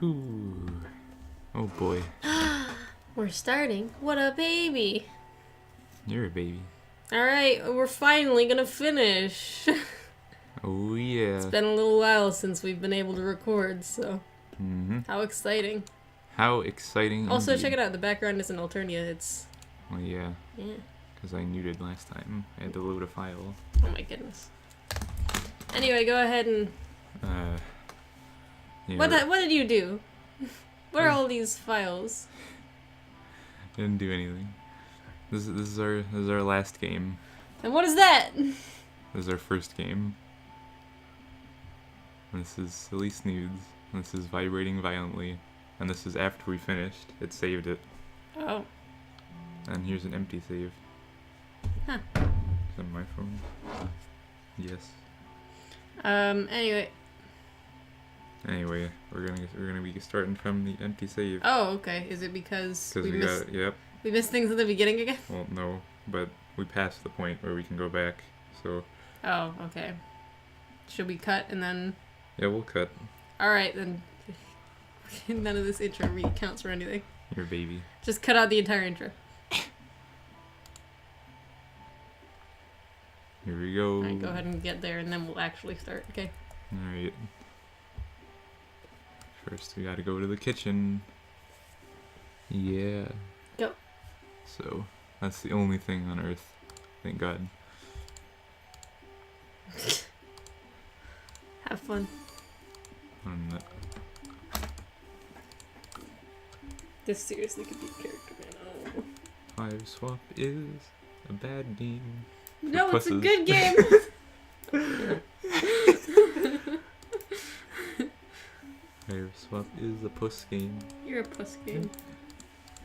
Whew. Oh boy. We're starting. What a baby. You're a baby. Alright, we're finally gonna finish. Oh yeah. It's been a little while since we've been able to record, so... How exciting. How exciting Also, indeed. check it out. The background isn't Alternia, it's... Well, yeah. Yeah. Because I muted last time. I had to load a file. Oh my goodness. Anyway, go ahead and... Yeah, What did you do? What are all these files? Didn't do anything. This is our last game. And what is that? This is our first game. This is silly snoods. This is vibrating violently. And this is after we finished. It saved it. Oh. And here's an empty save. Huh. It's on my phone. Yes. Anyway. Anyway, we're gonna be starting from the empty save. Oh, okay. Is it because Because we missed things at the beginning again? Well, no, but we passed the point where we can go back. So. Oh, okay. Should we cut and then... Yeah, we'll cut. Alright, then. None of this intro really counts for anything. Your baby. Just cut out the entire intro. Here we go. Alright, go ahead and get there and then we'll actually start, okay? Alright. First, we gotta go to the kitchen. Yeah. Go. So, that's the only thing on Earth. Thank God. Have fun. This seriously could be a character, man. Oh. Hiveswap is a bad game. No, it's a Pusses. good game! Hiveswap is a puss game. You're a puss game.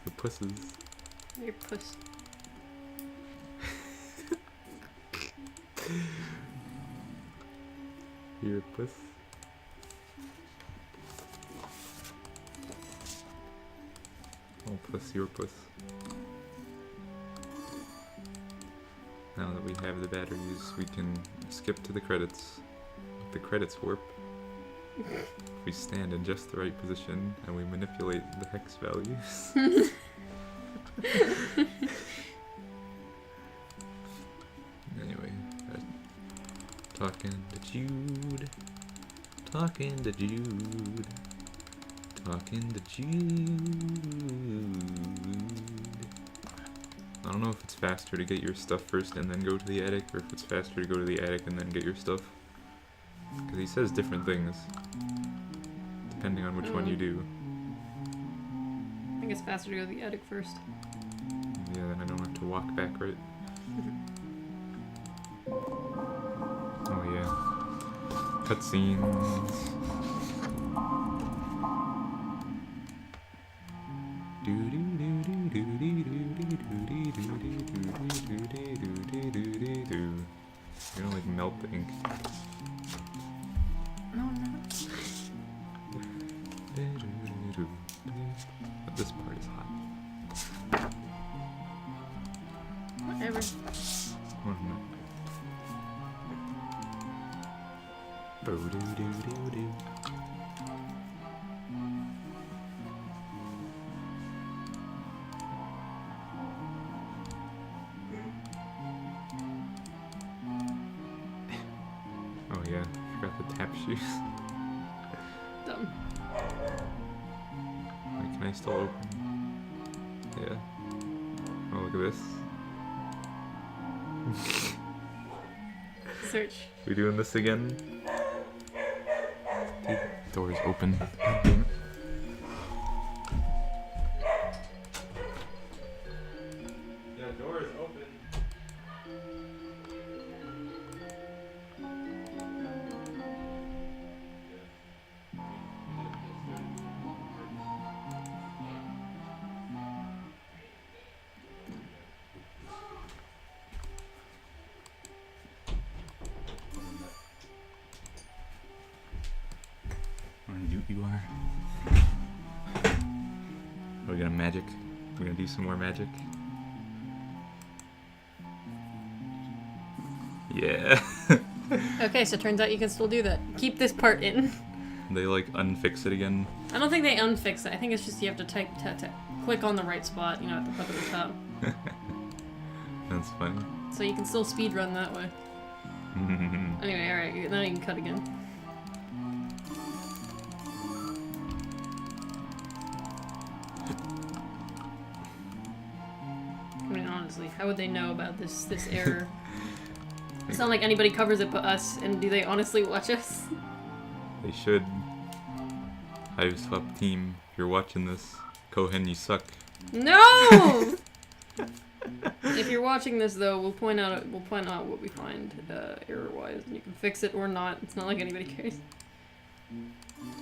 For pusses. You're a puss. You're a puss. Oh, puss, your puss. Now that we have the batteries, we can skip to the credits. The credits warp. We stand in just the right position, and we manipulate the hex values. Anyway, talking to Jude. Talking to Jude. Talking to Jude. I don't know if it's faster to get your stuff first and then go to the attic, or if it's faster to go to the attic and then get your stuff. Because he says different things, depending on which one you do. I think it's faster to go to the attic first. Yeah, then I don't have to walk back, right? Oh yeah. Cutscenes. You're gonna like melt the ink. No, I'm not. But this part is hot. Whatever. 1 minute. Bo-do-do-do-do. Oh yeah, forgot the tap shoes. Dumb. Wait, can I still open? Yeah. Oh, look at this. Search. We doing this again? The door's open. Yeah, door is open. You are. Are we gonna magic? We're gonna do some more magic? Yeah. Okay, so turns out you can still do that. Keep this part in. They like unfix it again. I don't think they unfix it. I think it's just you have to click on the right spot, you know, at the top of the top. That's funny. So you can still speedrun that way. Anyway, alright, now you can cut again. I mean, honestly, how would they know about this error? It's not like anybody covers it but us, and do they honestly watch us? They should. Hiveswap team, if you're watching this, Cohen, you suck. No! If you're watching this, though, we'll point out what we find error-wise, and you can fix it or not. It's not like anybody cares.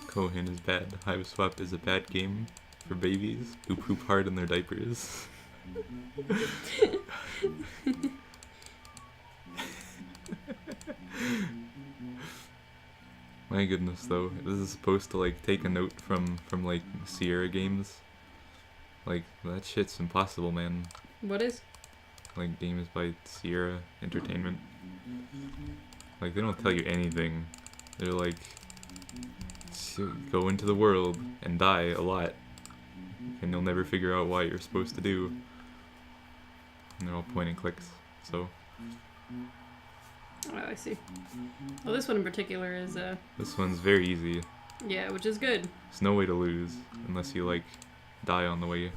Cohen is bad. Hiveswap is a bad game for babies who poop hard in their diapers. My goodness, though, this is supposed to like take a note from like Sierra games. Like that shit's impossible, man. What is? Like games by Sierra Entertainment. Like they don't tell you anything. They're like, go into the world and die a lot, and you'll never figure out what you're supposed to do. And they're all point and clicks. So. Oh, I see. Well, this one in particular is This one's very easy. yeah, which is good. There's no way to lose unless you like die on the way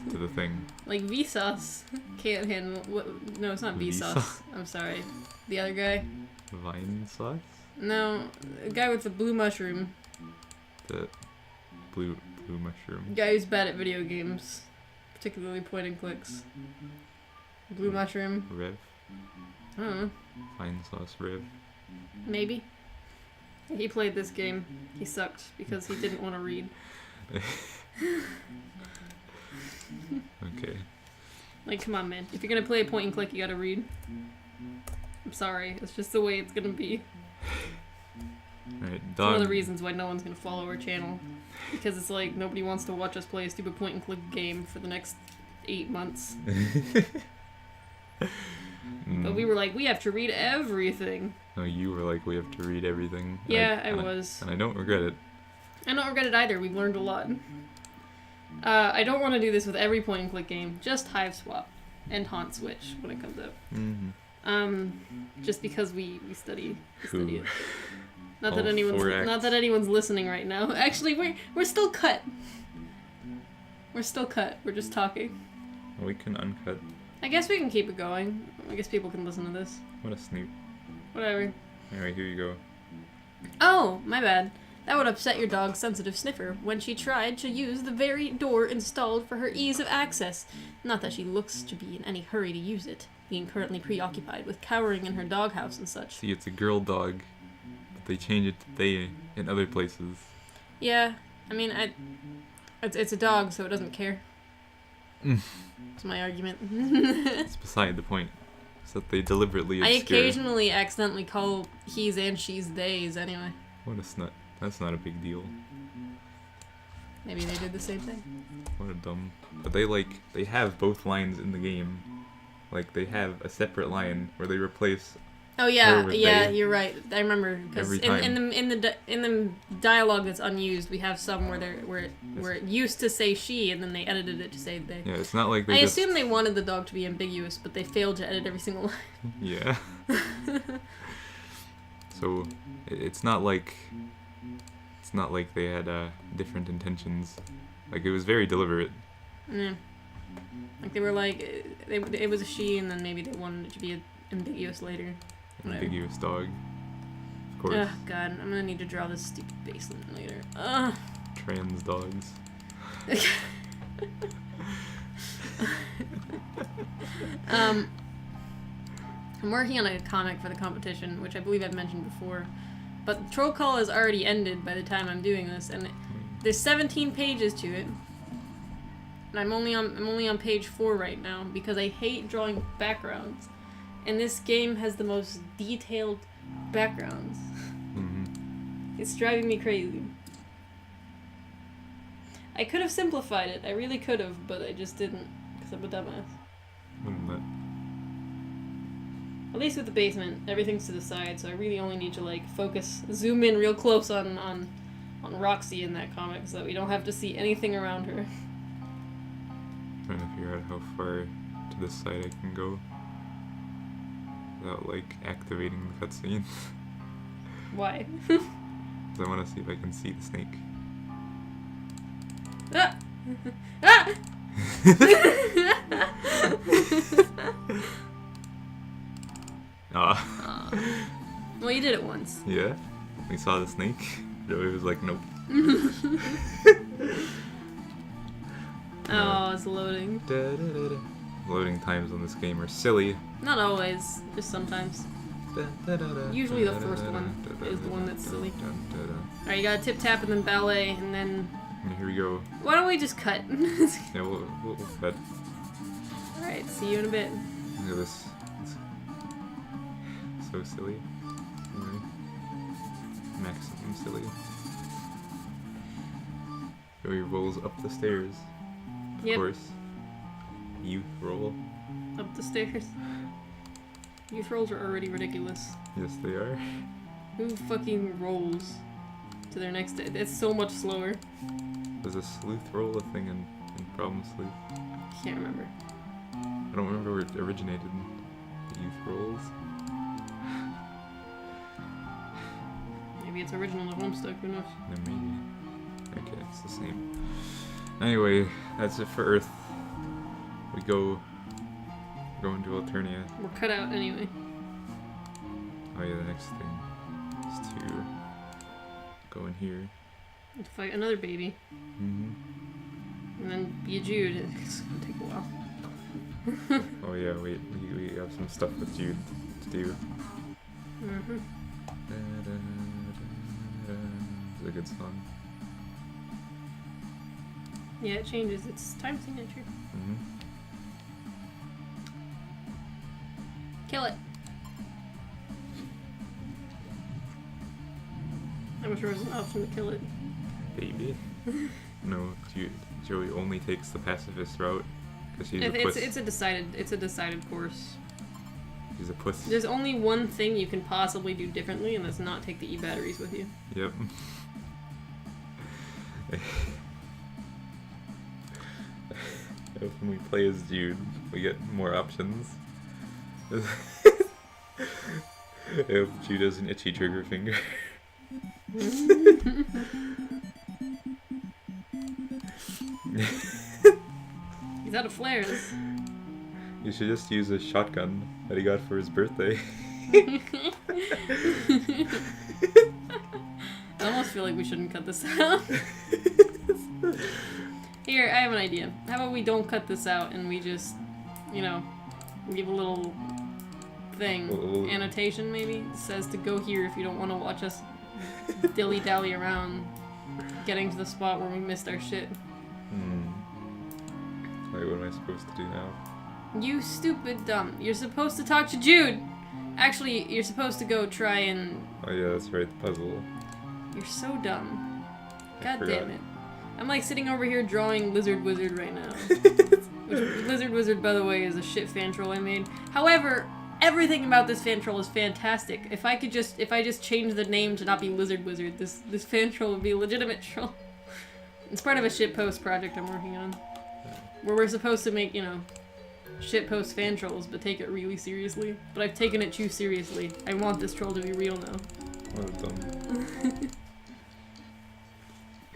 to the thing. Like Vsauce can't handle. What? No, it's not Vsauce. I'm sorry. The other guy. Vine sauce? No, the guy with the blue mushroom. The blue mushroom. Guy who's bad at video games, particularly point and clicks. Blue mushroom. Rev. I don't know. Vine sauce Rev. Maybe. He played this game. He sucked because he didn't want to read. Okay. Like, come on, man. If you're gonna play a point and click, you gotta read. I'm sorry. It's just the way it's gonna be. Alright, It's dog. one of the reasons why no one's gonna follow our channel. Because it's like, nobody wants to watch us play a stupid point and click game for the next 8 months. But we were like, we have to read everything. No, you were like, we have to read everything. Yeah, I was. And I don't regret it. I don't regret it either. We've learned a lot. I don't want to do this with every point and click game. Just Hiveswap and Haunt Switch when it comes out. Just because we study it. Not that anyone's listening right now. Actually, we're still cut. We're still cut. We're just talking. We can uncut. I guess we can keep it going. I guess people can listen to this. What a snoop. Whatever. Anyway, here you go. Oh, my bad. That would upset your dog's sensitive sniffer when she tried to use the very door installed for her ease of access. Not that she looks to be in any hurry to use it, being currently preoccupied with cowering in her doghouse and such. See, it's a girl dog, but they change it to they in other places. Yeah, I mean, it's a dog, so it doesn't care. That's my argument. It's beside the point. It's that they deliberately obscure. I occasionally accidentally call he's and she's theys anyway. What a snut. That's not a big deal. Maybe they did the same thing. What a dumb... But they have both lines in the game. Like, they have a separate line where they replace... Oh yeah, her yeah, they. you're right. I remember because in the dialogue that's unused, we have some where it used to say she, and then they edited it to say they. Yeah, it's not like they I assume they wanted the dog to be ambiguous, but they failed to edit every single line. Yeah. So it's not like they had different intentions. Like, it was very deliberate. Yeah. Like they were like it was a she, and then maybe they wanted it to be ambiguous later. Whatever. Ambiguous dog. Of course. Oh god, I'm gonna need to draw this stupid baseline later. Ugh. Trans dogs. I'm working on a comic for the competition, which I believe I've mentioned before. But Troll Call has already ended by the time I'm doing this, and there's 17 pages to it. And I'm only on page 4 right now because I hate drawing backgrounds. And this game has the most detailed backgrounds. It's driving me crazy. I could have simplified it. I really could have, but I just didn't because I'm a dumbass. Wouldn't that? At least with the basement, everything's to the side, so I really only need to like focus, zoom in real close on on Roxy in that comic so that we don't have to see anything around her. Trying to figure out how far to this side I can go without like activating the cutscene. Why? 'Cause I want to see if I can see the snake. Ah! Ah! Ah. Well, you did it once. Yeah? We saw the snake. Joey was like, nope. Oh, it's loading. Loading times on this game are silly. Not always, just sometimes. Usually the first one is the one that's silly. Alright, you gotta tip tap and then ballet and then. And here we go. Why don't we just cut? Yeah, we'll cut. Alright, see you in a bit. Look at this. It's so silly. Really. Maximum silly. Joey rolls up the stairs. Of Yep. course. Youth roll. Up the stairs. Youth rolls are already ridiculous. Yes, they are. Who fucking rolls to their next day? It's so much slower. Was a sleuth roll a thing in Problem Sleuth? Can't remember. I don't remember where it originated. The youth rolls. Maybe it's original to Homestuck, who knows? Yeah, maybe. Okay, it's the same. Anyway, that's it for Earth. We go into Alternia. We're cut out anyway. Oh yeah, the next thing is to go in here. And fight another baby. Mm-hmm. And then be a Jude. It's gonna take a while. Oh yeah, wait, we have some stuff with Jude to do. Mm-hmm. It's a good song. Yeah, it changes. It's time signature. Mm-hmm. Kill it. I'm sure there's an option to kill it. Baby. No, Joey only takes the pacifist route because she's a puss. It's a decided course. She's a puss. There's only one thing you can possibly do differently, and that's not take the e-batteries with you. Yep. When we play as Jude, we get more options. If Jude has an itchy trigger finger. He's out of flares. You should just use a shotgun that he got for his birthday. I almost feel like we shouldn't cut this out. Here, I have an idea. How about we don't cut this out and we just, you know, leave a little thing, annotation maybe, that says to go here if you don't want to watch us dilly-dally around getting to the spot where we missed our shit. Wait, what am I supposed to do now? You stupid dumb. You're supposed to talk to Jude! Actually, you're supposed to go try and... Oh yeah, that's right, the puzzle. You're so dumb. I God forgot. damn it. I'm like sitting over here drawing Lizard Wizard right now. Which, Lizard Wizard, by the way, is a shit fan troll I made. However, everything about this fan troll is fantastic. If I just change the name to not be Lizard Wizard, this fan troll would be a legitimate troll. It's part of a shitpost project I'm working on. Where we're supposed to make, you know, shitpost fan trolls, but take it really seriously. But I've taken it too seriously. I want this troll to be real now. Well done.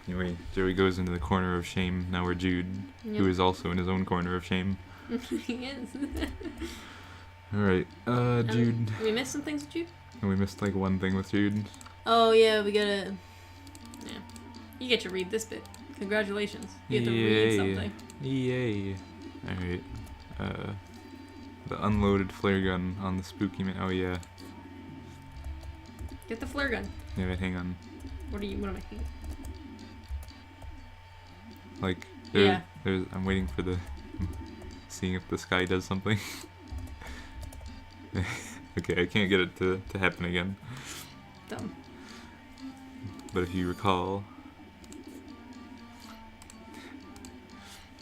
Anyway, Joey goes into the corner of shame. Now we're Jude, who is also in his own corner of shame. Yes. Alright, Jude. We missed some things with Jude? And we missed like one thing with Jude. Oh yeah, we gotta... Yeah. You get to read this bit. Congratulations. You get to read something. Yay. Alright. The unloaded flare gun on the spooky man. Oh yeah. Get the flare gun. Yeah, but hang on. What am I thinking? Like, Yeah. I'm waiting for the... seeing if the sky does something. Okay, I can't get it to happen again. Dumb. But if you recall...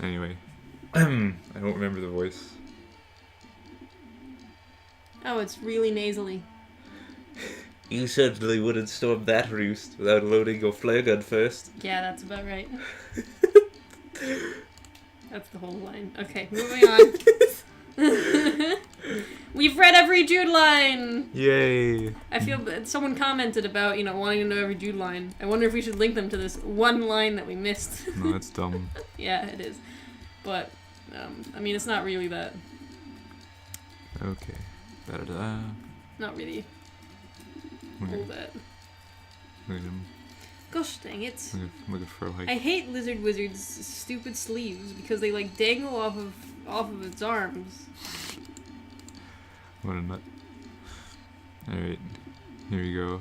Anyway. I don't remember the voice. Oh, it's really nasally. You certainly wouldn't storm that roost without loading your flare gun first. Yeah, that's about right. That's the whole line. Okay, moving on. We've read every Jude line! Yay! I feel someone commented about, wanting to know every Jude line. I wonder if we should link them to this one line that we missed. No, that's dumb. Yeah, it is. But, I mean, it's not really that. Okay. Da-da-da. Not really all that. Look at him. Gosh dang it. Look at Fro Hike. I hate Lizard Wizard's stupid sleeves because they like dangle off of its arms. What a nut. Alright. Here we go.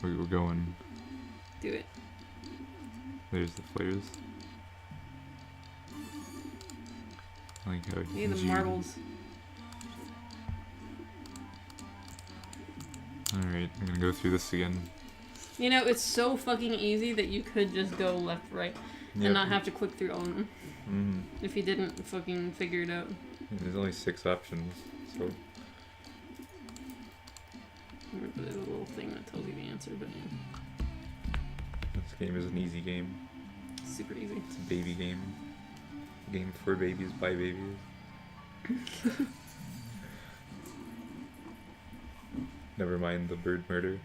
We're going. Do it. There's the flares. I like how Need the marbles. Alright, I'm gonna go through this again. It's so fucking easy that you could just go left, right, and not have to click through all of them. If you didn't fucking figure it out. There's only 6 options, so... There's a little thing that tells you the answer, but yeah. This game is an easy game. Super easy. It's a baby game. A game for babies, by babies. Never mind the bird murder.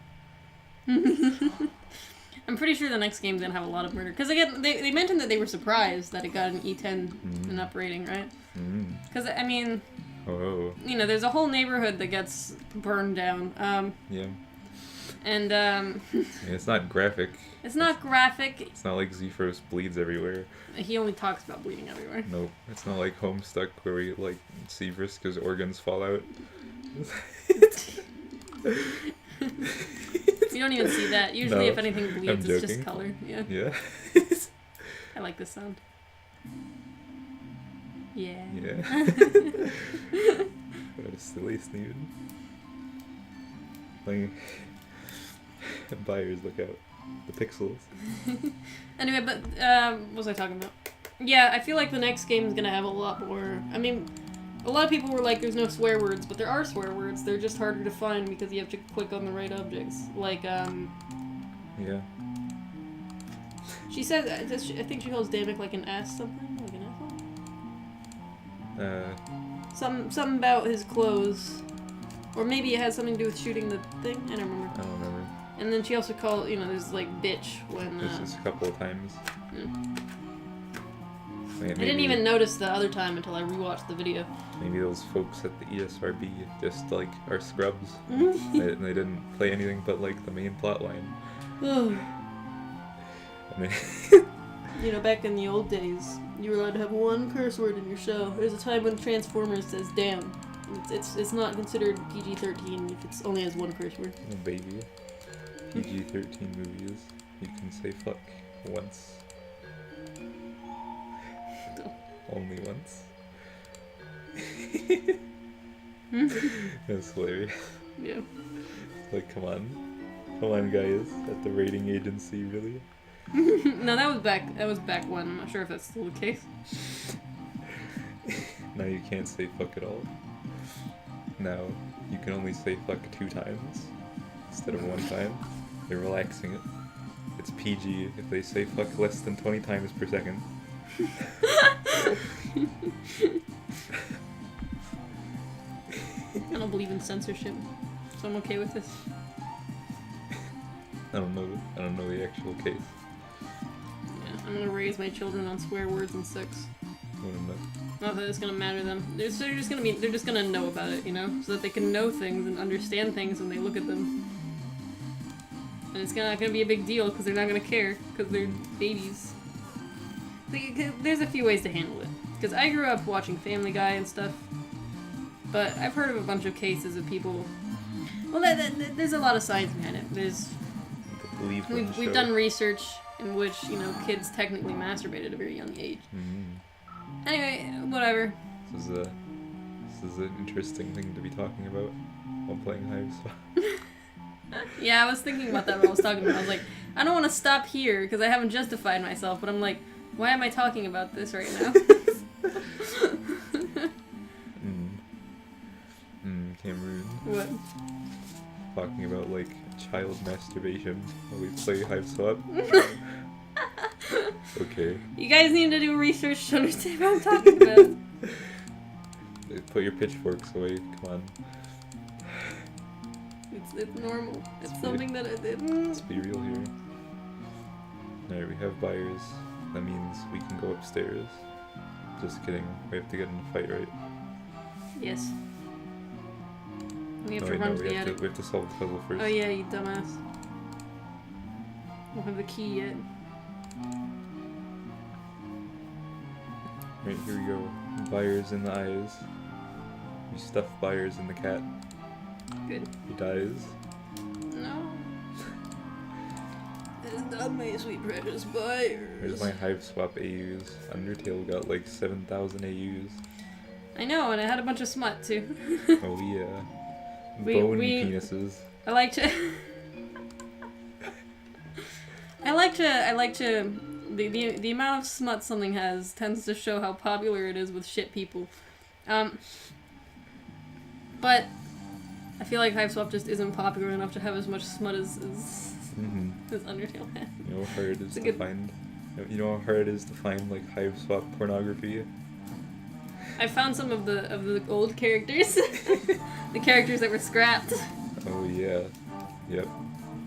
I'm pretty sure the next game's gonna have a lot of murder. Because again, they mentioned that they were surprised that it got an E10 and up rating, right? Because, I mean... Oh. There's a whole neighborhood that gets burned down. Yeah. And, It's not graphic. It's not graphic. It's not like Zephyros bleeds everywhere. He only talks about bleeding everywhere. Nope. It's not like Homestuck where we, like, see Vriska's organs fall out. You don't even see that. Usually No, if anything bleeds, it's just color. Yeah. Yeah. I like this sound. Yeah. Yeah. What a silly sneeze. Like, buyers, look out. The pixels. Anyway, but, what was I talking about? Yeah, I feel like the next game is gonna have a lot more... I mean, a lot of people were like, there's no swear words, but there are swear words. They're just harder to find because you have to click on the right objects. Like, Yeah. She said, I think she calls Damek like an ass something? Like an asshole? Something about his clothes. Or maybe it has something to do with shooting the thing? I don't remember. I don't remember. And then she also called, there's like bitch when... Just a couple of times. Yeah. Wait, I didn't even notice the other time until I rewatched the video. Maybe those folks at the ESRB just, like, are scrubs. They didn't play anything but, like, the main plot line. I mean... Back in the old days, you were allowed to have one curse word in your show. There's a time when Transformers says damn. It's not considered PG-13 if it only has one curse word. Oh, baby. PG-13 movies. You can say fuck once. Only once. That's hilarious. Yeah. Like, come on. Come on, guys. At the rating agency, really? No, that was back when. I'm not sure if that's still the case. Now you can't say fuck at all. Now you can only say fuck 2 times instead of 1 time. They're relaxing it. It's PG if they say fuck less than 20 times per second. I don't believe in censorship, so I'm okay with this. I don't know the actual case. Yeah, I'm gonna raise my children on swear words and sex. What am I? Not that it's gonna matter to them. They're just gonna know about it, so that they can know things and understand things when they look at them. And it's not gonna be a big deal because they're not gonna care because they're babies. There's a few ways to handle it. Because I grew up watching Family Guy and stuff, but I've heard of a bunch of cases of people. Well, there's a lot of science behind it. We've done research in which kids technically masturbate at a very young age. Anyway, whatever. This is an interesting thing to be talking about while playing Hiveswap. Yeah, I was thinking about that when I was talking about it. I was like, I don't want to stop here because I haven't justified myself, but I'm like, why am I talking about this right now? Cameroon. What? talking about like child masturbation while we play Hiveswap. Okay. You guys need to do research to understand what I'm talking about. Put your pitchforks away. Come on. It's normal. It's Let's something that I did. Let's be real here. Alright, we have buyers. That means we can go upstairs. Just kidding. We have to get in a fight, right? Yes. We have Oh, to wait, run no, to we the have attic. to solve the puzzle first. Oh yeah, you dumbass. Don't have the key yet. Right, here we go. Buyers in the eyes. We stuff buyers in the cat. Good. He dies. No. It's not my sweet precious buyers. Where's my Hiveswap AUs? Undertale got like 7,000 AUs. I know, and I had a bunch of smut too. Oh yeah. Bone penises. I like to. I like to. The amount of smut something has tends to show how popular it is with shit people. But I feel like Hiveswap just isn't popular enough to have as much smut as Undertale has. You know how hard it is It's a to good- find. You know how hard it is to find like Hiveswap pornography. I found some of the old characters, the characters that were scrapped. Oh yeah. Yep.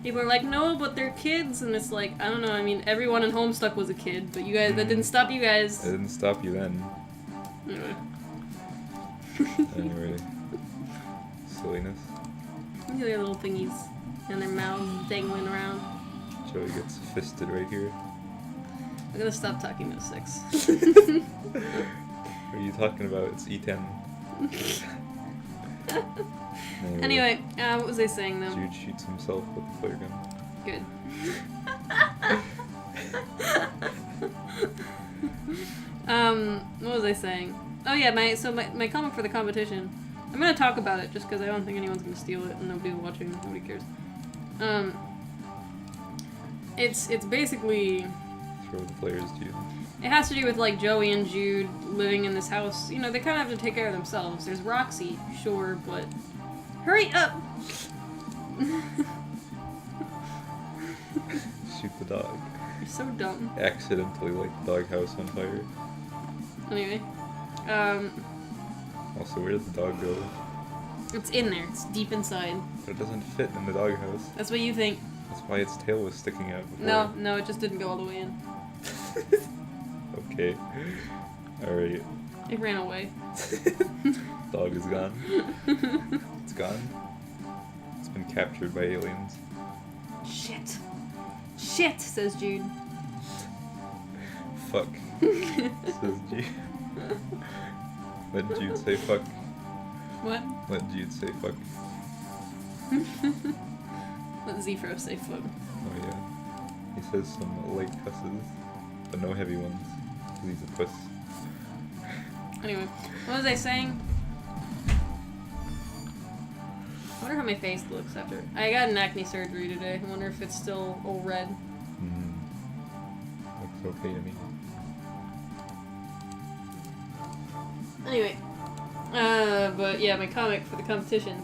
People are like, no, but they're kids, and it's like, I don't know. I mean, everyone in Homestuck was a kid, but you guys, that didn't stop you It guys. didn't stop you then. Anyway. Anyway. Silliness. Look at their little thingies and their mouths dangling around. Joey gets fisted right here. I'm gonna stop talking to 6. What are you talking about? It's E10. Anyway, what was I saying though? Jude shoots himself with a flare gun. Good. What was I saying? Oh yeah, my comic for the competition. I'm gonna talk about it just because I don't think anyone's gonna steal it and nobody's watching. Nobody cares. It's basically. Throw the flares, Jude. It has to do with like Joey and Jude living in this house. You know, they kind of have to take care of themselves. There's Roxy, sure, but hurry up! Shoot the dog. You're so dumb. Accidentally light the doghouse on fire. Anyway, Also, where did the dog go? it's in there. It's deep inside. But it doesn't fit in the doghouse. That's what you think. That's why its tail was sticking out before. No, it just didn't go all the way in. Okay. Alright. It ran away. Dog is gone. It's gone. It's been captured by aliens. Shit. Shit, says Jude. Fuck. Says Jude. Let Jude say fuck. What? Let Jude say fuck. Let Zefro say fuck. Oh yeah. He says some light cusses, but no heavy ones. 'Cause he's a puss. Anyway, what was I saying? I wonder how my face looks after. I got an acne surgery today. I wonder if it's still all red. Looks okay to me. Anyway, but yeah, my comic for the competition.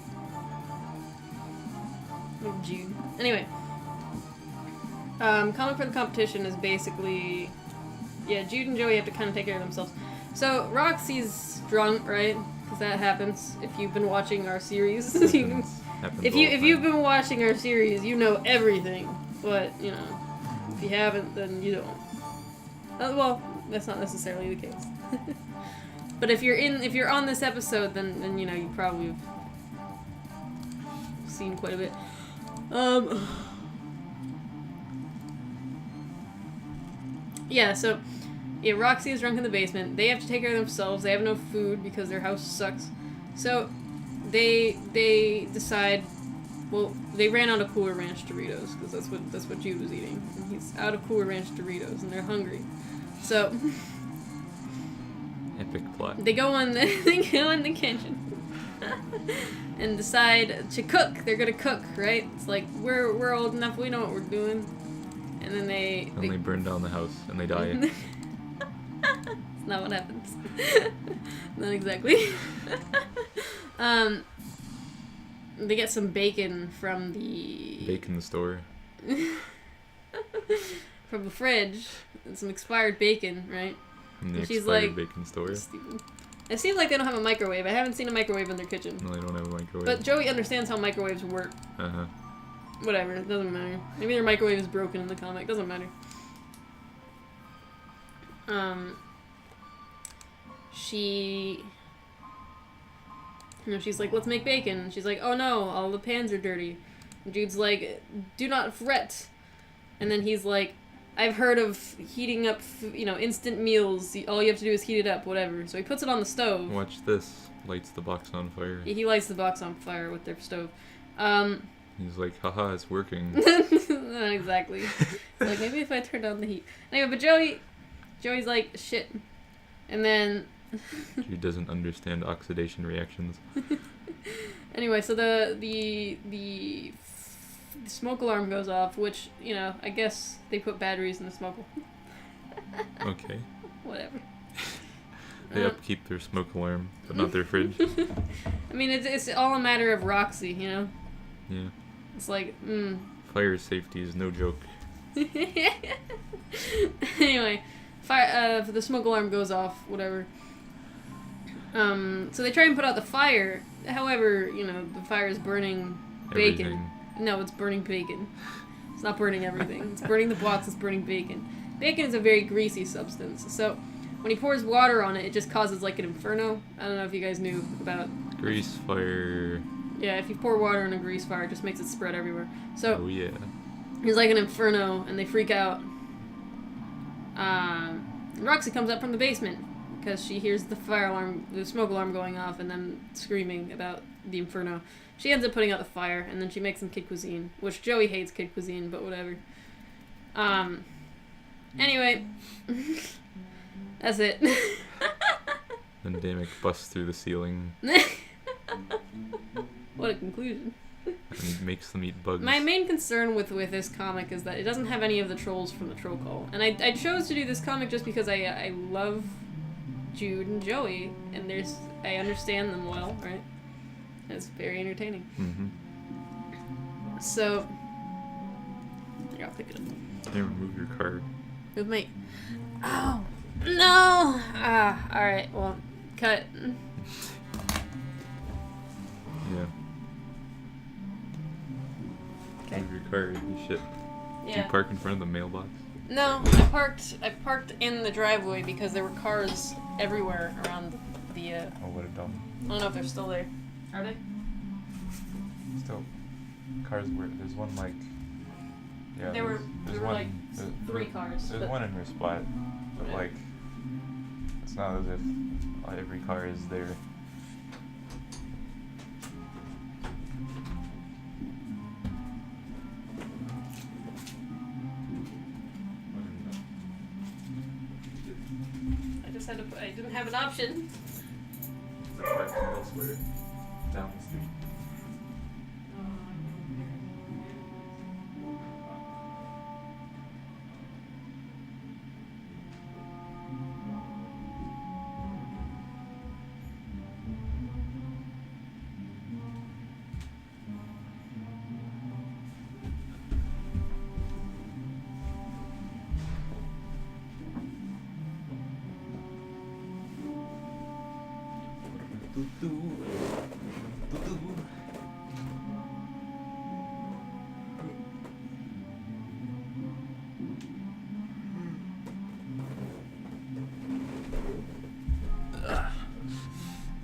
Oh, Jude. Anyway, comic for the competition is basically, yeah, Jude and Joey have to kind of take care of themselves. So Roxy's drunk, right? Because that happens if you've been watching our series. Happens If all the you've time. been watching our series, you know everything. But you know, if you haven't, then you don't. Well, that's not necessarily the case. But if you're on this episode, then you know you probably have seen quite a bit. Yeah. So, yeah, Roxy is drunk in the basement. They have to take care of themselves. They have no food because their house sucks. So, they decide. Well, they ran out of Cooler Ranch Doritos because that's what Jude was eating. And he's out of Cooler Ranch Doritos, and they're hungry. So. Epic plot. They go in the kitchen and decide to cook. They're gonna cook, right? It's like we're old enough, we know what we're doing. And then they burn down the house and they die. That's not what happens. Not exactly. they get some bacon from the Bacon store. from the fridge, and some expired bacon, right? From the And she's expired like, bacon store. Stupid. It seems like they don't have a microwave. I haven't seen a microwave in their kitchen. No, they don't have a microwave. But Joey understands how microwaves work. Uh-huh. Whatever, it doesn't matter. Maybe their microwave is broken in the comic. Doesn't matter. She... You know, she's like, let's make bacon. And she's like, oh no, all the pans are dirty. And Jude's like, do not fret. And then he's like, I've heard of heating up, instant meals. All you have to do is heat it up, whatever. So he puts it on the stove. Watch this. Lights the box on fire. He lights the box on fire with their stove. He's like, haha, it's working. Not exactly. Like, maybe if I turn down the heat. Anyway, but Joey's like, shit. And then... She doesn't understand oxidation reactions. Anyway, so the smoke alarm goes off, which, I guess they put batteries in the smoke alarm. Okay. Whatever. They upkeep their smoke alarm, but not their fridge. I mean, it's all a matter of Roxy, Yeah. It's like, Fire safety is no joke. Anyway, the smoke alarm goes off, whatever. So they try and put out the fire. However, the fire is burning bacon. Everything. No, it's burning bacon. It's not burning everything. It's burning the box, it's burning bacon. Bacon is a very greasy substance, so when he pours water on it, it just causes like an inferno. I don't know if you guys knew about... Grease fire. Yeah, if you pour water on a grease fire, it just makes it spread everywhere. So, Oh, yeah. there's like an inferno, and they freak out. Roxy comes up from the basement, because she hears the smoke alarm going off, and them screaming about the inferno. She ends up putting out the fire, and then she makes some kid cuisine, which Joey hates kid cuisine, but whatever. Anyway, that's it. Then Damek busts through the ceiling What a conclusion. and makes them eat bugs. My main concern with this comic is that it doesn't have any of the trolls from the Troll Call. And I chose to do this comic just because I love Jude and Joey, and I understand them well, right? It's very entertaining. Mm-hmm. So, here, I'll pick it up. Hey, remove your card. With me. Oh, no! Alright, well, cut. Yeah. Okay. Remove your card, you shit. Did you Yeah. park in front of the mailbox? No, I parked in the driveway because there were cars everywhere around the Oh, what a dumb. I don't know if they're still there. Are they? Still, cars were. There's one like. Yeah. There were one, like three cars. There's but- one in her spot, but Yeah. like, it's not as if every car is there. I didn't have an option. Park elsewhere, down the street.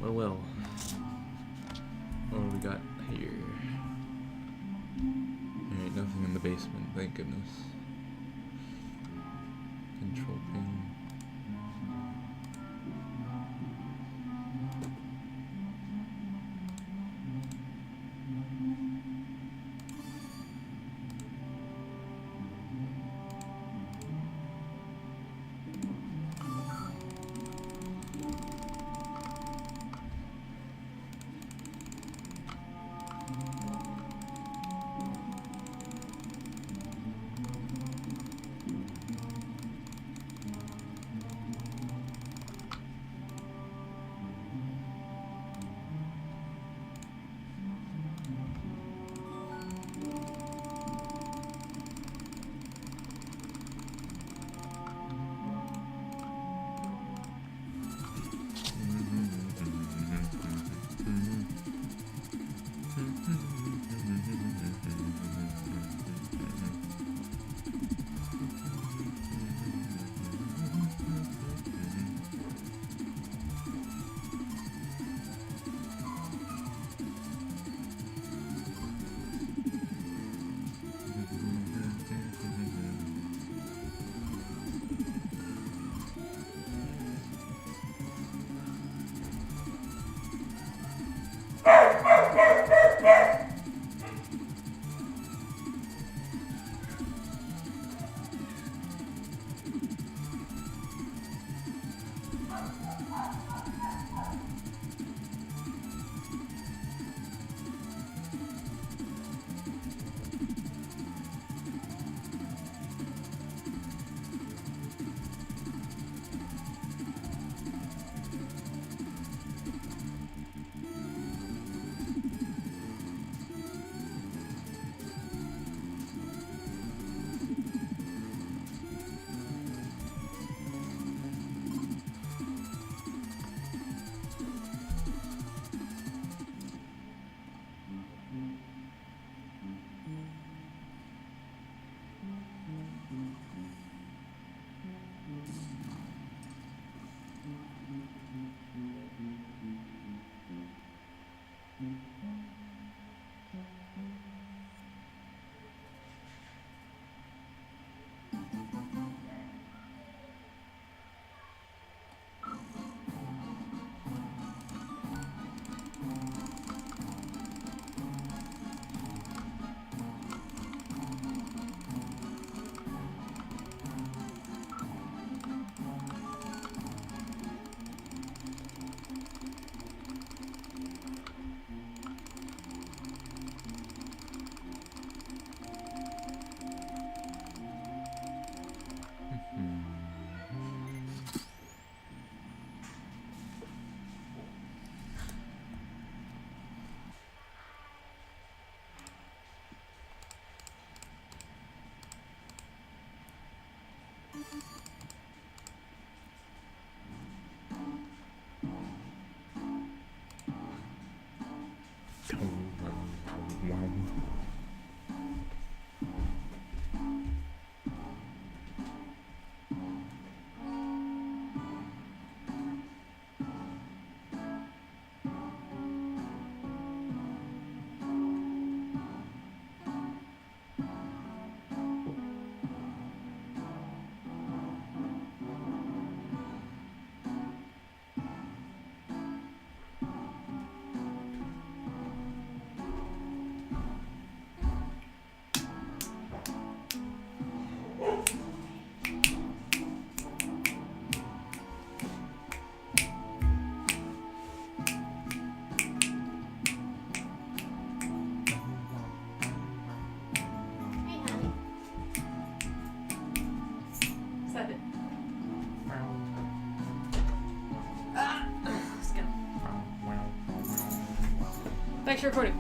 Well. What do we got here? Alright, nothing in the basement, thank goodness. Control panel. Wow. Back to recording.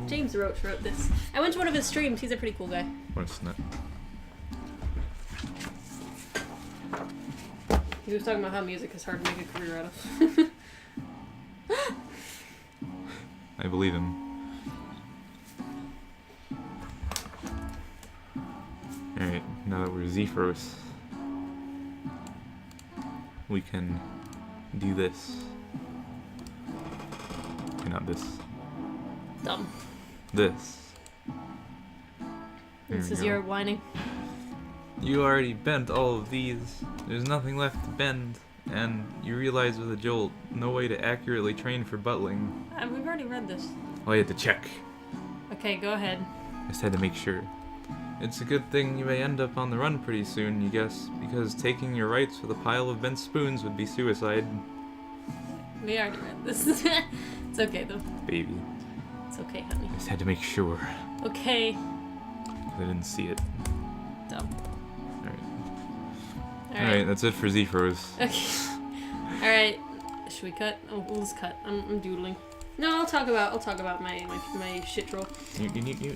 James Roach wrote this. I went to one of his streams. He's a pretty cool guy. What a snap. He was talking about how music is hard to make a career out of. I believe him. Alright, now that we're Zephyros, we can do this. Okay, not this. Dumb. This. There This we is go. your whining. You already bent all of these. There's nothing left to bend. And you realize with a jolt, no way to accurately train for buttling. We've already read this. Well, I had to check. Okay, go ahead. I just had to make sure. It's a good thing you may end up on the run pretty soon, you guess, because taking your rights with a pile of bent spoons would be suicide. We already read this. It's okay, though. Baby. It's okay, honey. I just had to make sure. Okay. I didn't see it. Dumb. Alright. Alright. Alright, that's it for Zephyros. Okay. Alright. Should we cut? Oh, we'll just cut. I'm doodling. No, I'll talk about my shit troll. You.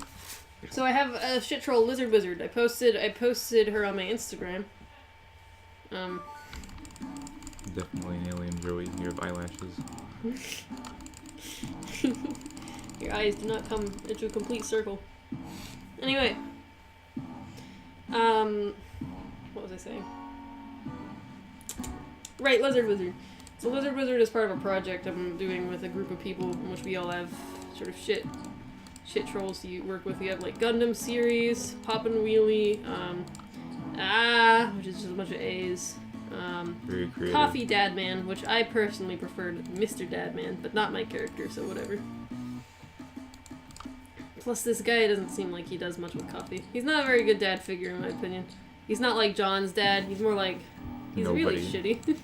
So I have a shit troll lizard wizard. I posted her on my Instagram. Definitely an alien Joey. You have eyelashes. Your eyes do not come into a complete circle. Anyway. What was I saying? Right, lizard wizard. So lizard wizard is part of a project I'm doing with a group of people in which we all have sort of shit trolls you work with. We have like Gundam series, Poppin' Wheelie, which is just a bunch of A's. Very creative. Coffee Dadman, which I personally preferred Mr. Dadman, but not my character, so whatever. Plus this guy doesn't seem like he does much with coffee. He's not a very good dad figure in my opinion. He's not like John's dad, he's more like, he's Nobody. really shitty.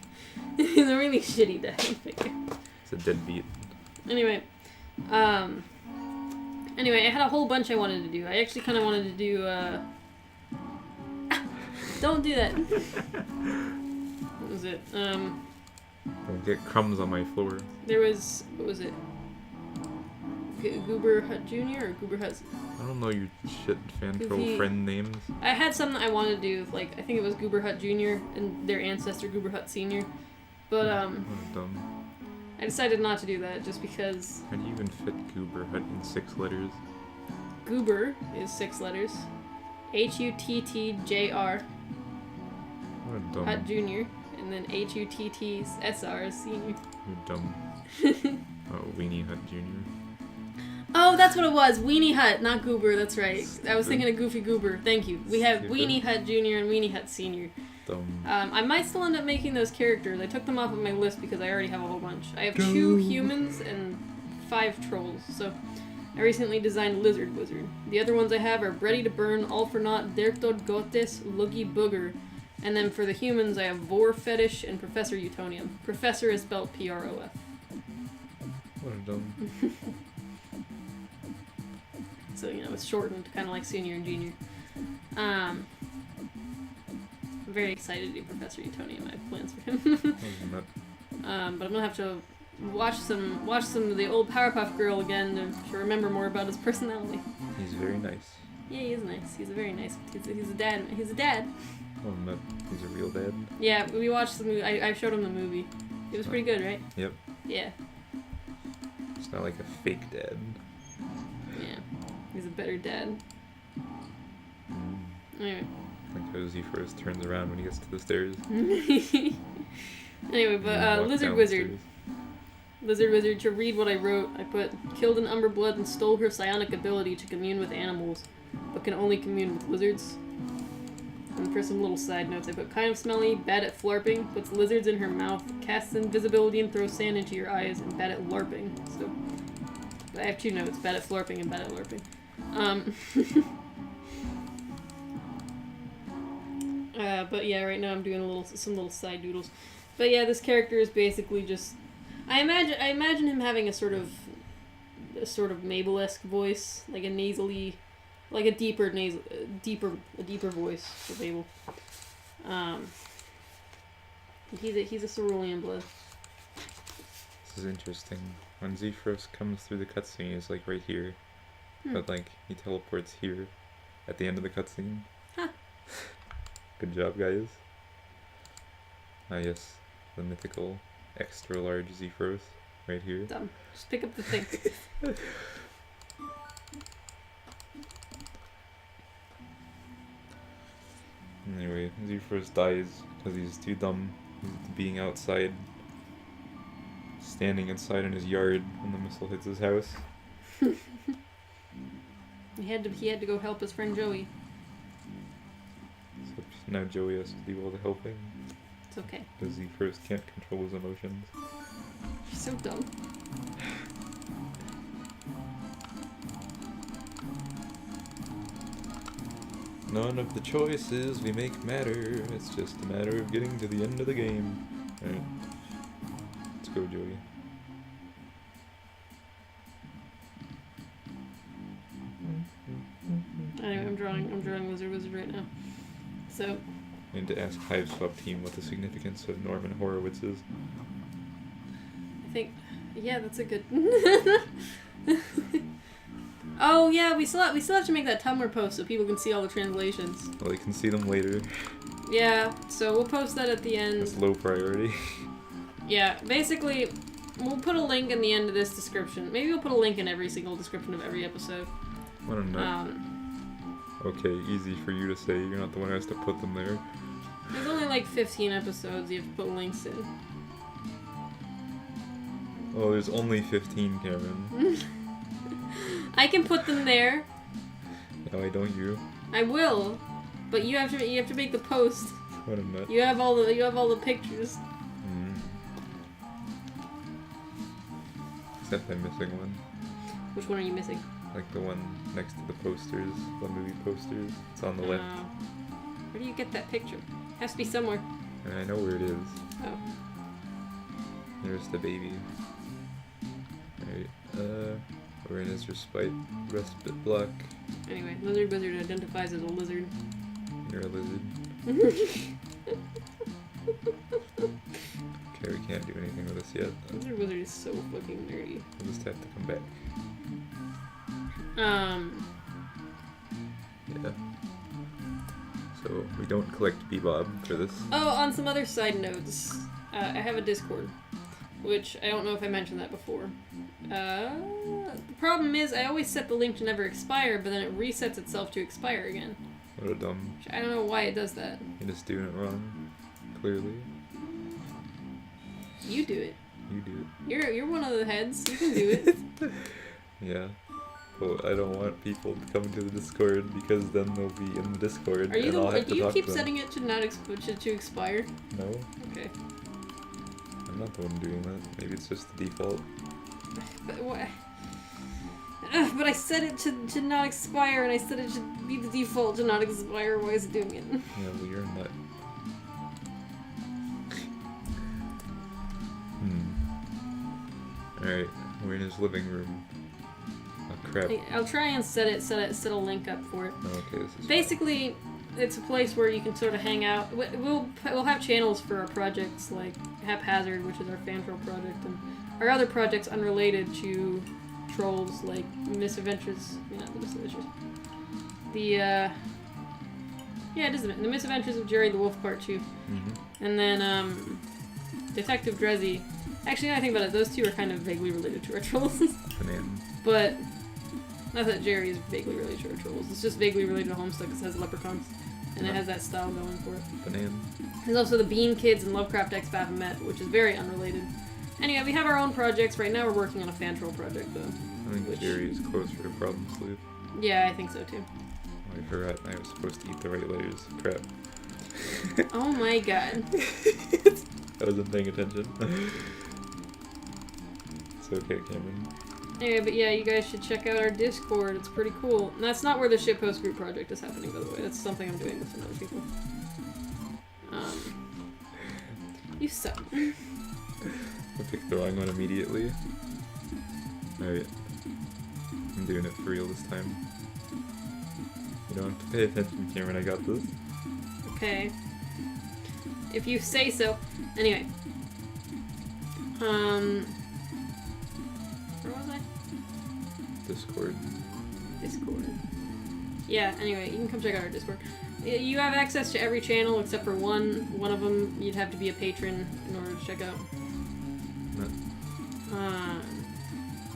He's a really shitty dad figure. It's a deadbeat. Anyway, I had a whole bunch I wanted to do. I actually kind of wanted to do, don't do that. What was it? Don't get crumbs on my floor. There was, what was it? Goober Hut Jr. or Goober Hut? I don't know your shit fan troll Goofy. friend names. I had something I wanted to do, like, I think it was Goober Hut Jr. and their ancestor Goober Hut Sr. But, What dumb. I decided not to do that just because How do you even fit Goober Hut in 6 letters? Goober is 6 letters. Huttjr. What a dumb. Hut Jr. And then HuttSR is Senior. You're dumb. Oh, Weenie Hut Jr. Oh, that's what it was. Weenie Hut, not Goober. That's right. I was Stupid. thinking of Goofy Goober. Thank you. We have Stupid. Weenie Hut Jr. and Weenie Hut Senior. Dumb. I might still end up making those characters. I took them off of my list because I already have a whole bunch. I have 2 humans and 5 trolls. So I recently designed Lizard Wizard. The other ones I have are Ready to Burn, All for Naught, Dertod Gotes, Loogie Booger. And then for the humans, I have Vor Fetish and Professor Utonium. Professor is spelled Prof. What a dumb. So, you know, it's shortened, kind of like Senior and Junior. I'm very excited to do Professor Utonium. I have plans for him. Wasn't that But I'm gonna have to watch some of the old Powerpuff Girl again to remember more about his personality. He's very nice. Yeah, he is nice. He's a very nice. He's a dad. He's a dad. Oh, no, he's a real dad. Yeah, we watched the movie. I showed him the movie. It was pretty good, right? Yep. Yeah. It's not like a fake dad. Yeah. He's a better dad. Anyway. Like how he first turns around when he gets to the stairs. Anyway, but Lizard Wizard. Lizard Wizard, to read what I wrote, I put, killed an Umberblood and stole her psionic ability to commune with animals, but can only commune with lizards. And for some little side notes, I put, kind of smelly, bad at flarping, puts lizards in her mouth, casts invisibility and throws sand into your eyes, and bad at larping. So, I have 2 notes, bad at flarping and bad at larping. But yeah, right now I'm doing some little side doodles. But yeah, this character is basically just, I imagine him having a sort of Mabel-esque voice, like a nasally, like a deeper voice for Mabel. He's a cerulean blood. This is interesting. When Zephyros comes through the cutscene, he's like right here, but like he teleports here, at the end of the cutscene. Huh. Good job, guys. Ah yes, the mythical, extra large Zephyros, right here. Dumb. Just pick up the thing. Anyway, Zephyros dies because he's too dumb. He's being outside, standing inside in his yard when the missile hits his house. He had to go help his friend Joey. So now Joey has to do all the helping. It's okay. Because Zephyros can't control his emotions. She's so dumb. None of the choices we make matter. It's just a matter of getting to the end of the game. Alright. Let's go, Joey. Anyway, I'm drawing Lizard Wizard right now. So. I need to ask Hiveswap team what the significance of Norman Horowitz is. I think, yeah, that's a good. Oh yeah, we still have to make that Tumblr post so people can see all the translations. Well, they can see them later. Yeah, so we'll post that at the end. It's low priority. Yeah, basically, we'll put a link in the end of this description. Maybe we'll put a link in every single description of every episode. What a nut. Okay, easy for you to say. You're not the one who has to put them there. There's only like 15 episodes you have to put links in. Oh, there's only 15, Cameron. I can put them there. No, why don't you? I will, but you have to make the post. What a nut. You have all the pictures. Except I'm missing one. Which one are you missing? Like the one next to the posters, the movie posters. It's on the left. Where do you get that picture? Has to be somewhere. And I know where it is. Oh. There's the baby. Alright, we're in his respite block. Anyway, Lizard Wizard identifies as a lizard. You're a lizard. Okay, we can't do anything with this yet. Lizard Wizard is so fucking nerdy. We'll just have to come back. Yeah. So, we don't collect Bebob for this. Oh, on some other side notes, I have a Discord, which I don't know if I mentioned that before. The problem is I always set the link to never expire, but then it resets itself to expire again. What a dumb... I don't know why it does that. You're just doing it wrong. Clearly. You do it. You do it. You're one of the heads. You can do it. Yeah. But I don't want people to come to the Discord because then they'll be in the Discord. Are you and I'll have do to you talk keep to them. setting it to not to expire? No. Okay. I'm not the one doing that. Maybe it's just the default. But why? But I set it to not expire, and I said it should be the default to not expire. Why is it doing it? Yeah, well, you're a nut. Alright, we're in his living room. Oh crap. I'll try and set a link up for it. Oh, okay, this is basically it's a place where you can sort of hang out. We'll have channels for our projects like Haphazard, which is our fan troll project, and our other projects unrelated to trolls like Misadventures. Yeah, the Misadventures. Yeah, it is the Misadventures of Jerry the Wolf Part 2. Mm-hmm. And then, Detective Drezzy. Actually, now I think about it, those two are kind of vaguely related to our trolls. Banana. But, not that Jerry is vaguely related to our trolls. It's just vaguely related to Homestuck because it has leprechauns. And it has that style going for it. Banana. There's also the Bean Kids and Lovecraft X Baphomet, which is very unrelated. Anyway, we have our own projects. Right now we're working on a fan troll project, though. I think Jerry is closer to Problem Sleuth. Yeah, I think so, too. Oh, I forgot I was supposed to eat the right layers. Crap. Oh my god. I wasn't paying attention. It's okay, Cameron. Anyway, but yeah, you guys should check out our Discord. It's pretty cool. And that's not where the shitpost group project is happening, by the way. That's something I'm doing with some other people. You suck. I picked the wrong one immediately. Alright. I'm doing it for real this time. You don't have to pay attention, Cameron. I got this. Okay. If you say so. Anyway. Where was I? Discord. Discord. Yeah, anyway, you can come check out our Discord. You have access to every channel except for one. One of them you'd have to be a patron in order to check out. No.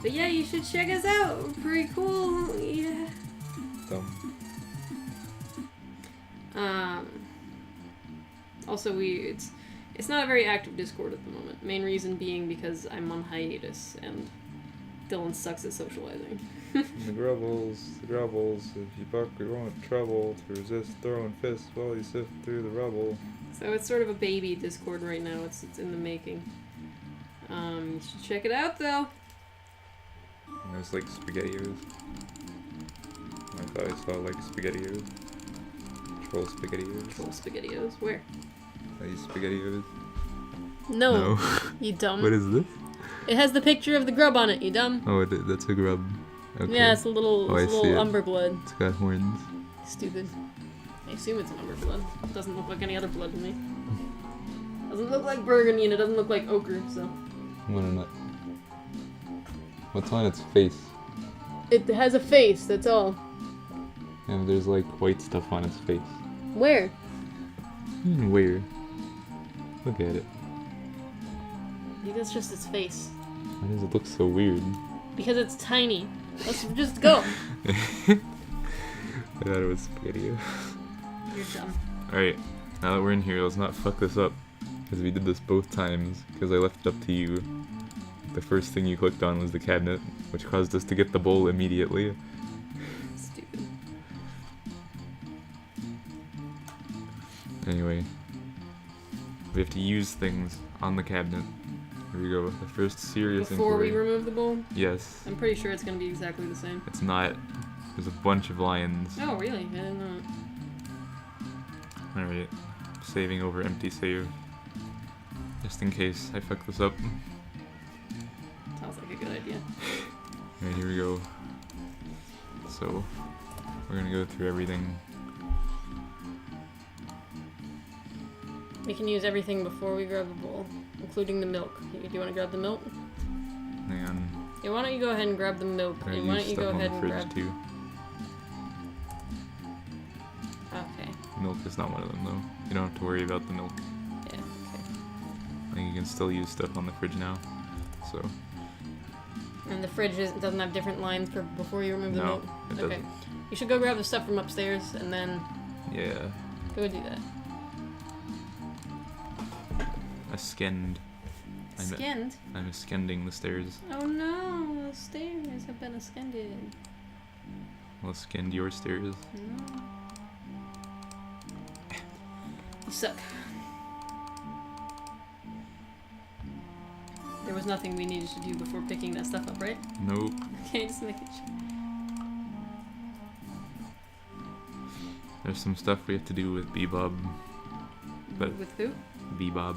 But yeah, you should check us out. We're pretty cool. Yeah. Dumb. Also, it's not a very active Discord at the moment. Main reason being because I'm on hiatus and Dylan sucks at socializing. The grovels, if you buck your own trouble to resist throwing fists while you sift through the rubble. So it's sort of a baby Discord right now. It's in the making. You should check it out though. And there's like SpaghettiOs. I thought I saw like SpaghettiOs. Troll SpaghettiOs. Troll SpaghettiOs. Where? Are these SpaghettiOs? No. You dumb. What is this? It has the picture of the grub on it, you dumb. Oh, that's a grub. Okay. Yeah, it's a little, umberblood. It's got horns. Stupid. I assume it's an umberblood. It doesn't look like any other blood to me. Doesn't look like burgundy and it doesn't look like ochre, so. What a nut. What's on its face? It has a face, that's all. And there's like white stuff on its face. Where? Where? Look at it. I think that's just its face. Why does it look so weird? Because it's tiny. Let's just go. I thought it was spaghetti. You're dumb. Alright, now that we're in here, let's not fuck this up. Because we did this both times, because I left it up to you. The first thing you clicked on was the cabinet, which caused us to get the bowl immediately. Stupid. Anyway, we have to use things on the cabinet. Here we go. The first serious Before inquiry. we remove the bowl? Yes. I'm pretty sure it's going to be exactly the same. It's not. There's a bunch of lines. Oh, really? I didn't know. Alright. Saving over empty save. Just in case I fuck this up. Sounds like a good idea. Alright, here we go. So, we're gonna go through everything. We can use everything before we grab the bowl, including the milk. Do you want to grab the milk? Hang on. Yeah, why don't you go ahead and grab the milk, I and why use don't you stuff go on ahead the and fridge grab... too. Okay. Milk is not one of them though. You don't have to worry about the milk. Yeah, okay. I think you can still use stuff on the fridge now. So, And the fridge doesn't have different lines for before you remove the no, milk? it Okay. doesn't. You should go grab the stuff from upstairs, and then Yeah. go do that. Skinned. Skinned? I'm skending the stairs. Oh no, the stairs have been skinded. I'll skend your stairs. No. You suck. There was nothing we needed to do before picking that stuff up, right? Nope. Okay, just making sure. There's some stuff we have to do with Bebop. But With who? Bebop.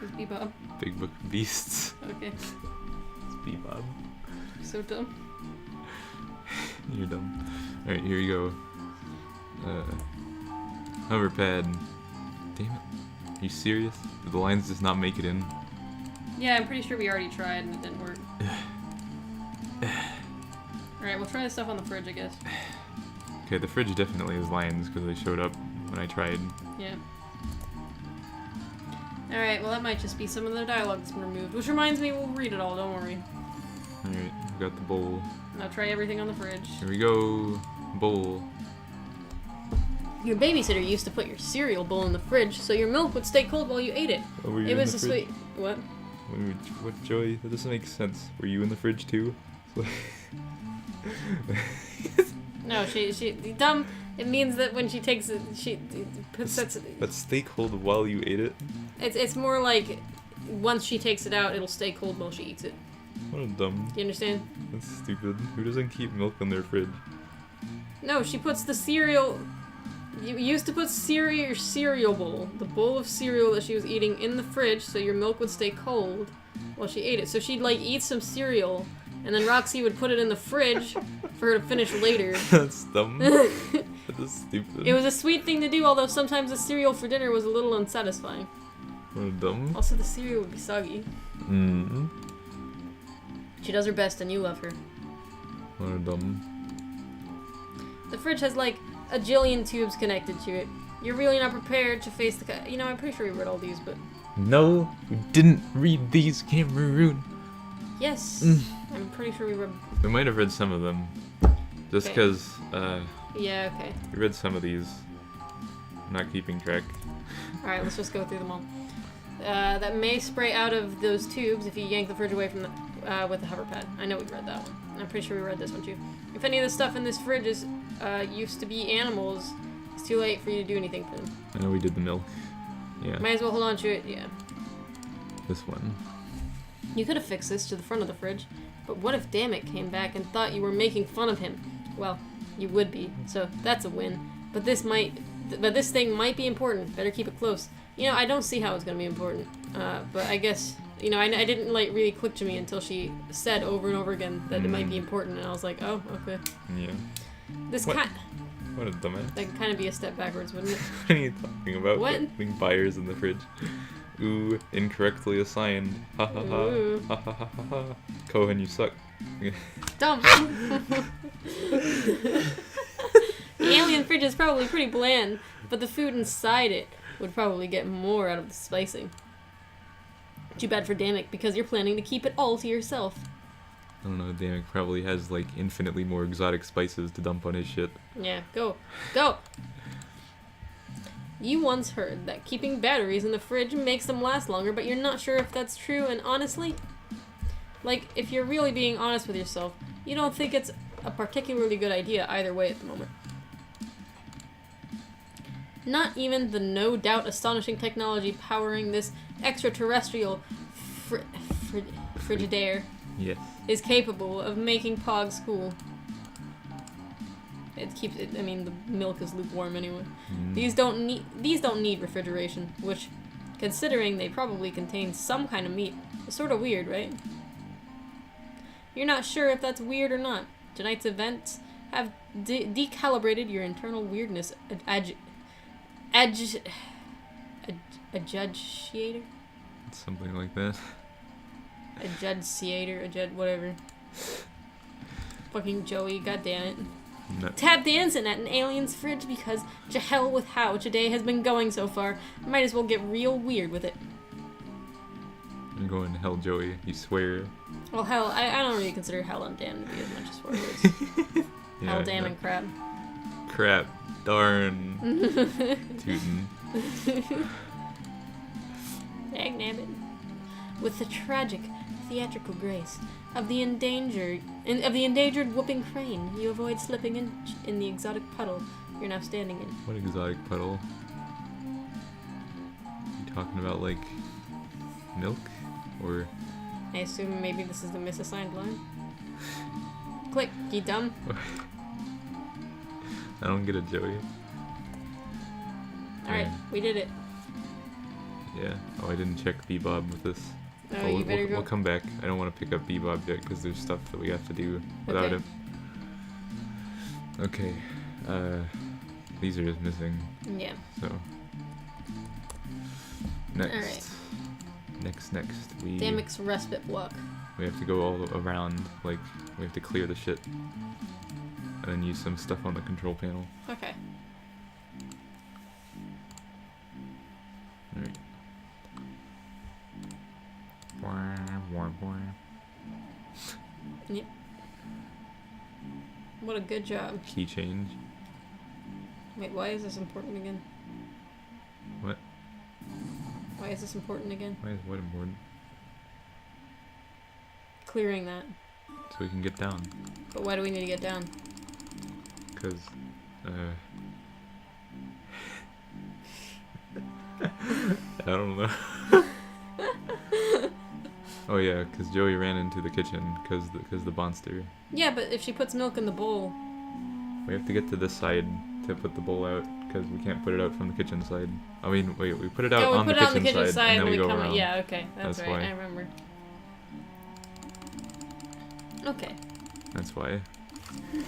Who's Bebop? Big Book of Beasts. Okay. It's Bebop. So dumb. You're dumb. Alright, here you go. Hover pad. Damn it. Are you serious? Did the lines just not make it in? Yeah, I'm pretty sure we already tried and it didn't work. Alright, we'll try the stuff on the fridge, I guess. Okay, the fridge definitely has lines because they showed up when I tried. Yeah. Alright, well that might just be some of the dialogue that's been removed. Which reminds me, we'll read it all, don't worry. Alright, we got the bowl. Now try everything on the fridge. Here we go. Bowl. Your babysitter used to put your cereal bowl in the fridge so your milk would stay cold while you ate it. Oh, were you It in was the a fridge? sweet... What? What, Joey? That doesn't make sense. Were you in the fridge too? No, she dumb. It means that when she takes it, she puts that. But stay cold while you ate it? It's more like once she takes it out, it'll stay cold while she eats it. What a dumb. Do you understand? That's stupid. Who doesn't keep milk in their fridge? No, she puts the cereal. You used to put cereal bowl, the bowl of cereal that she was eating, in the fridge so your milk would stay cold while she ate it. So she'd like eat some cereal, and then Roxy would put it in the fridge for her to finish later. That's dumb. That is stupid. It was a sweet thing to do, although sometimes the cereal for dinner was a little unsatisfying. What a dumb. Also, the cereal would be soggy. Mm-hmm. She does her best, and you love her. What a dumb. The fridge has like a jillion tubes connected to it. You're really not prepared to face the... You know, I'm pretty sure we read all these, but... No, we didn't read these, Cameroon. Yes. I'm pretty sure we read... We might have read some of them. Just Okay. because, Yeah, okay. we read some of these. I'm not keeping track. Alright, let's just go through them all. That may spray out of those tubes if you yank the fridge away from the... with the hover pad. I know we read that one. I'm pretty sure we read this one too. If any of the stuff in this fridge is used to be animals, it's too late for you to do anything for them. I know we did the milk. Yeah. Might as well hold on to it, yeah. This one. You could have fixed this to the front of the fridge, but what if Dammit came back and thought you were making fun of him? Well, you would be, so that's a win. But this thing might be important. Better keep it close. You know, I don't see how it's gonna be important. But I guess, you know, I didn't like really click to me until she said over and over again that it might be important, and I was like, oh, okay. Yeah. This What? kind What a dumbass. that could kind of be a step backwards, wouldn't it? What are you talking about? What? Putting buyers in the fridge. Ooh, incorrectly assigned. Ha ha ha. Ooh. Ha ha ha ha ha. Cohen, you suck. Dumb. The alien fridge is probably pretty bland, but the food inside it would probably get more out of the spicing. Too bad for Dammit, because you're planning to keep it all to yourself. I don't know, Dammit probably has like infinitely more exotic spices to dump on his shit. Yeah, go. Go! You once heard that keeping batteries in the fridge makes them last longer, but you're not sure if that's true, and honestly, like, if you're really being honest with yourself, you don't think it's a particularly good idea either way at the moment. Not even the no doubt astonishing technology powering this extraterrestrial Frigidaire Yes. is capable of making Pogs cool. It keeps it. I mean, the milk is lukewarm anyway. These don't need refrigeration, which, considering they probably contain some kind of meat, is sort of weird, right? You're not sure if that's weird or not. Tonight's events have decalibrated your internal weirdness. A judge-theater? Something like that. A judge-theater, whatever. Fucking Joey, goddammit. No. Tap dancing at an alien's fridge because to hell with how today has been going so far. Might as well get real weird with it. You're going to hell, Joey. You swear. Well, hell, I don't really consider hell and damn to be as much as swear words. Hell, damn, and crap. Crap. Darn. Tootin'. Dagnabbit. With the tragic, theatrical grace of the endangered whooping crane, you avoid slipping in the exotic puddle you're now standing in. What exotic puddle? You talking about, like, milk? Or... I assume maybe this is the misassigned line. Click, you dumb. I don't get it, Joey. Alright, we did it. Yeah. Oh, I didn't check Bebob with this. Oh, you better go. We'll come back. I don't want to pick up Bebob yet because there's stuff that we have to do without Okay. him. Okay. These are just missing. Yeah. So. Next. Alright. Next. Dammic's respite walk. We have to go all around. Like, we have to clear the shit. and then use some stuff on the control panel. Okay. Alright. Yep. What a good job. Key change. Wait, why is this important again? What? Why is this important again? Why is what important? Clearing that. So we can get down. But why do we need to get down? Because, I don't know. Oh yeah, because Joey ran into the kitchen because the monster. Yeah, but if she puts milk in the bowl... We have to get to this side to put the bowl out because we can't put it out from the kitchen side. I mean, wait, we put it out on the kitchen side and then we go around. Yeah, okay, that's right, why. I remember. Okay. That's why.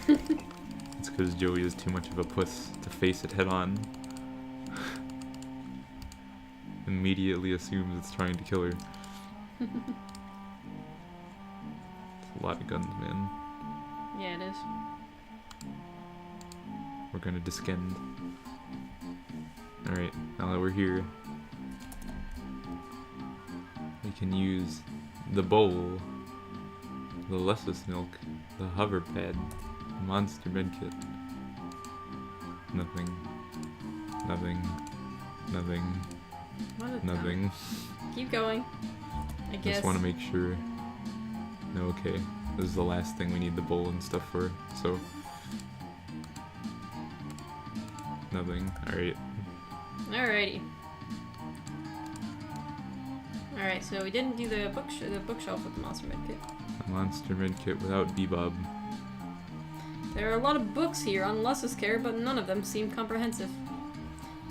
It's because Joey is too much of a puss to face it head on. Immediately assumes it's trying to kill her. It's a lot of guns, man. Yeah, it is. We're gonna descend. Alright, now that we're here, we can use the bowl, the Lessus milk, the hover pad, the monster medkit. Nothing. Nothing. Nothing. What a Nothing. Keep going. I guess. Just want to make sure. No, okay. This is the last thing we need the bowl and stuff for, so. Nothing. Alright. Alrighty. Alright, so we didn't do the bookshelf with the monster medkit. A monster medkit without Bebop. There are a lot of books here on Lessus Care, but none of them seem comprehensive.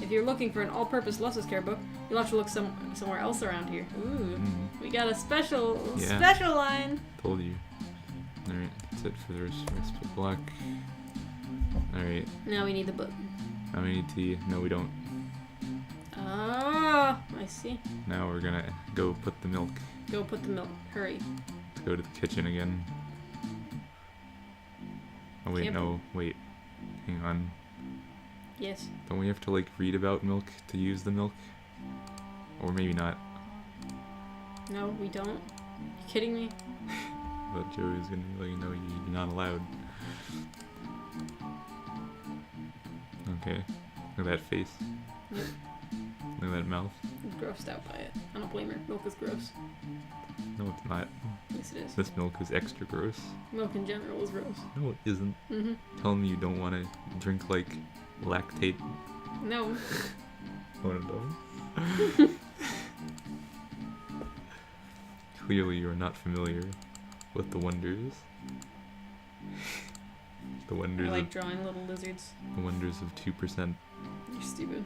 If you're looking for an all-purpose Lessus Care book, you'll have to look somewhere else around here. Ooh, we got a special line. Told you. Alright, that's it for the respite block. Alright. Now we need the book. Now we need tea. No, we don't. Oh, I see. Now we're gonna go put the milk. Go put the milk. Hurry. Let's go to the kitchen again. Oh wait, no, wait. Hang on. Yes. Don't we have to like read about milk to use the milk? Or maybe not. No, we don't. You kidding me? But Joey's gonna be like, no, you're not allowed. Okay. Look at that face. Yep. Look at that mouth. I'm grossed out by it. I don't blame her. Milk is gross. No, it's not. Yes, it is. This milk is extra gross. Milk in general is gross. No, it isn't. Mm-hmm. Tell me you don't want to drink like lactate. No. One of those. Clearly, you are not familiar with the wonders. The wonders. I like drawing little lizards. The wonders of 2%. You're stupid.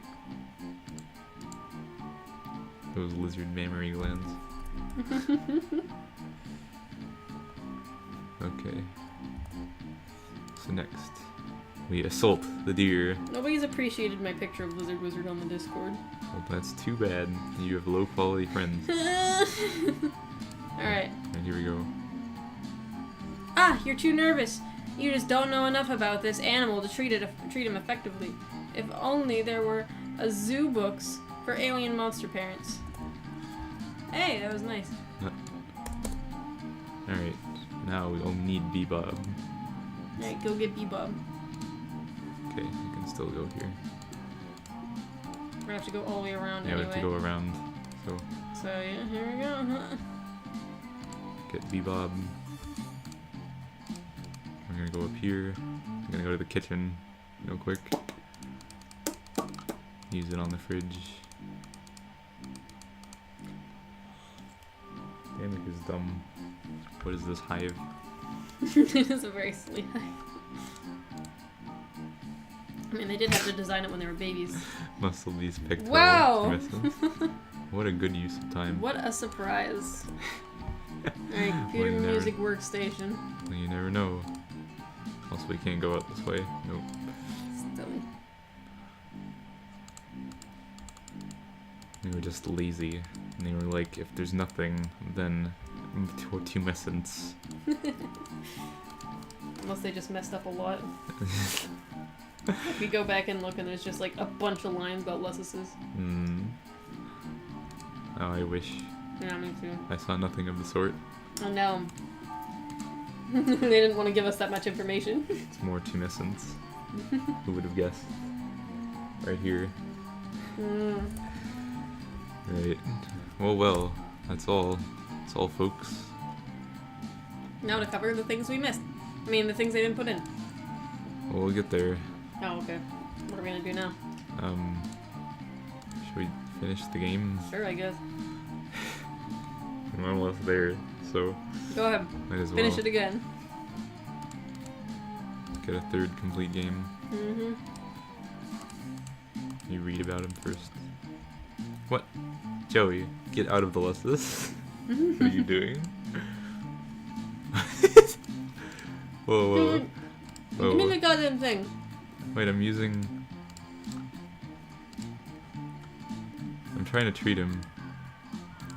Those lizard mammary glands. Okay. So next, we assault the deer. Nobody's appreciated my picture of Lizard Wizard on the Discord. Well, that's too bad. You have low quality friends. Alright. And here we go. Ah, you're too nervous. You just don't know enough about this animal to treat him effectively. If only there were a zoo books for alien monster parents. Hey, that was nice. Alright, now we only need Bebop. Alright, go get Bebop. Okay, you can still go here. We're gonna have to go all the way around Yeah, anyway. we have to go around. So yeah, here we go. Get Bebop. We're gonna go up here. I'm gonna go to the kitchen real quick. Use it on the fridge. Damn, is dumb. What is this hive? It is a very silly hive. I mean, they did have to design it when they were babies. Muscle these pectoral Wow! muscles. What a good use of time. What a surprise. Alright, computer music workstation. Well, you never know. Also, we can't go out this way. Nope. Silly. We were just lazy. And they were like, if there's nothing, then tumescence. Unless they just messed up a lot. If we go back and look and there's just like a bunch of lines about Lussuses. Hmm. Oh, I wish. Yeah, me too. I saw nothing of the sort. Oh no. They didn't want to give us that much information. It's more tumescence. Who would have guessed? Right here. Right. Well, that's all. That's all, folks. Now to cover the things we missed. I mean, the things they didn't put in. Well, we'll get there. Oh, okay. What are we gonna do now? Should we finish the game? Sure, I guess. I'm almost there, so Go ahead. might as well Finish it again. get a third complete game. Mm-hmm. You read about him first. What? Joey, get out of the Lussus. What are you doing? Whoa. Dude, give me the goddamn thing. Wait, I'm trying to treat him.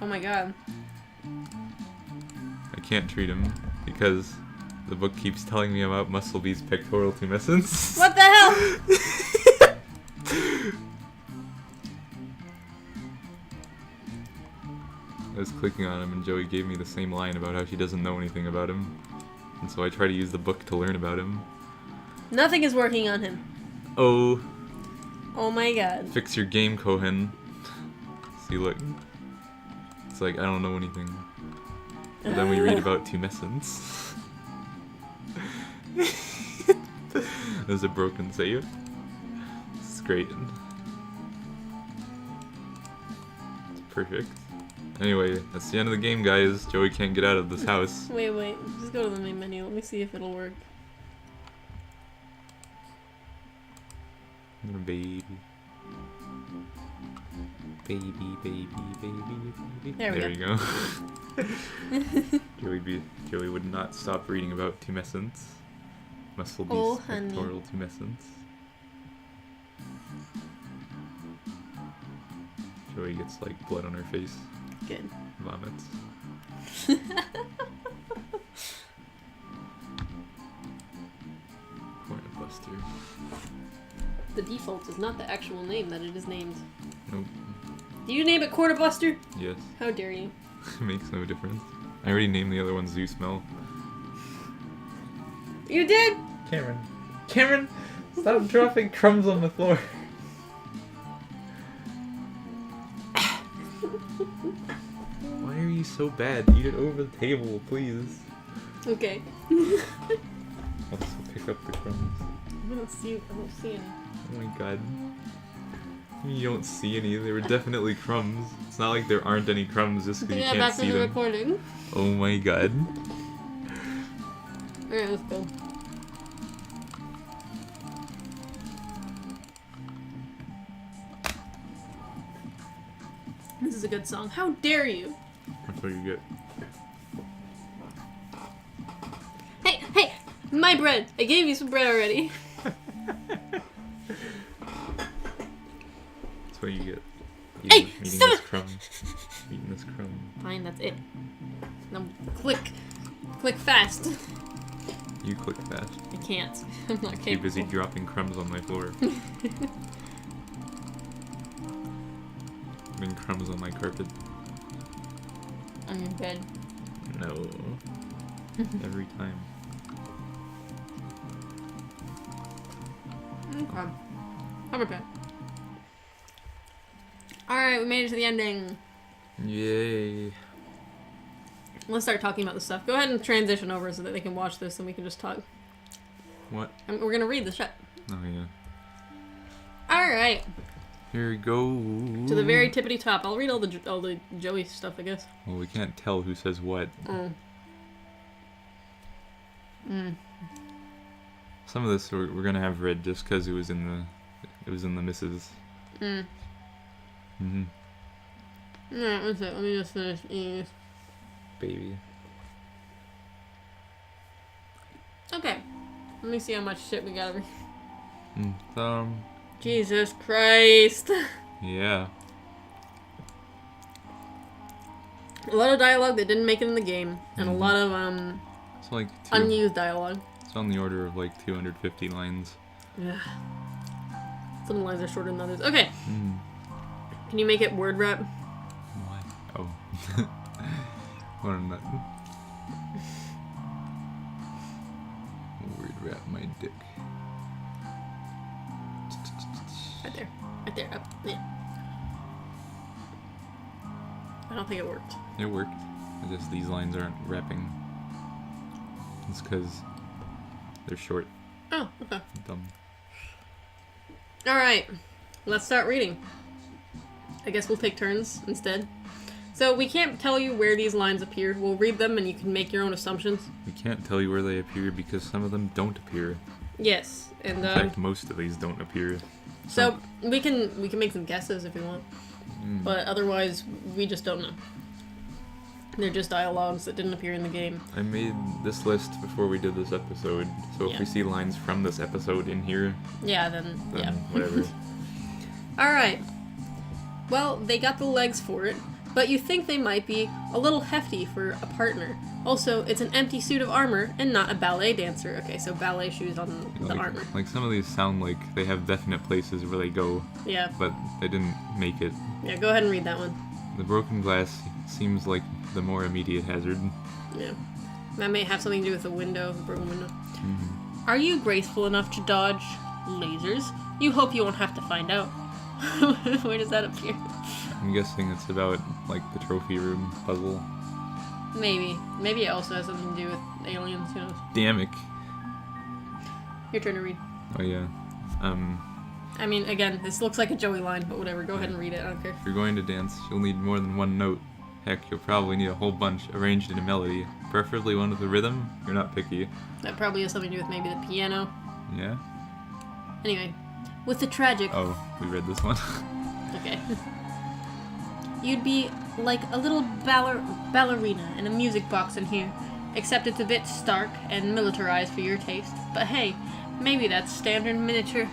Oh my god. I can't treat him because the book keeps telling me about Musslebee's pectoral tumescence. What the hell? I was clicking on him and Joey gave me the same line about how she doesn't know anything about him. And so I try to use the book to learn about him. Nothing is working on him. Oh, Oh my god. fix your game, Cohen. See, look. It's like, I don't know anything. But then we read about tumescence. There's a broken save. This is great. It's perfect. Anyway, that's the end of the game, guys. Joey can't get out of this house. Wait. Just go to the main menu. Let me see if it'll work. Baby. Baby. There we go. Joey would not stop reading about tumescence. Musslebee's Oh, honey. pectoral tumescence. Joey gets like blood on her face. Good. Vomits. Corner Buster. The default is not the actual name that it is named. Nope. Do you name it Quarterbuster? Yes. How dare you? Makes no difference. I already named the other one Zoo Smell. You did? Cameron! Stop dropping crumbs on the floor. Why are you so bad? Eat it over the table, please. Okay. I'll just pick up the crumbs. I don't see any. Oh my god. You don't see any. They were definitely crumbs. It's not like there aren't any crumbs just because you Yeah, can't back to see the them. recording. Oh my god. Alright, let's go. This is a good song. How dare you? That's what you get. Hey! My bread! I gave you some bread already. That's what you get. Hey, Eating stop this it! crumb. Eating this crumb. Fine, that's it. Now click. Click fast. You click fast. I can't. I'm not Too capable. busy dropping crumbs on my floor. I mean crumbs on my carpet. On your bed. No. Every time. Okay. Cover pad. Alright, we made it to the ending. Yay. Let's start talking about the stuff. Go ahead and transition over so that they can watch this and we can just talk. What? We're gonna read the shit. Oh yeah. Alright. Here we go. To the very tippity top. I'll read all the Joey stuff, I guess. Well, we can't tell who says what. Some of this we're gonna have read just because it was in the misses. Mhm. Alright, that's it. Let me just finish eating this. Baby. Okay. Let me see how much shit we gotta read. Jesus Christ. Yeah. A lot of dialogue that didn't make it in the game, and a lot of It's like unused dialogue. It's on the order of like 250 lines. Yeah. Some of the lines are shorter than others. Okay. Mm. Can you make it word wrap? Why? Oh. What a nut. Word wrap my dick. Right there. Right there. Up. Yeah. I don't think it worked. It worked. It's just these lines aren't wrapping. It's because they're short. Oh, okay. Dumb. Alright. Let's start reading. I guess we'll take turns instead. So we can't tell you where these lines appear. We'll read them and you can make your own assumptions. We can't tell you where they appear because some of them don't appear. Yes. And In fact, most of these don't appear. so we can make some guesses if we want. Mm. But otherwise we just don't know. They're just dialogues that didn't appear in the game. I made this list before we did this episode, so if Yeah. we see lines from this episode in here, Yeah, then yeah. whatever. Alright. Well, they got the legs for it, but you think they might be a little hefty for a partner. Also, it's an empty suit of armor and not a ballet dancer. Okay, so ballet shoes on the armor. Like some of these sound like they have definite places where they go, Yeah. but they didn't make it. Yeah, go ahead and read that one. The broken glass seems like the more immediate hazard. Yeah. That may have something to do with the window, the broken window. Mm-hmm. Are you graceful enough to dodge lasers? You hope you won't have to find out. Where does that appear? I'm guessing it's about like the trophy room puzzle. Maybe. Maybe it also has something to do with aliens, who knows. Damn it. Your turn to read. Oh yeah. I mean, again, this looks like a Joey line, but whatever. Go ahead and read it. I don't care. If you're going to dance, you'll need more than one note. Heck, you'll probably need a whole bunch arranged in a melody. Preferably one with a rhythm. You're not picky. That probably has something to do with maybe the piano. Yeah? Anyway, with the tragic... Oh, we read this one. Okay. You'd be like a little ballerina in a music box in here, except it's a bit stark and militarized for your taste. But hey, maybe that's standard miniature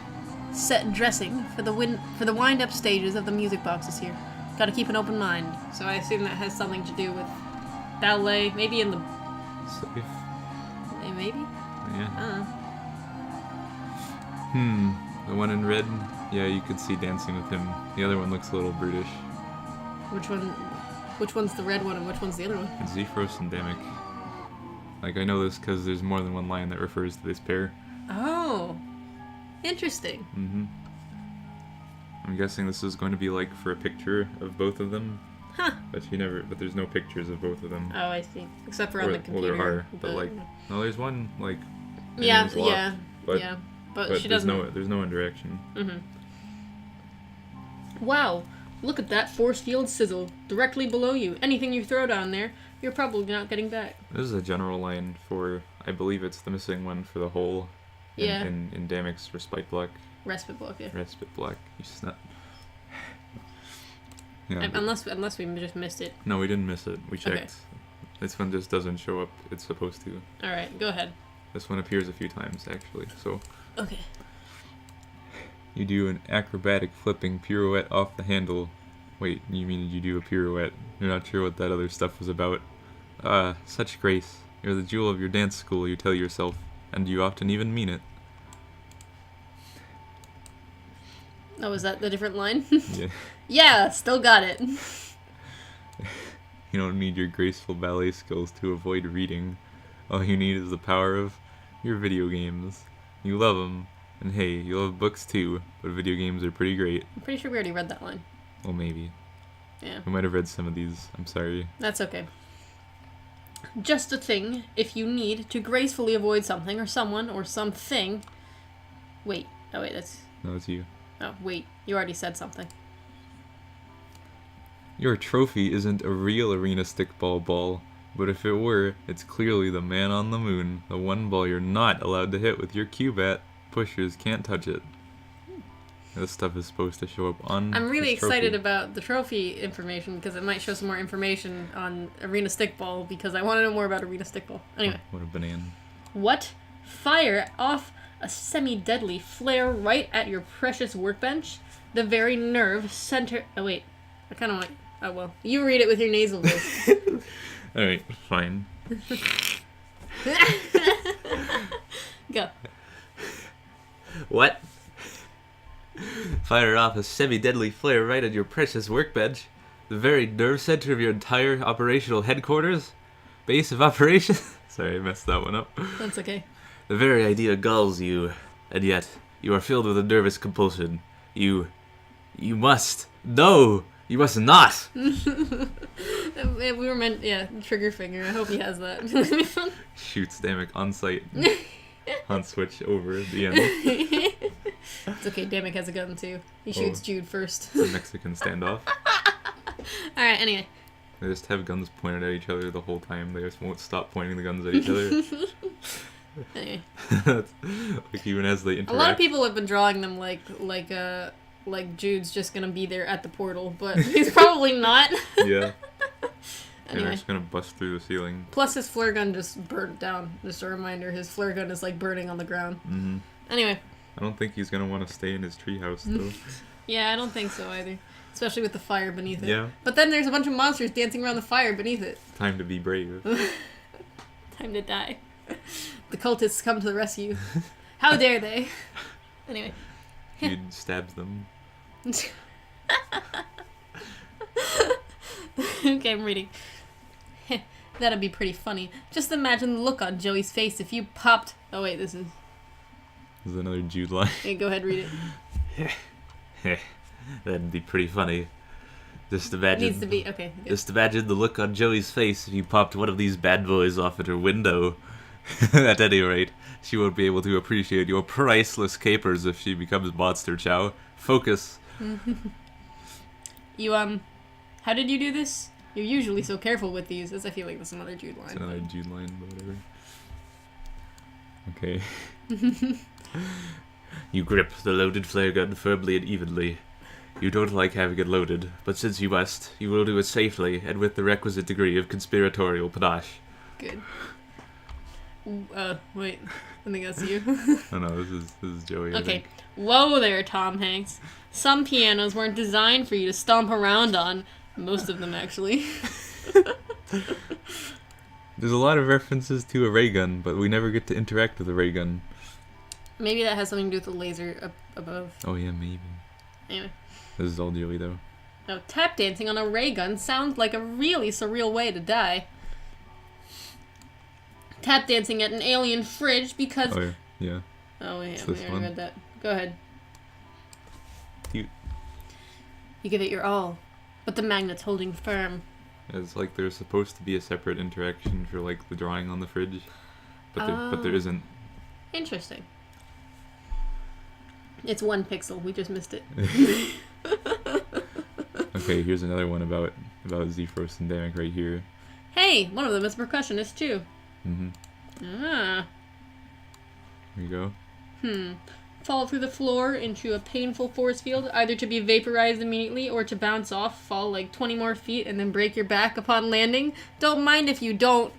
set dressing for the wind-up stages of the music boxes here. Gotta keep an open mind. So I assume that has something to do with ballet, maybe in the... Safe. Maybe? Yeah. I don't know. The one in red? Yeah, you could see dancing with him. The other one looks a little brutish. Which one's the red one and which one's the other one? It's Zephyros and Demic. Like, I know this because there's more than one line that refers to this pair. Oh. Interesting. Mm-hmm. I'm guessing this is going to be like for a picture of both of them. Huh. But there's no pictures of both of them. Oh, I see. Except for on the computer. Well, there are, but like, no, there's one like. Yeah, name's locked, yeah, but, yeah. But she there's doesn't. there's no indirection. Mm-hmm. Wow, look at that force field sizzle directly below you. Anything you throw down there, you're probably not getting back. This is a general line for, I believe it's the missing one for the hole. Yeah. In Damic's respite block. Respite block, yeah. Respite block. You snap. Yeah. Unless we just missed it. No, we didn't miss it. We checked. Okay. This one just doesn't show up. It's supposed to. All right, go ahead. This one appears a few times actually. So. Okay. You do an acrobatic flipping pirouette off the handle. Wait, you mean you do a pirouette? You're not sure what that other stuff was about. Ah, such grace. You're the jewel of your dance school, you tell yourself, and you often even mean it. Oh, is that the different line? Yeah. Yeah, still got it. You don't need your graceful ballet skills to avoid reading. All you need is the power of your video games. You love them, and hey, you love books too, but video games are pretty great. I'm pretty sure we already read that line. Well, maybe. Yeah. We might have read some of these. I'm sorry. That's okay. Just a thing, if you need to gracefully avoid something or someone or something. Wait. Oh, wait, that's... No, it's you. Oh, wait. You already said something. Your trophy isn't a real arena stickball ball, but if it were, it's clearly the man on the moon, the one ball you're not allowed to hit with your Q-bat. Pushers can't touch it. This stuff is supposed to show up on I'm really his trophy. excited about the trophy information because it might show some more information on arena stickball because I want to know more about arena stickball. Anyway. What a banana. What? Fire off a semi-deadly flare right at your precious workbench? The very nerve center... Oh, wait. I kind of want... Oh, well. You read it with your nasal voice. Alright, fine. Go. What? Fire off a semi-deadly flare right at your precious workbench. The very nerve center of your entire operational headquarters? Base of operations? Sorry, I messed that one up. That's okay. The very idea galls you, and yet you are filled with a nervous compulsion. You must. No! You must not! We were meant, trigger finger. I hope he has that. Shoots Damek on site. On switch over at the end. It's okay, Damek has a gun too. He shoots Jude first. It's a Mexican standoff. Alright, anyway. They just have guns pointed at each other the whole time. They just won't stop pointing the guns at each other. Anyway. Like even as they interact. A lot of people have been drawing them like Jude's just gonna be there at the portal, but he's probably not. Yeah. And Anyway. they're just gonna bust through the ceiling. Plus his flare gun just burnt down. Just a reminder, his flare gun is like burning on the ground. Mm-hmm. Anyway. I don't think he's gonna want to stay in his treehouse though. Yeah, I don't think so either. Especially with the fire beneath it. Yeah. But then there's a bunch of monsters dancing around the fire beneath it. Time to be brave. Time to die. The cultists come to the rescue. How dare they? Anyway. Dude stabs them. Okay, I'm reading. That'd be pretty funny. Just imagine the look on Joey's face if you popped... Oh wait, this is another Jude line. Hey, go ahead, read it. That'd be pretty funny. Just It imagine... needs to be... Okay. Good. Just imagine the look on Joey's face if you popped one of these bad boys off at her window. At any rate, she won't be able to appreciate your priceless capers if she becomes Monster Chow. Focus. You, how did you do this? You're usually so careful with these, as I feel like that's another Jude line. It's another Jude line, but whatever. Okay. You grip the loaded flare gun firmly and evenly. You don't like having it loaded, but since you must, you will do it safely and with the requisite degree of conspiratorial panache. Good. Wait. I think that's you. Oh no, this is Joey. I Okay. think. Whoa there, Tom Hanks. Some pianos weren't designed for you to stomp around on. Most of them, actually. There's a lot of references to a ray gun, but we never get to interact with a ray gun. Maybe that has something to do with the laser up above. Oh yeah, maybe. Anyway. This is all Joey though. No, tap dancing on a ray gun sounds like a really surreal way to die. Tap dancing at an alien fridge because... Oh yeah. Oh, yeah, It's we this already one. read that. Go ahead. You give it your all, but the magnet's holding firm. It's like there's supposed to be a separate interaction for like the drawing on the fridge, but there isn't. Interesting. It's 1 pixel. We just missed it. Okay, here's another one about Zephyros and Damek right here. Hey, one of them is a percussionist too. Mm-hmm. Ah. Here you go. Fall through the floor into a painful force field, either to be vaporized immediately or to bounce off, fall like 20 more feet, and then break your back upon landing. Don't mind if you don't.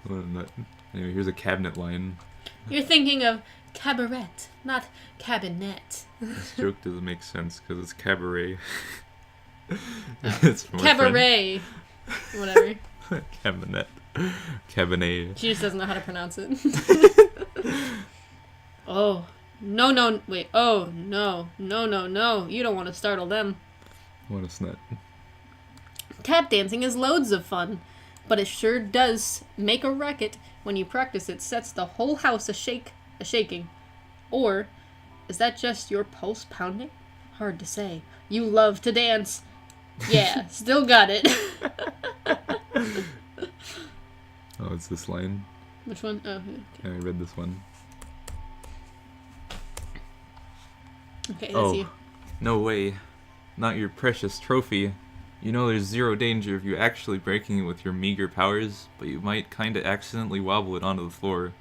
What a nut. Anyway, here's a cabinet line. You're thinking of cabaret, not cabinet. This joke doesn't make sense because it's cabaret. It's from a Cabaret. Whatever. friend. Cabinet. Cabinet. She just doesn't know how to pronounce it. Oh. No, wait. Oh, no. No. You don't want to startle them. What a snut. Tap dancing is loads of fun, but it sure does make a racket. When you practice, it sets the whole house a-shaking. Or, is that just your pulse pounding? Hard to say. You love to dance. Yeah, still got it. Oh, it's this line. Which one? Oh, I read this one. okay, that's Oh, you. no way. Not your precious trophy. You know there's zero danger of you actually breaking it with your meager powers, but you might kinda accidentally wobble it onto the floor.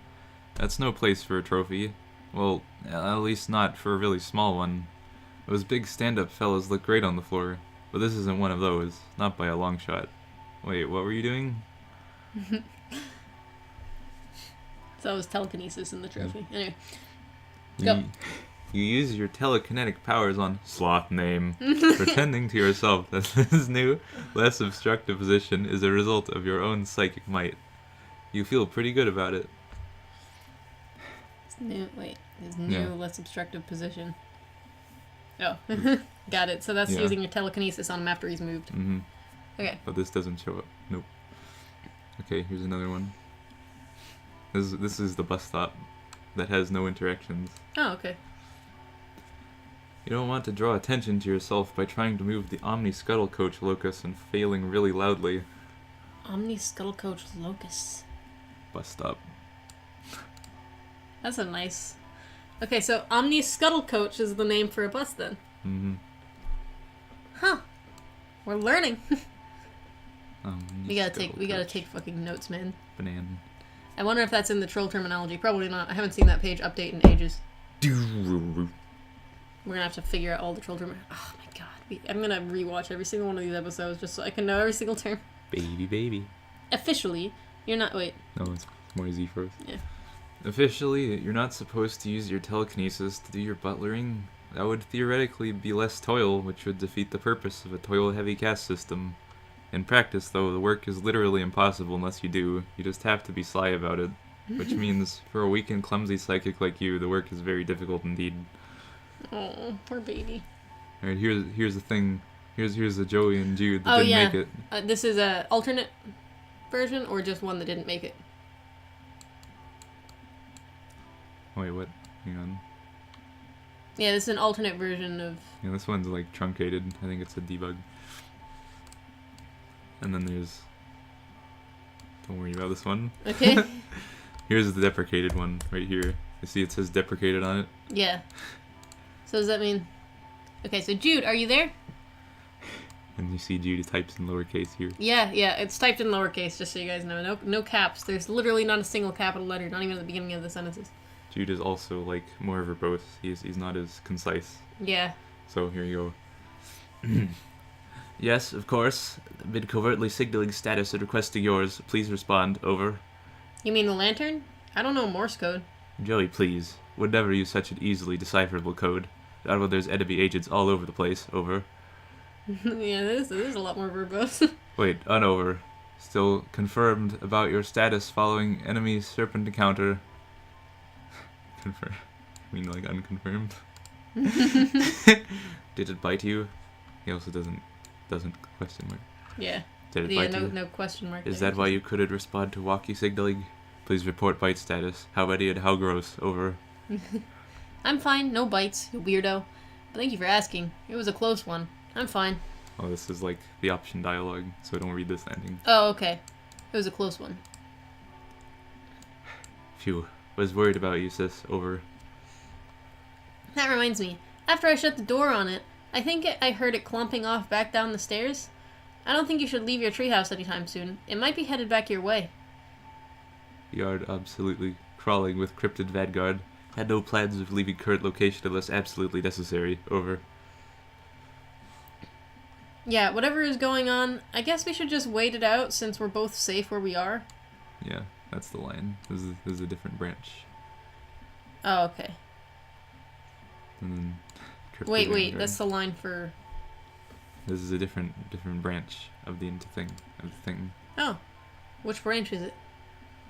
That's no place for a trophy. Well, at least not for a really small one. Those big stand-up fellas look great on the floor, but this isn't one of those. Not by a long shot. Wait, what were you doing? So it was telekinesis in the trophy. Anyway, You, go. you use your telekinetic powers on Sloth Name, pretending to yourself that this new, less obstructive position is a result of your own psychic might. You feel pretty good about it. His new, less obstructive position. Oh, got it. So that's Yeah. using your telekinesis on him after he's moved. Mm-hmm. Okay. But this doesn't show up. Nope. Okay, here's another one. This is the bus stop that has no interactions. Oh, okay. You don't want to draw attention to yourself by trying to move the Omni Scuttle Coach locus and failing really loudly. Omni Scuttle Coach Locus. Bus stop. That's a nice... Okay, so Omni Scuttle Coach is the name for a bus then. Mm-hmm. Huh. We're learning. Omni we gotta Scuttle take fucking notes, man. Banana. I wonder if that's in the troll terminology. Probably not. I haven't seen that page update in ages. We're gonna have to figure out all the troll terminology. Oh my god. I'm gonna rewatch every single one of these episodes just so I can know every single term. Baby. Officially, you're not... Wait. No, it's more easy for us. Yeah. Officially, you're not supposed to use your telekinesis to do your butlering. That would theoretically be less toil, which would defeat the purpose of a toil-heavy caste system. In practice, though, the work is literally impossible unless you do. You just have to be sly about it. Which means, for a weak and clumsy psychic like you, the work is very difficult indeed. Oh, poor baby. Alright, here's the thing. Here's the Joey and Jude that didn't make it. This is a alternate version, or just one that didn't make it? Wait, what? Hang on. Yeah, this is an alternate version of... Yeah, this one's like truncated. I think it's a debug. And then there's... Don't worry about this one. Okay. Here's the deprecated one right here. You see it says deprecated on it? Yeah. So does that mean... Okay, so Jude, are you there? And you see Jude types in lowercase here. Yeah, it's typed in lowercase, just so you guys know. No caps. There's literally not a single capital letter, not even at the beginning of the sentences. Jude is also like more verbose. He's not as concise. Yeah. So here you go. Yes, of course. Been covertly signaling status and requesting yours. Please respond. Over. You mean the lantern? I don't know Morse code. Joey, please. Would never use such an easily decipherable code. Not when there's enemy agents all over the place. Over. Yeah, this is a lot more verbose. Wait, unover. Still confirmed about your status following enemy serpent encounter. Confirm. I mean, like unconfirmed. Did it bite you? He also doesn't question mark. Yeah. Did it bite you? No question mark. Is there. that why you couldn't respond to walkie signaling? Please report bite status. How many and how gross? Over. I'm fine. No bites, you weirdo. But thank you for asking. It was a close one. I'm fine. Oh, this is like the option dialogue, so don't read this ending. Oh, okay. It was a close one. Phew. Was worried about you, sis. Over. That reminds me. After I shut the door on it, I think I heard it clomping off back down the stairs. I don't think you should leave your treehouse anytime soon. It might be headed back your way. Yard absolutely crawling with cryptid vanguard. Had no plans of leaving current location unless absolutely necessary. Over. Yeah, whatever is going on, I guess we should just wait it out since we're both safe where we are. Yeah, that's the line. This is a different branch. Oh, okay. And then Wait, Vanguard. that's the line for... This is a different branch of the thing. Oh, which branch is it?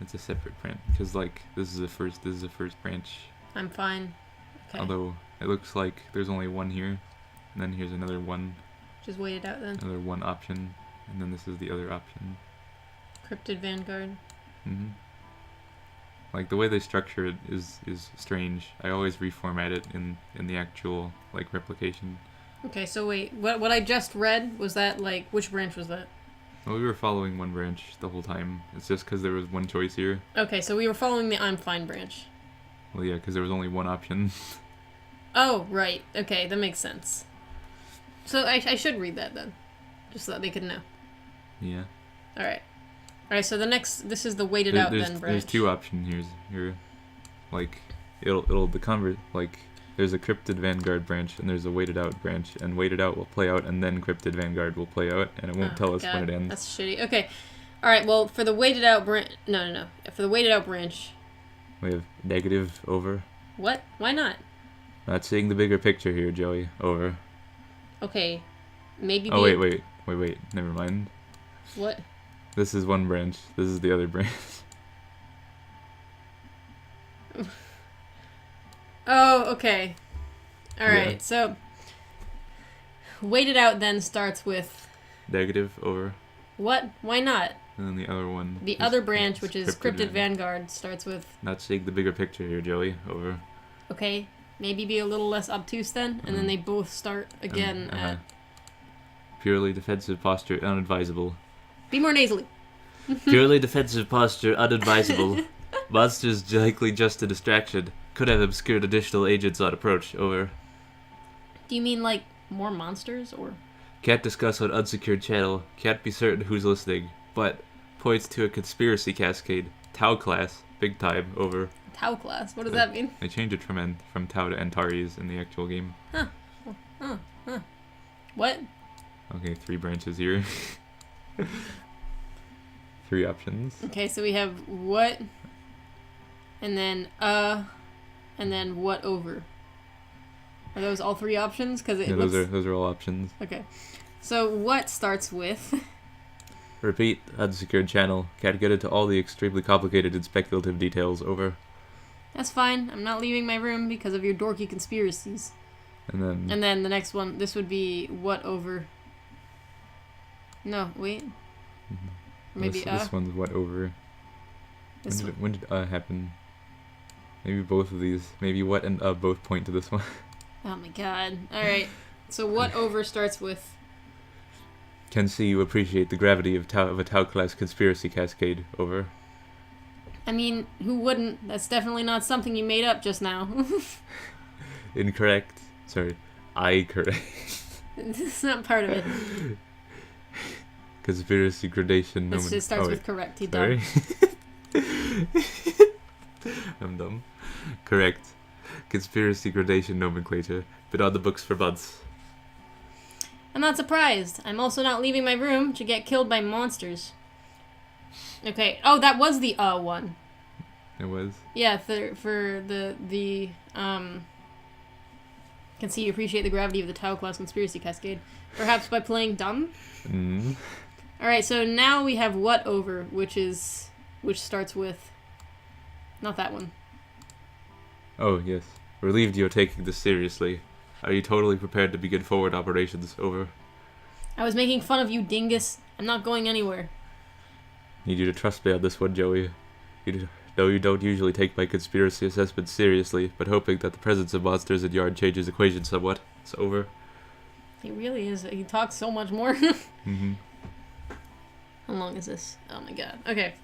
It's a separate branch because like this is the first branch. I'm fine. Okay, Although it looks like there's only one here, and then here's another one just wait it out then. option, and then this is the other option. Cryptid Vanguard. Like the way they structure it is strange. I always reformat it in the actual like replication. Okay, so wait, what I just read, was that like, which branch was that? Well, we were following one branch the whole time. It's just because there was one choice here. Okay, so we were following the I'm fine branch. Well, yeah, because there was only one option. Oh, right. Okay, that makes sense. So I should read that then, just so that they could know. Yeah. Alright. Alright, so this is the waited out then branch. There's two options here. Like, there's a Cryptid Vanguard branch and there's a waited out branch, and waited out will play out and then Cryptid Vanguard will play out, and it won't tell us when it ends. That's shitty. Okay. Alright, well, for the waited out branch... No. For the waited out branch... We have negative. Over. What? Why not? Not seeing the bigger picture here, Joey. Over. Okay. Maybe... Oh, wait. Never mind. What? This is one branch. This is the other branch. Oh, okay. Alright, Yeah. so... Wait it out then starts with... Negative over. What? Why not? And then the other one. The is- other branch, is which is Cryptid Vanguard, starts with... Not seeing the bigger picture here, Joey. Over. Okay, maybe be a little less obtuse then, and then they both start again at... Purely defensive posture, unadvisable. Be more nasally. Purely defensive posture, unadvisable. Monsters likely just a distraction. Could have obscured additional agents on approach. Over. Do you mean, like, more monsters, or... Can't discuss on unsecured channel. Can't be certain who's listening. But points to a conspiracy cascade. Tau class. Big time. Over. Tau class? What does that mean? They changed it from Tau to Antares in the actual game. What? Okay, 3 branches here. 3 options. Okay, so we have what, and then what over. Are those all 3 options? Because it Yeah, looks... those are all options. Okay. So what starts with... Repeat. Unsecured channel. Can't get into all the extremely complicated and speculative details. Over. That's fine. I'm not leaving my room because of your dorky conspiracies. And then And then the next one, this would be what over... No, wait. Maybe this one's what over. This one. When did happen? Maybe both of these. Maybe what and both point to this one. Oh my god. Alright. So what over starts with... Can see you appreciate the gravity of a Tau class conspiracy cascade. Over. I mean, who wouldn't? That's definitely not something you made up just now. Incorrect. Sorry. I correct. It's not part of it. Conspiracy gradation. It starts with correct. You Sorry. dumb. I'm dumb. Correct. Conspiracy gradation nomenclature. Been on the books for months. I'm not surprised. I'm also not leaving my room to get killed by monsters. Okay. Oh, that was the one. It was. Yeah, for the can see you appreciate the gravity of the Tau class conspiracy cascade. Perhaps by playing dumb? Mm. Alright, so now we have what over, which starts with... Not that one. Oh, yes. Relieved you're taking this seriously. Are you totally prepared to begin forward operations? Over. I was making fun of you, dingus. I'm not going anywhere. Need you to trust me on this one, Joey. Though you don't usually take my conspiracy assessments seriously, but hoping that the presence of monsters in yard changes equation somewhat. It's over. He really is. He talks so much more. Mm-hmm. How long is this? Oh my god. Okay.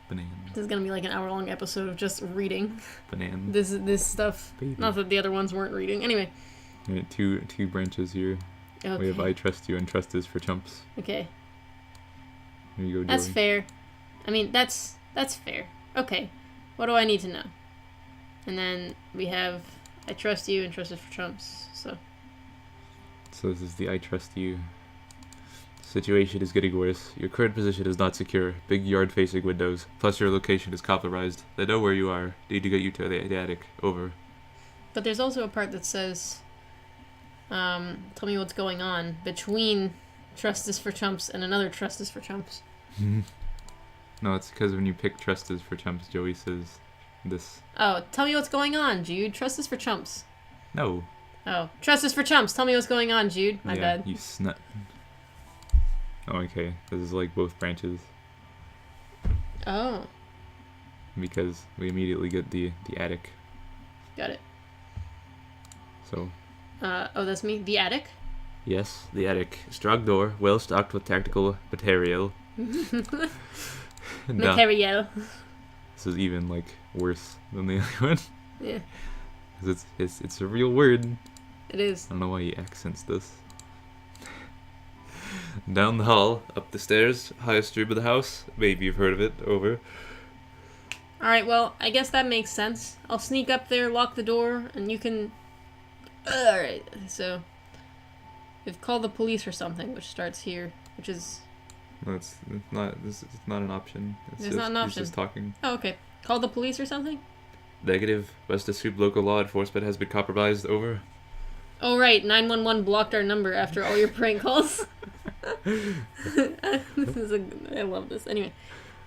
Banana. This is gonna be like an hour-long episode of just reading Banana. this stuff. Baby. Not that the other ones weren't reading. Anyway. Right, two branches here. Okay. We have I trust you and trust is for chumps. Okay. Here you go, That's Joey. fair. I mean, that's fair. Okay. What do I need to know? And then we have I trust you and trust is for chumps. So this is the I trust you. Situation is getting worse. Your current position is not secure. Big yard-facing windows. Plus your location is compromised. They know where you are. Need to get you to the attic. Over. But there's also a part that says, tell me what's going on between trust is for chumps and another trust is for chumps. No, it's because when you pick trust is for chumps, Joey says this. Oh, tell me what's going on, Jude. Trust is for chumps. No. Oh, trust is for chumps. Tell me what's going on, Jude. My yeah, bad. You snut. Oh, okay. This is like both branches. Oh, Because we immediately get the attic. got it. So, Oh, that's me. The attic? Yes, the attic. Strong door, well stocked with tactical material. no, Material. this is even like worse than the other one. Yeah, 'Cause it's a real word. it is. I don't know why he accents this. Down the hall, up the stairs, highest room of the house. Maybe you've heard of it. Over. Alright, well, I guess that makes sense. I'll sneak up there, lock the door, and you can... Alright, so... We've called the police or something, which starts here, which is... No, it's not. This is not an option. It's not an option. He's just talking. Oh, okay. Call the police or something? Negative. Must assume local law enforcement has been compromised. Over. Oh, right. 911 blocked our number after all your prank calls. I love this. Anyway.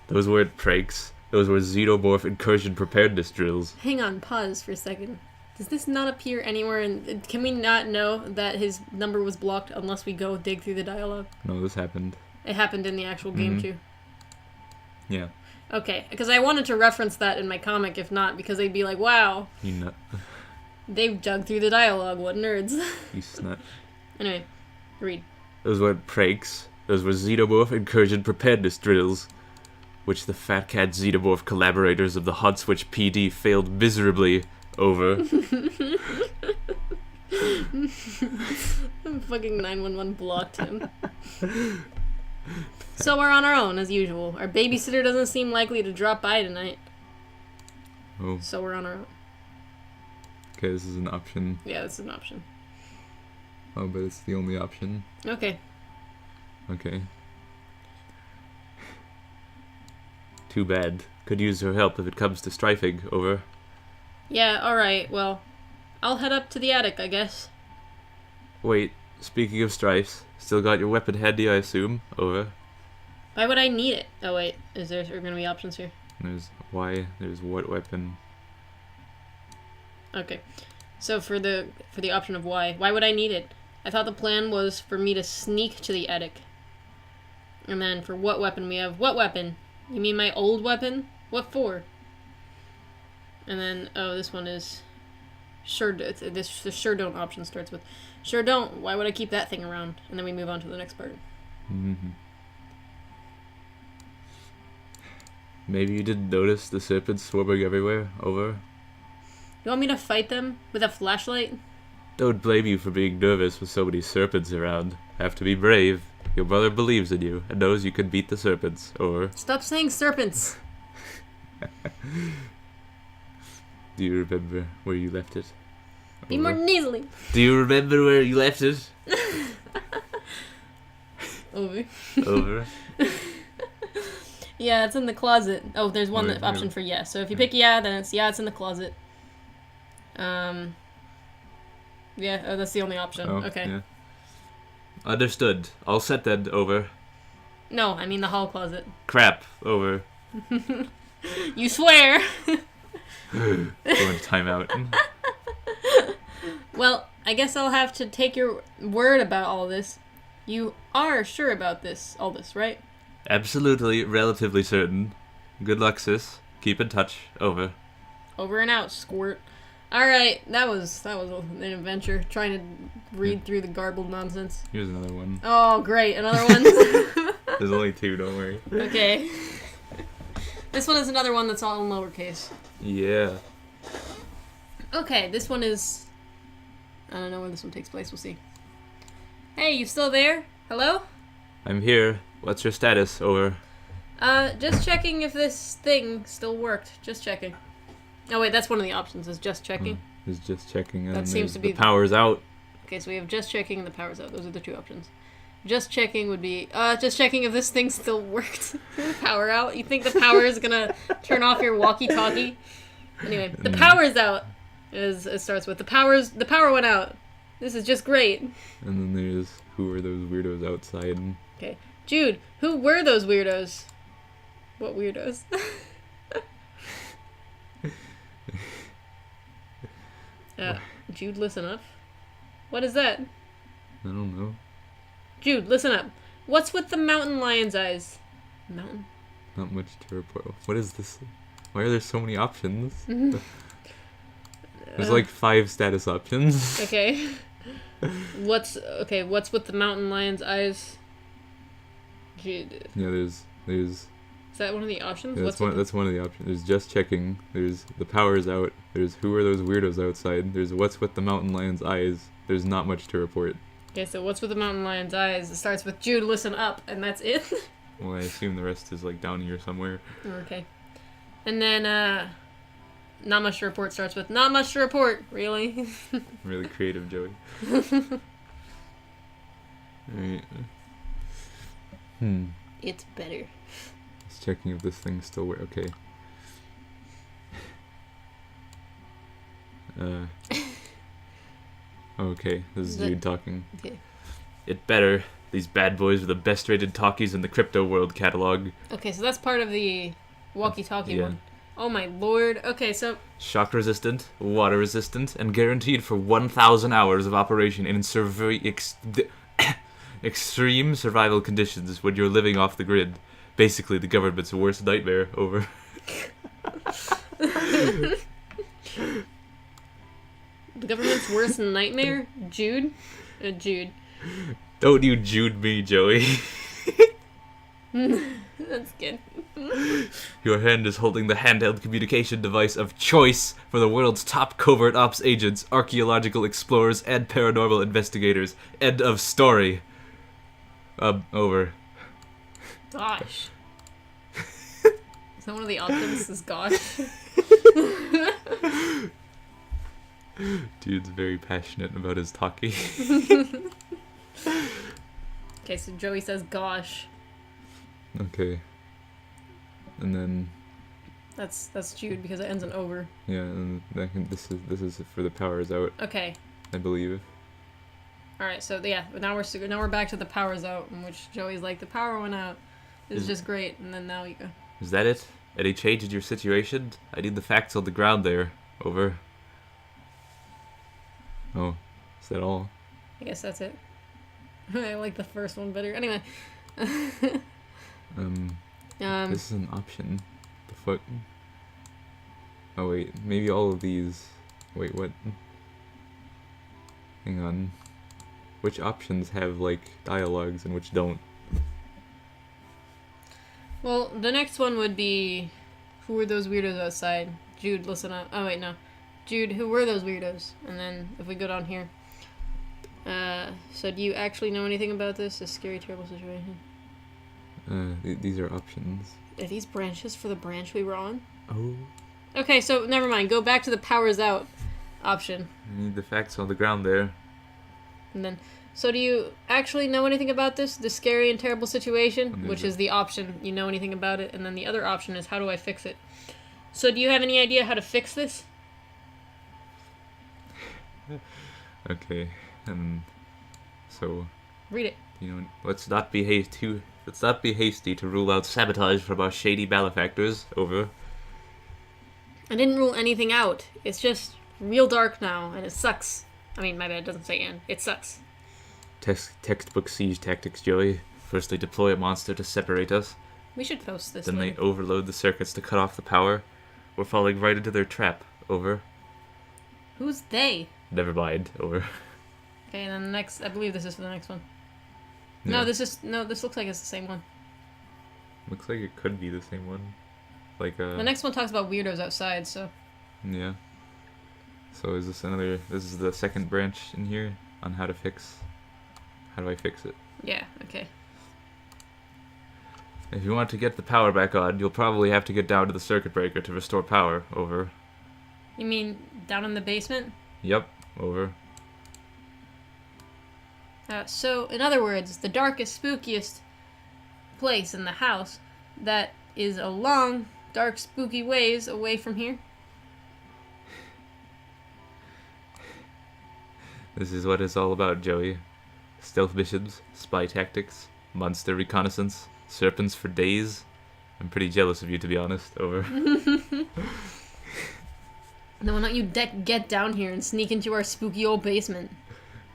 Those weren't pranks. Those were xenomorph incursion preparedness drills. Hang on, pause for a second. Does this not appear anywhere in... Can we not know that his number was blocked unless we go dig through the dialogue? No, this happened. It happened in the actual game, too. Yeah. Okay, because I wanted to reference that in my comic, if not, because they'd be like, wow, You nut. they've dug through the dialogue, what nerds. You snut. Anyway, read. Those weren't pranks. Those were xenomorph incursion preparedness drills, which the Fat Cat xenomorph collaborators of the Hot Switch PD failed miserably over. Fucking 911 blocked him. So we're on our own, as usual. Our babysitter doesn't seem likely to drop by tonight. Oh, So we're on our own. okay, this is an option. Yeah, this is an option. Oh, but it's the only option. Okay. Okay. Too bad. Could use her help if it comes to strifing, over. Yeah, alright, well, I'll head up to the attic, I guess. Wait, speaking of strifes, still got your weapon handy, I assume, over. Why would I need it? Oh wait, are there gonna be options here? There's why, there's what weapon. Okay. So for the option of why would I need it? I thought the plan was for me to sneak to the attic. And then for what weapon we have, what weapon? You mean my old weapon? What for? And then, oh, this one is the sure don't option starts with sure don't. Why would I keep that thing around? And then we move on to the next part. Mm-hmm. Maybe you didn't notice the serpents swarming everywhere, over. You want me to fight them with a flashlight? Don't blame you for being nervous with so many serpents around. Have to be brave. Your brother believes in you and knows you can beat the serpents, or... Stop saying serpents! Do you remember where you left it? Be more nasally! Do you remember where you left it? Over. Over. Yeah, it's in the closet. Oh, there's one Wait, option no. for yes. So if you pick yeah, then it's it's in the closet. Yeah, oh, that's the only option. Oh, Okay. yeah. Understood. All set then, over. No, I mean the hall closet. Crap, over. You swear! Going timeout. Well, I guess I'll have to take your word about all this. You are sure about all this, right? Absolutely, relatively certain. Good luck, sis. Keep in touch, over. Over and out, squirt. Alright, that was an adventure, trying to read through the garbled nonsense. Here's another one. Oh, great, another one? There's only two, don't worry. Okay. This one is another one that's all in lowercase. Yeah. Okay, this one is... I don't know when this one takes place, we'll see. Hey, you still there? Hello? I'm here. What's your status, over? Just checking if this thing still worked. Just checking. Oh wait, that's one of the options, is just checking. Is just checking. That seems to be the power's out. Okay, so we have just checking and the power's out. Those are the two options. Just checking would be, just checking if this thing still worked. Power out? You think the power is gonna turn off your walkie-talkie? Anyway, the power's out. It starts with, the power went out. This is just great. And then there's, who are those weirdos outside? Okay. Jude, who were those weirdos? What weirdos? Jude, listen up. What is that? I don't know. Jude, listen up. What's with the mountain lion's eyes? Mountain? Not much to report. What is this? Why are there so many options? There's like 5 status options. Okay. What's with the mountain lion's eyes? Jude. Yeah, there's. Is that one of the options? Yeah, What's that's one of the options. There's just checking. There's the power's out. There's who are those weirdos outside. There's what's with the mountain lion's eyes. There's not much to report. Okay, so what's with the mountain lion's eyes? It starts with Jude, listen up, and that's it? Well, I assume the rest is like down here somewhere. Okay. And then, not much to report starts with not much to report, really? Really creative, Joey. Alright. It's better. Just checking if this thing still works. Okay. Okay, this is Jude talking. Okay. It better. These bad boys are the best rated talkies in the crypto world catalog. Okay, so that's part of the walkie-talkie Yeah. one. Oh my lord. Okay, so Shock resistant, water resistant, and guaranteed for 1,000 hours of operation in extreme survival conditions when you're living off the grid. Basically, the government's worst nightmare. Over. the government's worst nightmare, Jude. Jude. Don't you Jude me, Joey. That's good. Your hand is holding the handheld communication device of choice for the world's top covert ops agents, archaeological explorers, and paranormal investigators. End of story. Over. Gosh. Is that one of the options? Is gosh? Dude's very passionate about his talkie. Okay, so Joey says gosh. Okay. And then That's Jude because it ends in over. yeah, and this is for the powers out, Okay. I believe. All right. So yeah, now we're back to the powers out, in which Joey's like, the power went out. It's Is- just great, and then now you go. Is that it? Any change in your situation? I need the facts on the ground there. Over. Oh, is that all? I guess that's it. I like the first one better. Anyway. This is an option. The fuck? Oh wait, maybe all of these. Wait, what? Hang on. Which options have like dialogues and which don't? Well, the next one would be, who were those weirdos outside? Jude, listen up. Oh wait, no. Jude, who were those weirdos? And then if we go down here. So do you actually know anything about this scary, terrible situation? These are options. Are these branches for the branch we were on? Oh. Okay, so never mind. Go back to the powers out option. I need the facts on the ground there. And then, so do you actually know anything about this scary and terrible situation? And Which there's is the option, you know anything about it. And then the other option is, how do I fix it? So do you have any idea how to fix this? Okay. So Read it. let's not be hasty to rule out sabotage from our shady malefactors. Over. I didn't rule anything out. It's just real dark now, and it sucks. I mean, my bad, it doesn't say and. It sucks. Textbook siege tactics, Joey. First they deploy a monster to separate us. We should post this. Then they later. overload the circuits to cut off the power. We're falling right into their trap. Over. Who's they? Never mind. Over. Okay, and then the next, I believe this is for the next one. Yeah. This looks like it's the same one. Looks like it could be the same one. Like The next one talks about weirdos outside, so. Yeah. So is this another? This is the second branch in here on how to fix. How do I fix it? Yeah, okay. If you want to get the power back on, you'll probably have to get down to the circuit breaker to restore power. Over. You mean down in the basement? Yep. Over. So, in other words, the darkest, spookiest place in the house that is a long, dark, spooky ways away from here. This is what it's all about, Joey. Stealth missions, spy tactics, monster reconnaissance, serpents for days. I'm pretty jealous of you, to be honest. Over. Then why don't you get down here and sneak into our spooky old basement?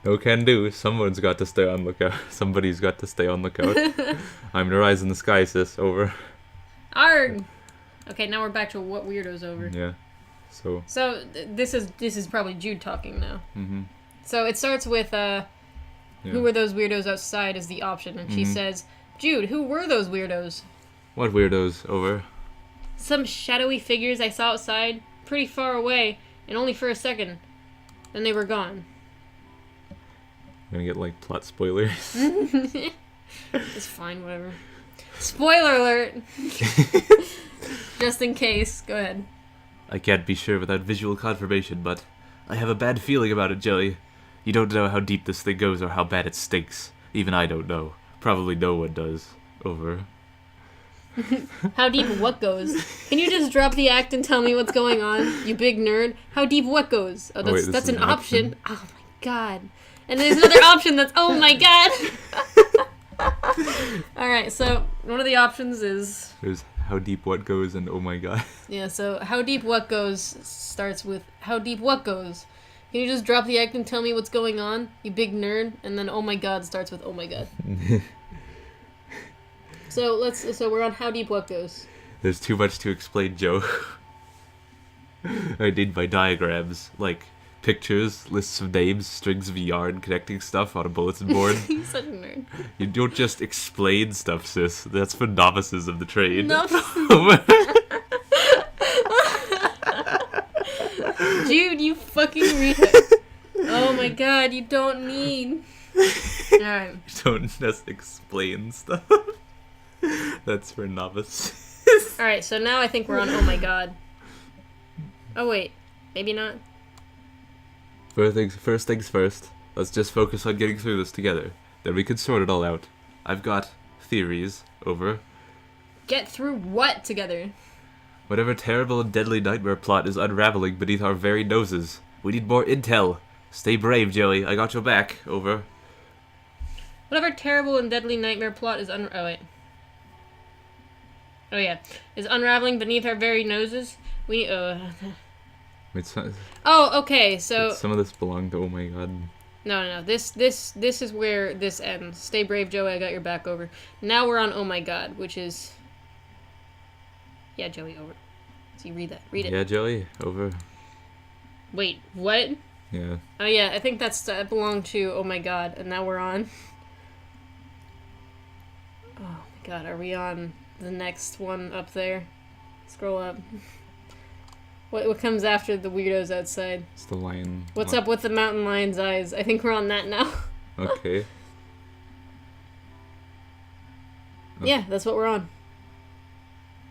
No can do. Someone's got to stay on lookout. Somebody's got to stay on lookout. I'm the rise in the sky, sis. Over. Arg! Okay, now we're back to what weirdo's over. Yeah. So. This is probably Jude talking now. Mhm. So it starts with who were those weirdos outside is the option, and she says, Jude, who were those weirdos? What weirdos? Over. Some shadowy figures I saw outside, pretty far away, and only for a second. Then they were gone. I'm gonna get like plot spoilers. It's fine, whatever. Spoiler alert! Just in case. Go ahead. I can't be sure without visual confirmation, but I have a bad feeling about it, Joey. You don't know how deep this thing goes or how bad it stinks. Even I don't know. Probably no one does. Over. How deep what goes? Can you just drop the act and tell me what's going on, you big nerd? How deep what goes? Oh, wait, this that's is an an option. Oh my god. And there's another option that's oh my god. Alright, so one of the options is There's how deep what goes and oh my god. Yeah, so how deep what goes starts with how deep what goes. Can you just drop the act and tell me what's going on, you big nerd? And then oh my god starts with oh my god. So we're on how deep what goes. There's too much to explain, Joe. I need my diagrams, like pictures, lists of names, strings of yarn, connecting stuff on a bulletin board. You're such a nerd. You don't just explain stuff, sis. That's for novices of the trade. No. Dude, you fucking read it. Oh my god, you don't need. Alright. Don't just explain stuff. That's for novices. Alright, so now I think we're on oh my god. Oh wait, maybe not. First things first. Let's just focus on getting through this together. Then we can sort it all out. I've got theories. Over. Get through what together? Whatever terrible and deadly nightmare plot is unraveling beneath our very noses. We need more intel. Stay brave, Joey. I got your back. Over. Whatever terrible and deadly nightmare plot is is unraveling beneath our very noses. We Wait, Oh, okay. So some of this belonged to oh my god. No. This is where this ends. Stay brave, Joey. I got your back. Over. Now we're on oh my god, which is yeah, Joey. Over. So you read that. Read it. Yeah, Joey. Over. Wait, what? Yeah. Oh yeah, I think that belonged to oh my god, and now we're on. Oh my god, are we on the next one up there? Scroll up. What comes after the weirdos outside? It's the lion. What's up with the mountain lion's eyes? I think we're on that now. Okay. Yeah, that's what we're on.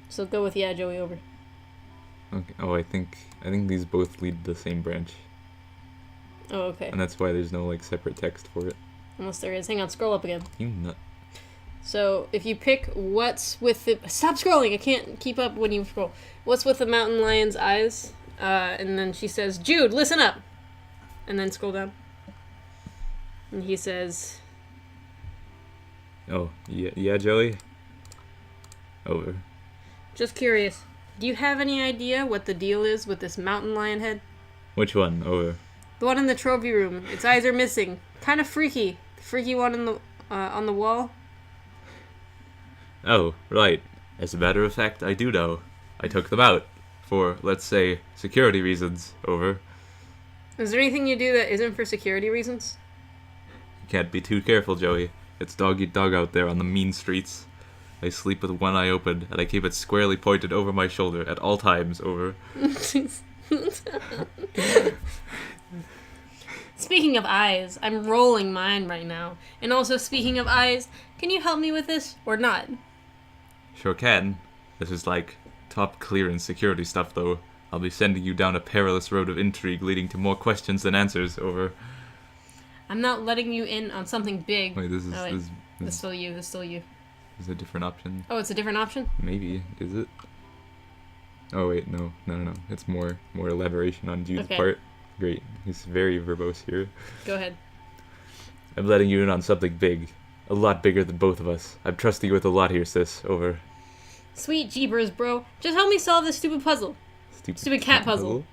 So go with yeah, Joey. Over. Okay. Oh, I think these both lead to the same branch. Oh, okay. And that's why there's no like separate text for it. Unless there is. Hang on, scroll up again. You nut. So if you pick what's with the... Stop scrolling! I can't keep up when you scroll. What's with the mountain lion's eyes? And then she says, Jude, listen up! And then scroll down. And he says... Oh, yeah, Joey? Over. Just curious. Do you have any idea what the deal is with this mountain lion head? Which one? Over. The one in the trophy room. Its eyes are missing. Kind of freaky. The freaky one in the on the wall. Oh, right. As a matter of fact, I do know. I took them out. For, let's say, security reasons. Over. Is there anything you do that isn't for security reasons? You can't be too careful, Joey. It's dog eat dog out there on the mean streets. I sleep with one eye open, and I keep it squarely pointed over my shoulder at all times. Over. Speaking of eyes, I'm rolling mine right now. And also, speaking of eyes, can you help me with this, or not? Sure can. This is like top clearance security stuff, though. I'll be sending you down a perilous road of intrigue leading to more questions than answers. Over. I'm not letting you in on something big. Wait, this is This is still you. This is still you. Is a different option. Oh, it's a different option? Maybe. Is it? Oh wait, no. It's more elaboration on Jude's Okay. part. Great. He's very verbose here. Go ahead. I'm letting you in on something big. A lot bigger than both of us. I'm trusting you with a lot here, sis. Over. Sweet jeepers, bro. Just help me solve this stupid puzzle. Stupid cat puzzle.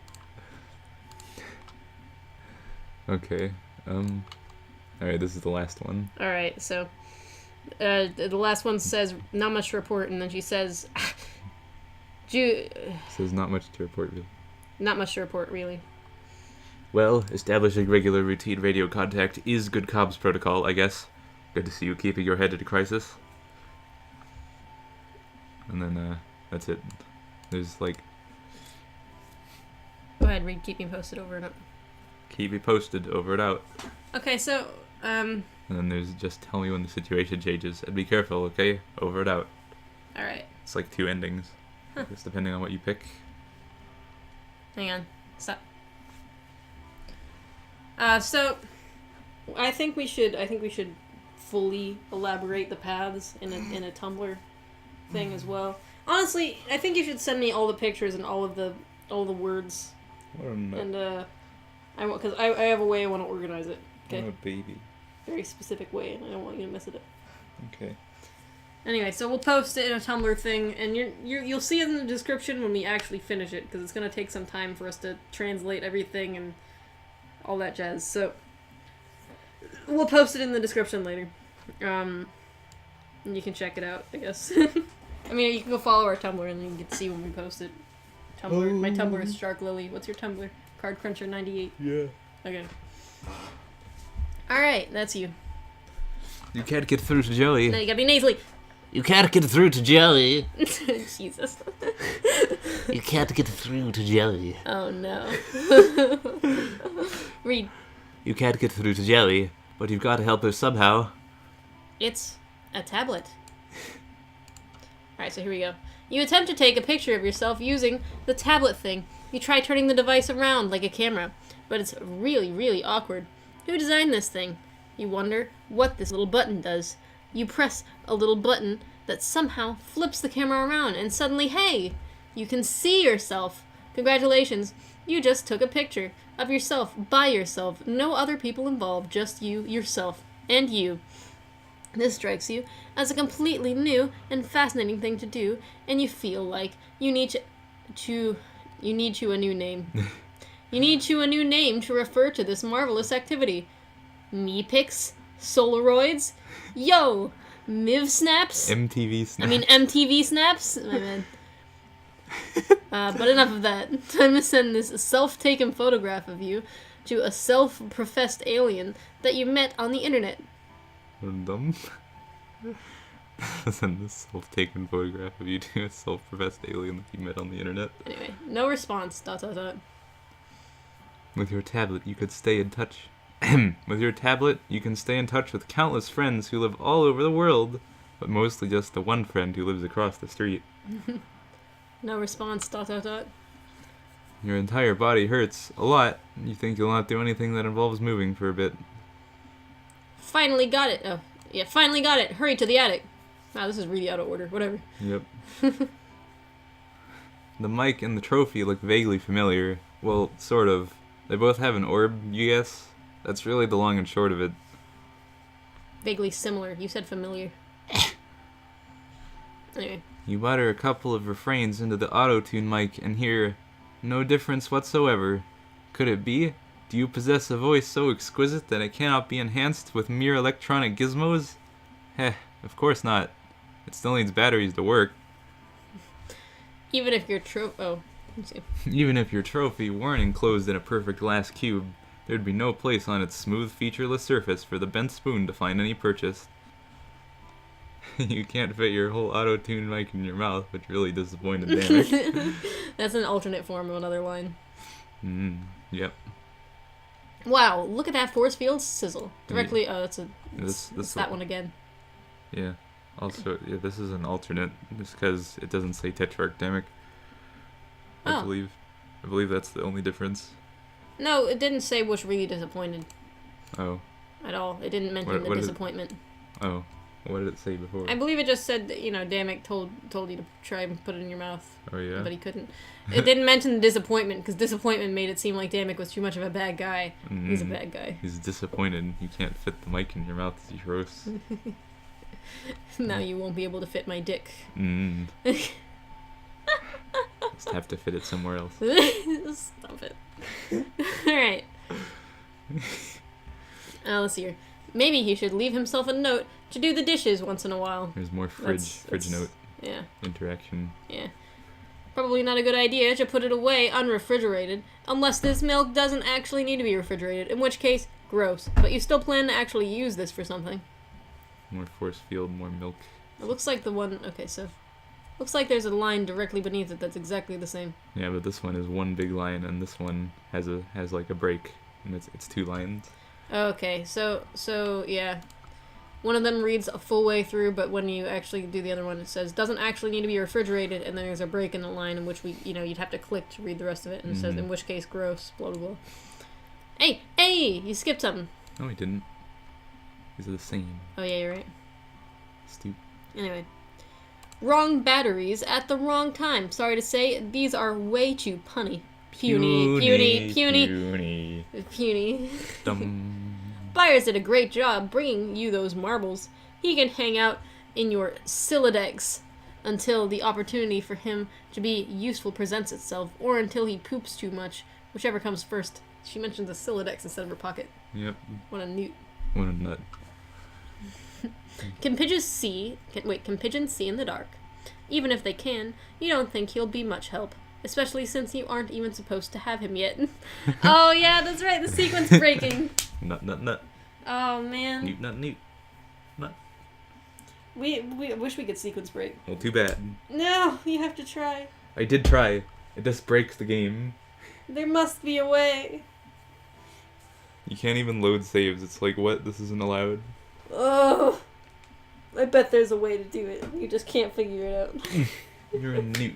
Okay. Alright, this is the last one. Alright, so... the last one says, not much to report, and then she says... Says not much to report, really. Not much to report, really. Well, establishing regular routine radio contact is good comms protocol, I guess. Good to see you keeping your head in a crisis. And then, that's it. There's, like... Go ahead, read Keep Me Posted over and up. Keep me posted, over and out. Okay, so, And then there's just tell me when the situation changes. And be careful, okay? Over and out. Alright. It's like 2 endings. Just depending on what you pick. Hang on. Stop. So, I think we should fully elaborate the paths in a Tumblr thing as well. Honestly, I think you should send me all the pictures and all the words. And because I have a way I want to organize it. Okay. I'm a baby. Very specific way, and I don't want you to mess it up. Okay. Anyway, so we'll post it in a Tumblr thing, and you'll see it in the description when we actually finish it, because it's going to take some time for us to translate everything and all that jazz. So we'll post it in the description later. And you can check it out, I guess. I mean, you can go follow our Tumblr, and you can see when we post it. Tumblr. My Tumblr is Shark Lily. What's your Tumblr? Cardcruncher98. Yeah. Okay. Alright, that's you. You can't get through to Joey. Now you gotta be nasally. You can't get through to Joey. Jesus. You can't get through to Joey. Oh no. Read. You can't get through to Joey, but you've got to help her somehow. It's a tablet. Alright, so here we go. You attempt to take a picture of yourself using the tablet thing. You try turning the device around like a camera, but it's really, really awkward. Who designed this thing? You wonder what this little button does. You press a little button that somehow flips the camera around, and suddenly, hey, you can see yourself. Congratulations, you just took a picture of yourself by yourself. No other people involved, just you, yourself, and you. This strikes you as a completely new and fascinating thing to do, and you feel like you need a new name. You need a new name to refer to this marvelous activity. Me pics? Solaroids? Yo! Miv snaps? MTV snaps. I mean MTV snaps? My man. But enough of that. Time to send this self-taken photograph of you to a self-professed alien that you met on the internet. Dumb. Send this self-taken photograph of you to a self-professed alien that you met on the internet. Anyway, no response. ... With your tablet, you could stay in touch. With your tablet, you can stay in touch with countless friends who live all over the world, but mostly just the one friend who lives across the street. No response. ... Your entire body hurts a lot. You think you'll not do anything that involves moving for a bit. Finally got it. Oh, yeah, finally got it. Hurry to the attic. Wow, this is really out of order. Whatever. Yep. The mic and the trophy look vaguely familiar. Well, sort of. They both have an orb, you guess? That's really the long and short of it. Vaguely similar. You said familiar. Anyway. You mutter a couple of refrains into the auto-tune mic and hear, no difference whatsoever. Could it be? Do you possess a voice so exquisite that it cannot be enhanced with mere electronic gizmos? Heh, of course not. It still needs batteries to work. Even if your Even if your trophy weren't enclosed in a perfect glass cube, there'd be no place on its smooth, featureless surface for the bent spoon to find any purchase. You can't fit your whole auto-tune mic in your mouth, which really disappointed Danik. That's an alternate form of another line. Yep. Wow, look at that force field sizzle. Directly, it's that one again. Yeah. Also, yeah, this is an alternate, just because it doesn't say Tetrarch Danik. I believe that's the only difference. No, it didn't say was really disappointed. Oh. At all. It didn't mention the disappointment. Oh. What did it say before? I believe it just said that, Damek told you to try and put it in your mouth. Oh, yeah? But he couldn't. It didn't mention the disappointment, because disappointment made it seem like Damek was too much of a bad guy. He's a bad guy. He's disappointed. You can't fit the mic in your mouth. It's gross. Now you won't be able to fit my dick. Just have to fit it somewhere else. Stop it. Alright. Let's see here. Maybe he should leave himself a note to do the dishes once in a while. There's more fridge note interaction. Yeah. Probably not a good idea to put it away unrefrigerated, unless this milk doesn't actually need to be refrigerated, in which case, gross. But you still plan to actually use this for something. More force field, more milk. It looks like the one... Okay, so... Looks like there's a line directly beneath it that's exactly the same. Yeah, but this one is one big line, and this one has like a break, and it's two lines. Okay, so yeah. One of them reads a full way through, but when you actually do the other one, it says, doesn't actually need to be refrigerated, and then there's a break in the line in which you'd have to click to read the rest of it, and it says, in which case, gross, blah, blah, blah. Hey! You skipped something. No, I didn't. These are the same. Oh, yeah, you're right. Stupid. Anyway. Wrong batteries at the wrong time. Sorry to say, these are way too punny. Puny. Dumb. Byers did a great job bringing you those marbles. He can hang out in your Sylladex until the opportunity for him to be useful presents itself, or until he poops too much, whichever comes first. She mentions the Sylladex instead of her pocket. Yep. What a newt. What a nut. Can pigeons see in the dark? Even if they can, you don't think he'll be much help, especially since you aren't even supposed to have him yet. Oh yeah, that's right, the sequence breaking. Nut. Oh man. Newt. We wish we could sequence break. Well, too bad. No, you have to try. I did try. It just breaks the game. There must be a way. You can't even load saves. It's like, what? This isn't allowed? Oh, I bet there's a way to do it. You just can't figure it out. You're a newt.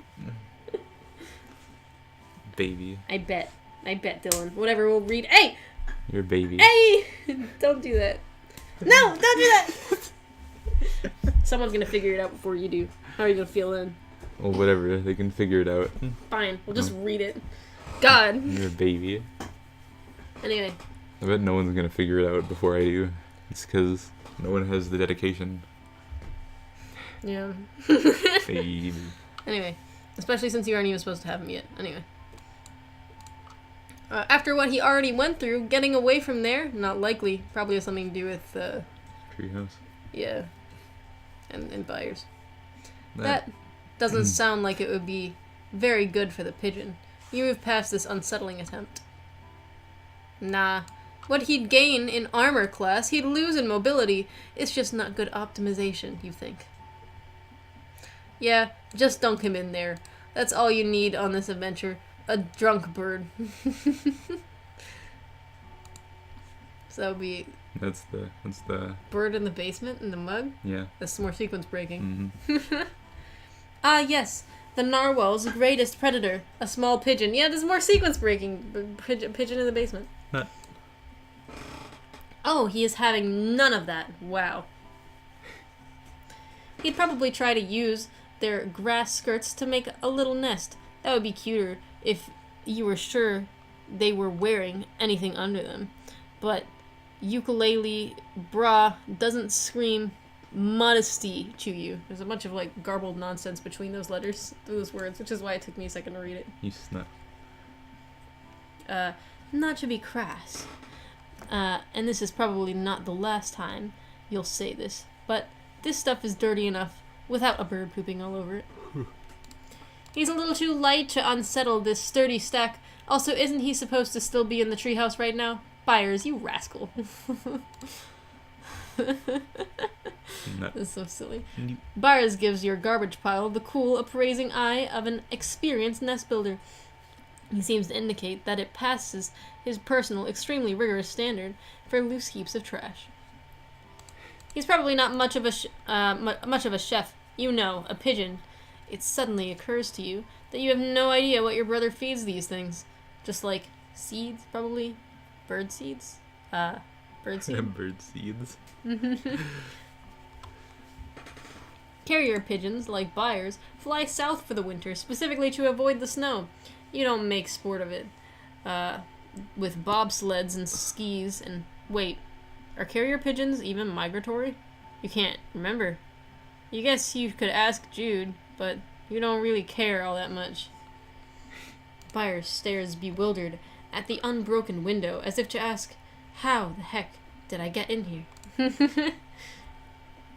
Baby. I bet, Dylan. Whatever, we'll read. Hey! You're a baby. Hey! Don't do that. No, don't do that! Someone's gonna figure it out before you do. How are you gonna feel then? Well, whatever. They can figure it out. Fine, we'll just read it. God. You're a baby. Anyway. I bet no one's gonna figure it out before I do. It's because no one has the dedication. Yeah. Baby. Anyway. Especially since you aren't even supposed to have him yet. Anyway. After what he already went through, getting away from there, not likely. Probably has something to do with, Treehouse. yeah. And buyers. That doesn't sound like it would be very good for the pigeon. You move past this unsettling attempt. Nah. What he'd gain in armor class, he'd lose in mobility. It's just not good optimization, you think. Yeah, just dunk him in there. That's all you need on this adventure. A drunk bird. So that would be... That's the... Bird in the basement in the mug? Yeah. That's some more sequence breaking. Mm-hmm. Ah, yes. The narwhal's greatest predator. A small pigeon. Yeah, there's more sequence breaking. Pigeon in the basement. Nut. Oh, he is having none of that. Wow. He'd probably try to use their grass skirts to make a little nest. That would be cuter if you were sure they were wearing anything under them. But ukulele bra doesn't scream modesty to you. There's a bunch of like garbled nonsense between those letters, those words, which is why it took me a second to read it. You snut. Not to be crass. And this is probably not the last time you'll say this, but this stuff is dirty enough without a bird pooping all over it. He's a little too light to unsettle this sturdy stack. Also, isn't he supposed to still be in the treehouse right now? Buyers, you rascal. Nut. That's so silly. Newt. Byers gives your garbage pile the cool, appraising eye of an experienced nest builder. He seems to indicate that it passes his personal, extremely rigorous standard for loose heaps of trash. He's probably not much of a chef. You know, a pigeon. It suddenly occurs to you that you have no idea what your brother feeds these things. Just like seeds, probably. Bird seeds? Bird seed. Bird seeds. Carrier pigeons, like Byers, fly south for the winter, specifically to avoid the snow. You don't make sport of it. With bobsleds and skis and... Wait, are carrier pigeons even migratory? You can't remember. You guess you could ask Jude, but you don't really care all that much. Byers stares bewildered at the unbroken window as if to ask, how the heck did I get in here?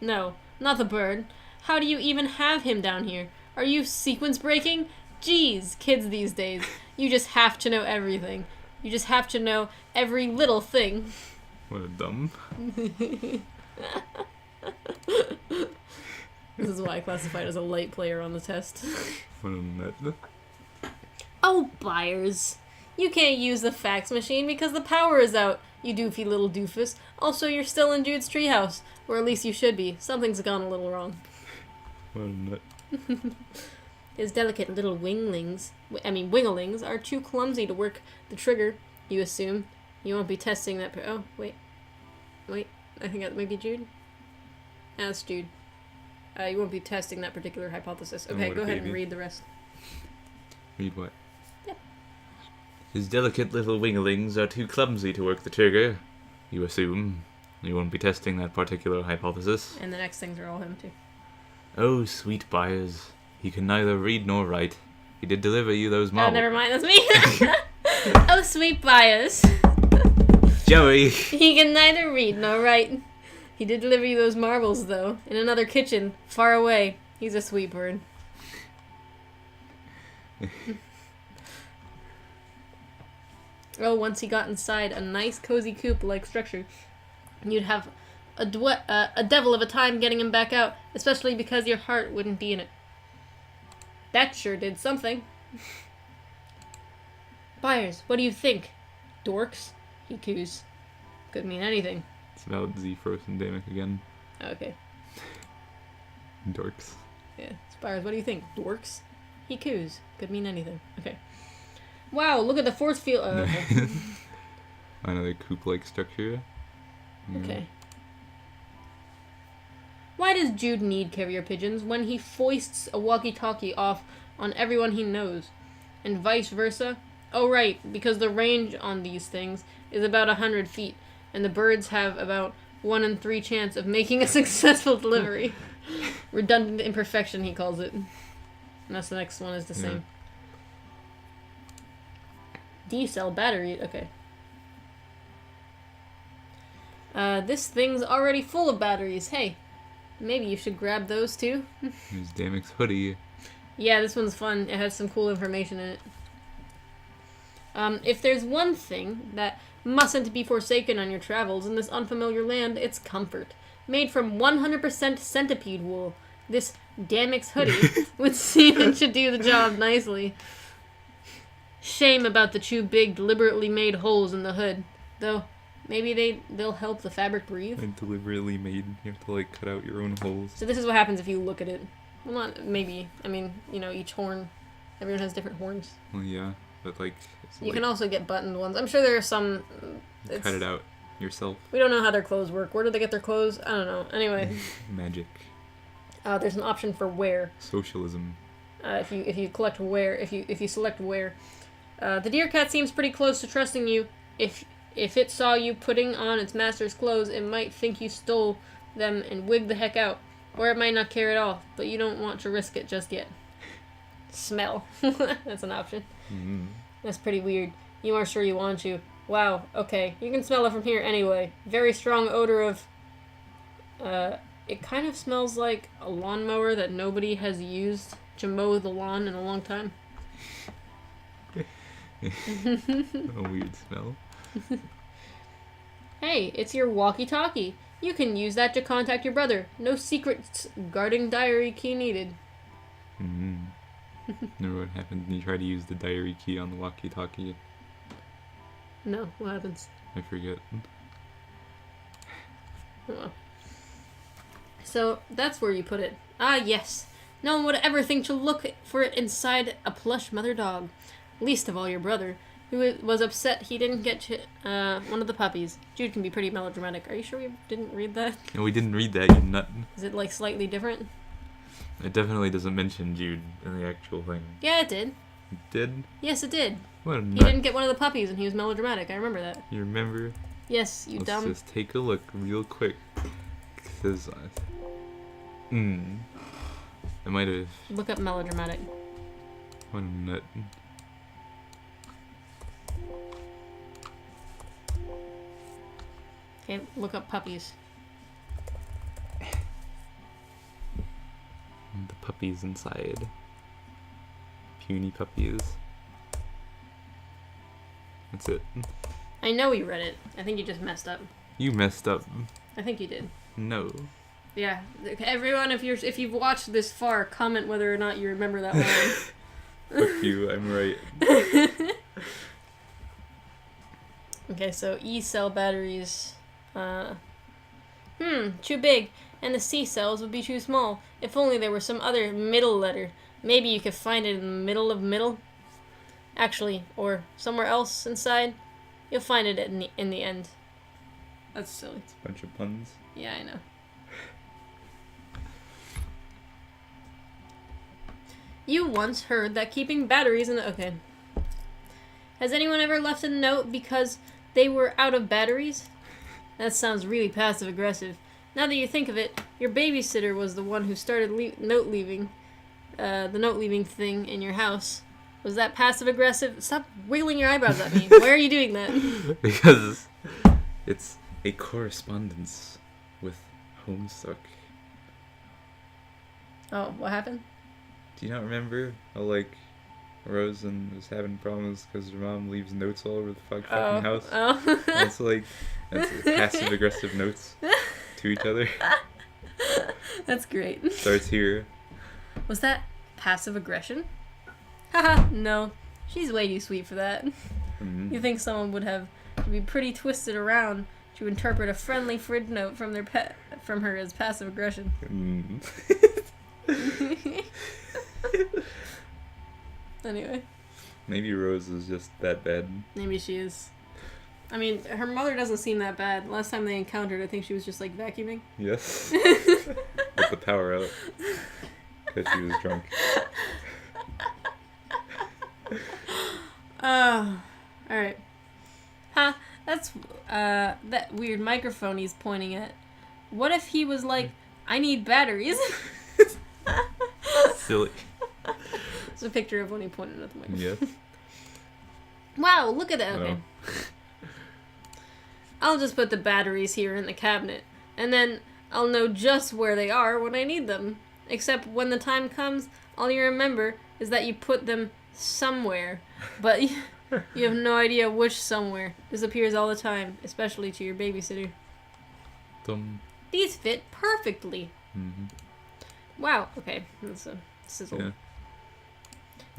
No, not the bird. How do you even have him down here? Are you sequence breaking? Jeez, kids these days. You just have to know everything. You just have to know every little thing. What a dumb. This is why I classified as a light player on the test. What a nut. Oh, Byers. You can't use the fax machine because the power is out, you doofy little doofus. Also, you're still in Jude's treehouse. Or at least you should be. Something's gone a little wrong. What a nut. His delicate little winglings are too clumsy to work the trigger, you assume. You won't be testing that... Oh, wait. I think that may be Jude. That's Jude. You won't be testing that particular hypothesis. Okay, go ahead and read the rest. Read what? Yeah. His delicate little winglings are too clumsy to work the trigger, you assume. You won't be testing that particular hypothesis. And the next things are all him, too. Oh, sweet buyers, he can neither read nor write. He did deliver you those Oh, marbles. never mind, that's me. Oh, sweet bias. Joey! He can neither read nor write. He did deliver you those marbles, though, in another kitchen, far away. He's a sweet bird. Oh, once he got inside a nice cozy coop-like structure, you'd have a devil of a time getting him back out, especially because your heart wouldn't be in it. That sure did something. Buyers, what do you think? Dorks? He coos. Could mean anything. It's about Z Frozen Damic again. Okay. Dorks. Yeah. Buyers, what do you think? Dorks? He coos. Could mean anything. Okay. Wow, look at the force field. Okay. Another coop-like structure. Okay. Why does Jude need carrier pigeons when he foists a walkie-talkie off on everyone he knows? And vice versa? Oh, right, because the range on these things is about 100 feet, and the birds have about 1 in 3 chance of making a successful delivery. Redundant imperfection, he calls it. And that's the next one is the same. D-cell battery, okay. This thing's already full of batteries. Hey, maybe you should grab those too. There's Damic's hoodie. Yeah, this one's fun. It has some cool information in it. If there's one thing that mustn't be forsaken on your travels in this unfamiliar land, it's comfort. Made from 100% centipede wool, this Damic's hoodie would seem it should do the job nicely. Shame about the too big, deliberately made holes in the hood. Though, maybe they'll help the fabric breathe. Like deliberately made. You have to like cut out your own holes. So this is what happens if you look at it. Well, not maybe. I mean, you know, each horn. Everyone has different horns. Well, yeah, but like. You can also get buttoned ones. I'm sure there are some. Cut it out yourself. We don't know how their clothes work. Where do they get their clothes? I don't know. Anyway. Magic. There's an option for wear. Socialism. If you collect wear, if you select wear. The deer cat seems pretty close to trusting you. If it saw you putting on its master's clothes, it might think you stole them and wig the heck out. Or it might not care at all, but you don't want to risk it just yet. Smell. That's an option. Mm-hmm. That's pretty weird. You aren't sure you want to. Wow, okay. You can smell it from here anyway. Very strong odor of... it kind of smells like a lawnmower that nobody has used to mow the lawn in a long time. A weird smell. Hey, it's your walkie-talkie. You can use that to contact your brother. No secrets guarding diary key needed. Mm-hmm. Remember what happened when you try to use the diary key on the walkie-talkie? No, what happens? I forget. Oh, well. So, that's where you put it. Ah, yes. No one would ever think to look for it inside a plush mother dog. Least of all your brother, who was upset he didn't get one of the puppies. Jude can be pretty melodramatic. Are you sure we didn't read that? No, we didn't read that, you nut. Is it, like, slightly different? It definitely doesn't mention Jude in the actual thing. Yeah, it did. It did? Yes, it did. What a He nut. didn't get one of the puppies, and he was melodramatic. I remember that. You remember? Yes, you Let's dumb. just take a look real quick. It says... I might have... Look up melodramatic. What a nut. Okay, look up puppies. The puppies inside. Puny puppies. That's it. I know you read it. I think you just messed up. You messed up. I think you did. No. Yeah. Everyone, if you've watched this far, comment whether or not you remember that line. Fuck you, I'm right. Okay, so E cell batteries. Too big. And the C cells would be too small. If only there were some other middle letter. Maybe you could find it in the middle of middle. Actually, or somewhere else inside. You'll find it in the end. That's silly. It's a bunch of puns. Yeah, I know. You once heard that keeping batteries in the... Okay. Has anyone ever left a note because they were out of batteries? That sounds really passive-aggressive. Now that you think of it, your babysitter was the one who started the note leaving thing in your house. Was that passive aggressive? Stop wiggling your eyebrows at me. Why are you doing that? Because it's a correspondence with Homestuck. Oh, what happened? Do you not remember how, like, Rosen was having problems because her mom leaves notes all over the fucking house? Oh. That's like, that's passive aggressive notes to each other. That's great. Starts here. Was that passive aggression? Haha, no. She's way too sweet for that. Mm-hmm. You think someone would have to be pretty twisted around to interpret a friendly frid note from from her as passive aggression. Anyway. Maybe Rose is just that bad. Maybe she is. I mean, her mother doesn't seem that bad. Last time they encountered, I think she was just like vacuuming. Yes. With the power out. Because she was drunk. Oh, alright. Huh, that's, that weird microphone he's pointing at. What if he was like, I need batteries? Silly. It's a picture of when he pointed at the microphone. Yes. Wow, look at that. Okay. Oh. I'll just put the batteries here in the cabinet, and then I'll know just where they are when I need them. Except when the time comes, all you remember is that you put them somewhere, but you have no idea which somewhere. Disappears all the time, especially to your babysitter. Dumb. These fit perfectly. Mm-hmm. Wow, okay, that's a sizzle. Yeah.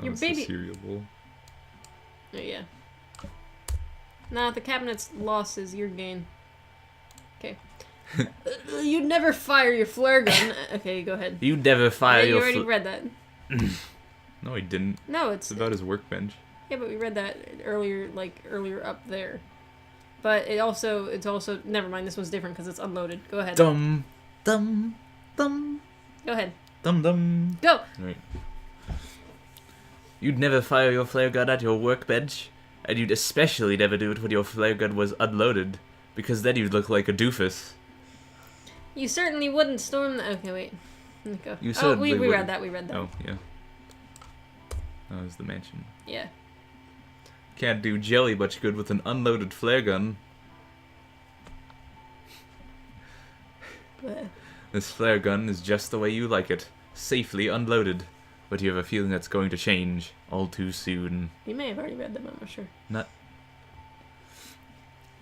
Your That's baby- a cereal bowl. Oh, yeah. Now, the cabinet's loss is your gain. Okay. You'd never fire your flare gun. Okay, go ahead. You never fire Yeah, you your already read that. No, he didn't. No, It's about his workbench. yeah, but we read that earlier, earlier up there. But it's also never mind. This one's different because it's unloaded. Go ahead. Dum, dum, dum, Go ahead. dum, dum. Go. Right. You'd never fire your flare gun at your workbench, and you'd especially never do it when your flare gun was unloaded, because then you'd look like a doofus. You certainly wouldn't storm the... Okay, wait. Go. You we certainly read wouldn't. that. We read that. Oh, yeah. That was the mansion. Yeah. Can't do jelly much good with an unloaded flare gun. But, This flare gun is just the way you like it, safely unloaded. But you have a feeling that's going to change all too soon. you may have already read them. I'm not sure.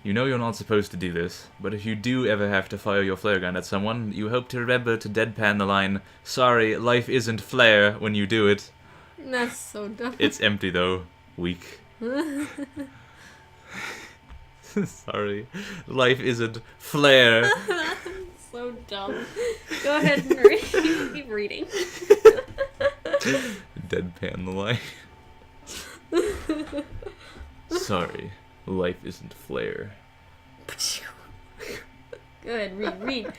You know you're not supposed to do this, but if you do ever have to fire your flare gun at someone, you hope to remember to deadpan the line, "Sorry, life isn't flare," when you do it. That's so dumb. It's empty though. Weak. Sorry, life isn't flare. So dumb. Go ahead and read. Keep reading. Deadpan the line. Sorry, life isn't flare. Go ahead, read.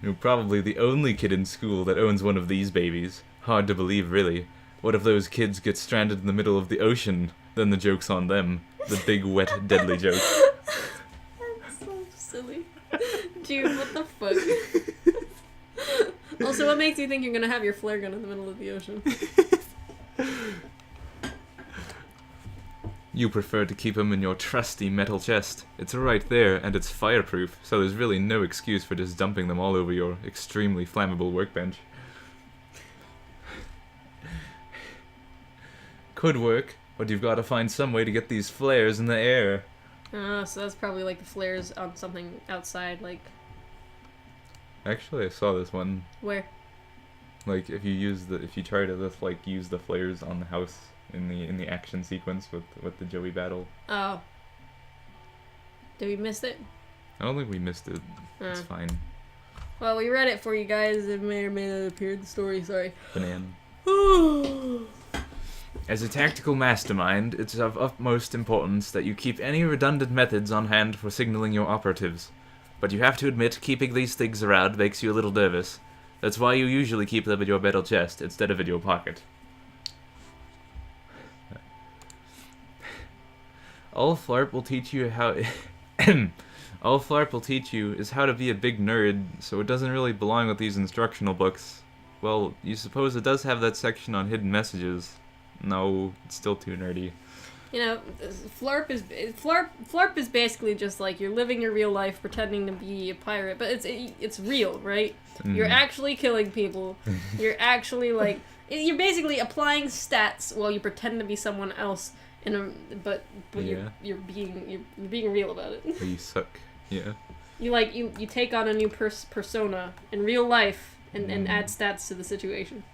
You're probably the only kid in school that owns one of these babies. Hard to believe, really. What if those kids get stranded in the middle of the ocean? Then the joke's on them. The big, wet, deadly joke. That's so silly. Dude, what the fuck? Also, what makes you think you're gonna have your flare gun in the middle of the ocean? You prefer to keep them in your trusty metal chest. It's right there, and it's fireproof, so there's really no excuse for just dumping them all over your extremely flammable workbench. Could work, but you've got to find some way to get these flares in the air. So that's probably like the flares on something outside, like Actually, I saw this one. where? Like, if you try to just, like, use the flares on the house in the action sequence with the Joey battle. Oh. Did we miss it? I don't think we missed it. It's fine. Well, we read it for you guys. It may or may not appear in the story. Sorry. Banana. As a tactical mastermind, it's of utmost importance that you keep any redundant methods on hand for signaling your operatives. But you have to admit, keeping these things around makes you a little nervous. That's why you usually keep them in your metal chest instead of in your pocket. All Flarp will teach you how... All Flarp will teach you is how to be a big nerd, so it doesn't really belong with these instructional books. Well, you suppose it does have that section on hidden messages. No, it's still too nerdy. You know, Flarp is basically just like you're living your real life pretending to be a pirate, but it's real, right? You're actually killing people. You're actually like you're basically applying stats while you pretend to be someone else. But Yeah. you're being real about it. But you suck. Yeah. You take on a new persona in real life and add stats to the situation.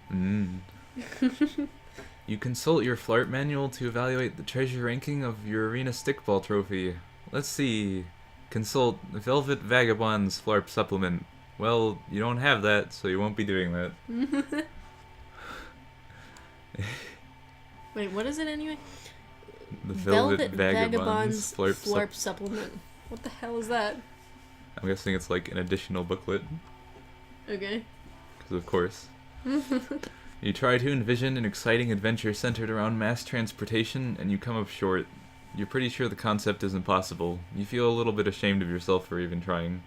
You consult your Flarp manual to evaluate the treasure ranking of your arena stickball trophy. Let's see. Consult Velvet Vagabond's Flarp supplement. Well, you don't have that, so you won't be doing that. Wait, what is it anyway? The Velvet Vagabond's Flarp supplement. What the hell is that? I'm guessing it's like an additional booklet. Okay. Because of course. You try to envision an exciting adventure centered around mass transportation, and you come up short. You're pretty sure the concept is impossible. You feel a little bit ashamed of yourself for even trying.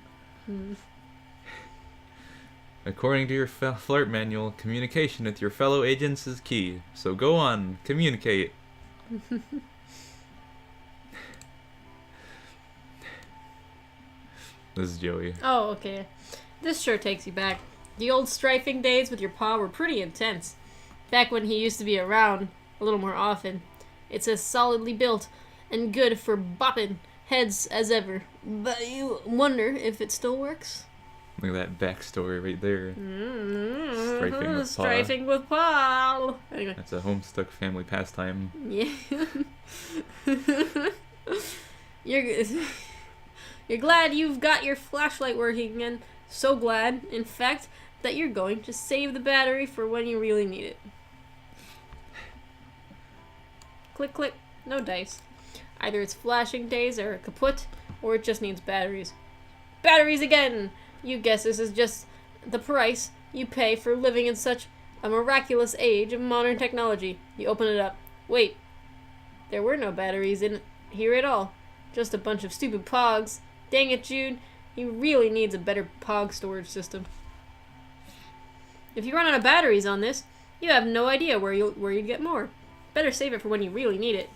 According to your Flarp manual, communication with your fellow agents is key. So go on, communicate. This is Joey. Oh, okay. This sure takes you back. The old strifing days with your pa were pretty intense. Back when he used to be around a little more often. It's as solidly built and good for bopping heads as ever. But you wonder if it still works? Look at that backstory right there. Strifing with pa. Anyway. That's a Homestuck family pastime. Yeah. You're glad you've got your flashlight working again. So glad, in fact, that you're going to save the battery for when you really need it. Click, click. No dice. Either it's flashing days or kaput, or it just needs batteries. Batteries again! You guess this is just the price you pay for living in such a miraculous age of modern technology. You open it up. Wait. There were no batteries in here at all. Just a bunch of stupid pogs. Dang it, Jude. He really needs a better POG storage system. If you run out of batteries on this, you have no idea where you'd get more. Better save it for when you really need it.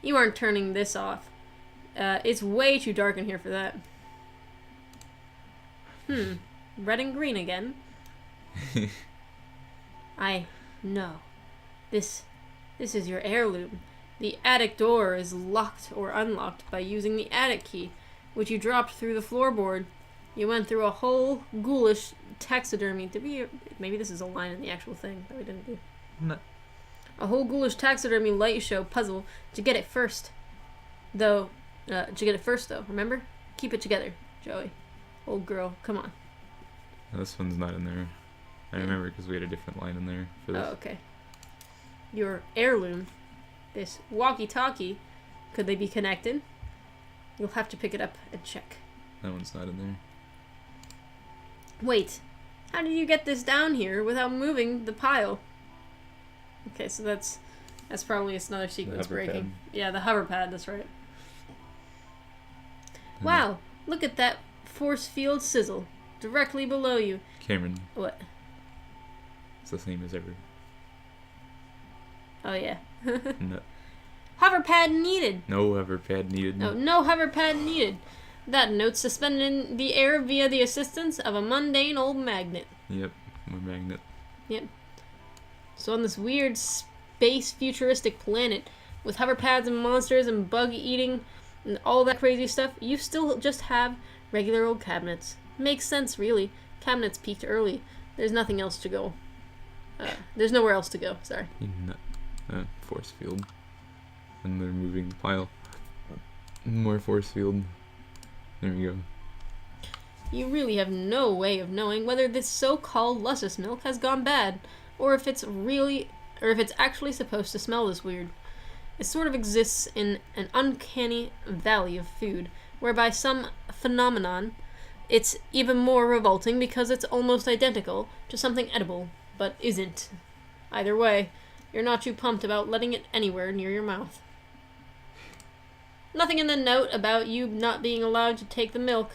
You aren't turning this off. It's way too dark in here for that. Red and green again. I know. This is your heirloom. The attic door is locked or unlocked by using the attic key, which you dropped through the floorboard. You went through a whole ghoulish taxidermy. Maybe this is a line in the actual thing that we didn't do. No. A whole ghoulish taxidermy light show puzzle to get it first. Though, remember? Keep it together, Joey. Old girl, come on. No, this one's not in there. I remember because we had a different line in there for this. Oh, okay. Your heirloom. This walkie-talkie. Could they be connected? You'll have to pick it up and check. That one's not in there. Wait. How did you get this down here without moving the pile? Okay, so that's probably another sequence breaking. Yeah, the hover pad, that's right. Wow, look at that force field sizzle. Directly below you. Cameron. What? It's the same as ever. Oh, yeah. No. Hover pad needed. No hover pad needed. No hover pad needed. That note's suspended in the air via the assistance of a mundane old magnet. Yep, a magnet. Yep. So on this weird space futuristic planet with hover pads and monsters and bug eating and all that crazy stuff, you still just have regular old cabinets. Makes sense, really. Cabinets peaked early. There's nothing else to go. There's nowhere else to go. Sorry. Force field. And they're moving the pile. More force field. There we go. You really have no way of knowing whether this so-called luscious milk has gone bad, or if it's actually supposed to smell this weird. It sort of exists in an uncanny valley of food, whereby some phenomenon, it's even more revolting because it's almost identical to something edible, but isn't. Either way, you're not too pumped about letting it anywhere near your mouth. Nothing in the note about you not being allowed to take the milk.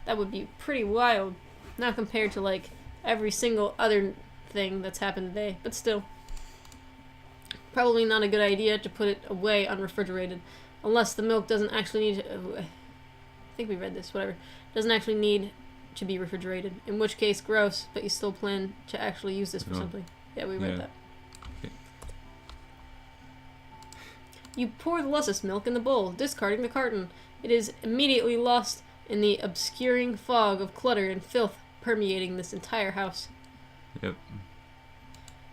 That would be pretty wild. Not compared to, like, every single other thing that's happened today, but still. Probably not a good idea to put it away unrefrigerated, unless the milk doesn't actually need to... I think we read this, whatever. Doesn't actually need to be refrigerated, in which case, gross, but you still plan to actually use this for something. Yeah, we read that. Okay. You pour the luscious milk in the bowl, discarding the carton. It is immediately lost in the obscuring fog of clutter and filth permeating this entire house. Yep.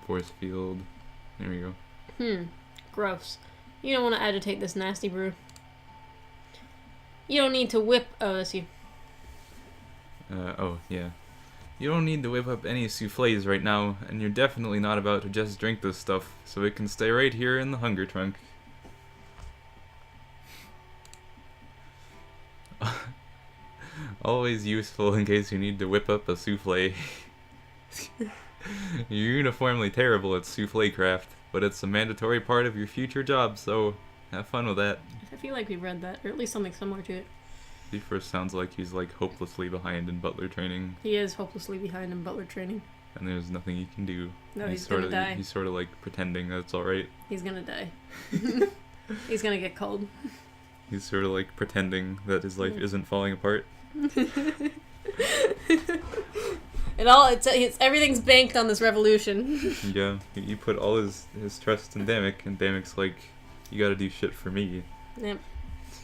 Force field. There we go. Gross. You don't want to agitate this nasty brew. You don't need to whip... Oh, that's you. Oh, yeah. You don't need to whip up any souffles right now, and you're definitely not about to just drink this stuff, so it can stay right here in the hunger trunk. Always useful in case you need to whip up a souffle. You're uniformly terrible at souffle craft, but it's a mandatory part of your future job, so have fun with that. I feel like we read that, or at least something similar to it. He first sounds like he's like hopelessly behind in butler training, He is hopelessly behind in butler training. and there's nothing he can do. No, And he's gonna die. He's sort of like pretending that it's alright. He's gonna die. He's gonna get cold. He's sort of like pretending that his life isn't falling apart. It's everything's banked on this revolution. Yeah, he put all his trust in Damek, and Damek's like, you gotta do shit for me. Yep.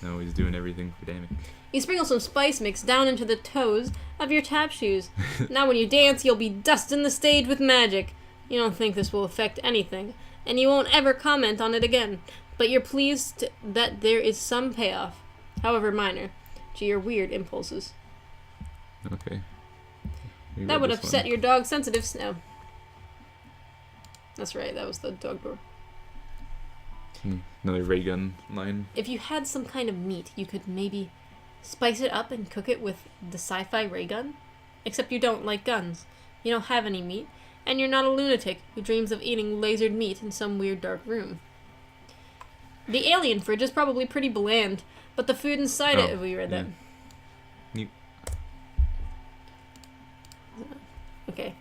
So he's doing everything for Damek. You sprinkle some spice mix down into the toes of your tap shoes. Now when you dance, you'll be dusting the stage with magic. You don't think this will affect anything, and you won't ever comment on it again. But you're pleased that there is some payoff, however minor, to your weird impulses. Okay. That would upset your dog's sensitive snow. That's right, that was the dog door. Another ray gun line. If you had some kind of meat, you could maybe spice it up and cook it with the sci-fi ray gun. Except you don't like guns. You don't have any meat, and you're not a lunatic who dreams of eating lasered meat in some weird dark room. The alien fridge is probably pretty bland, but the food inside it... We read that. Okay.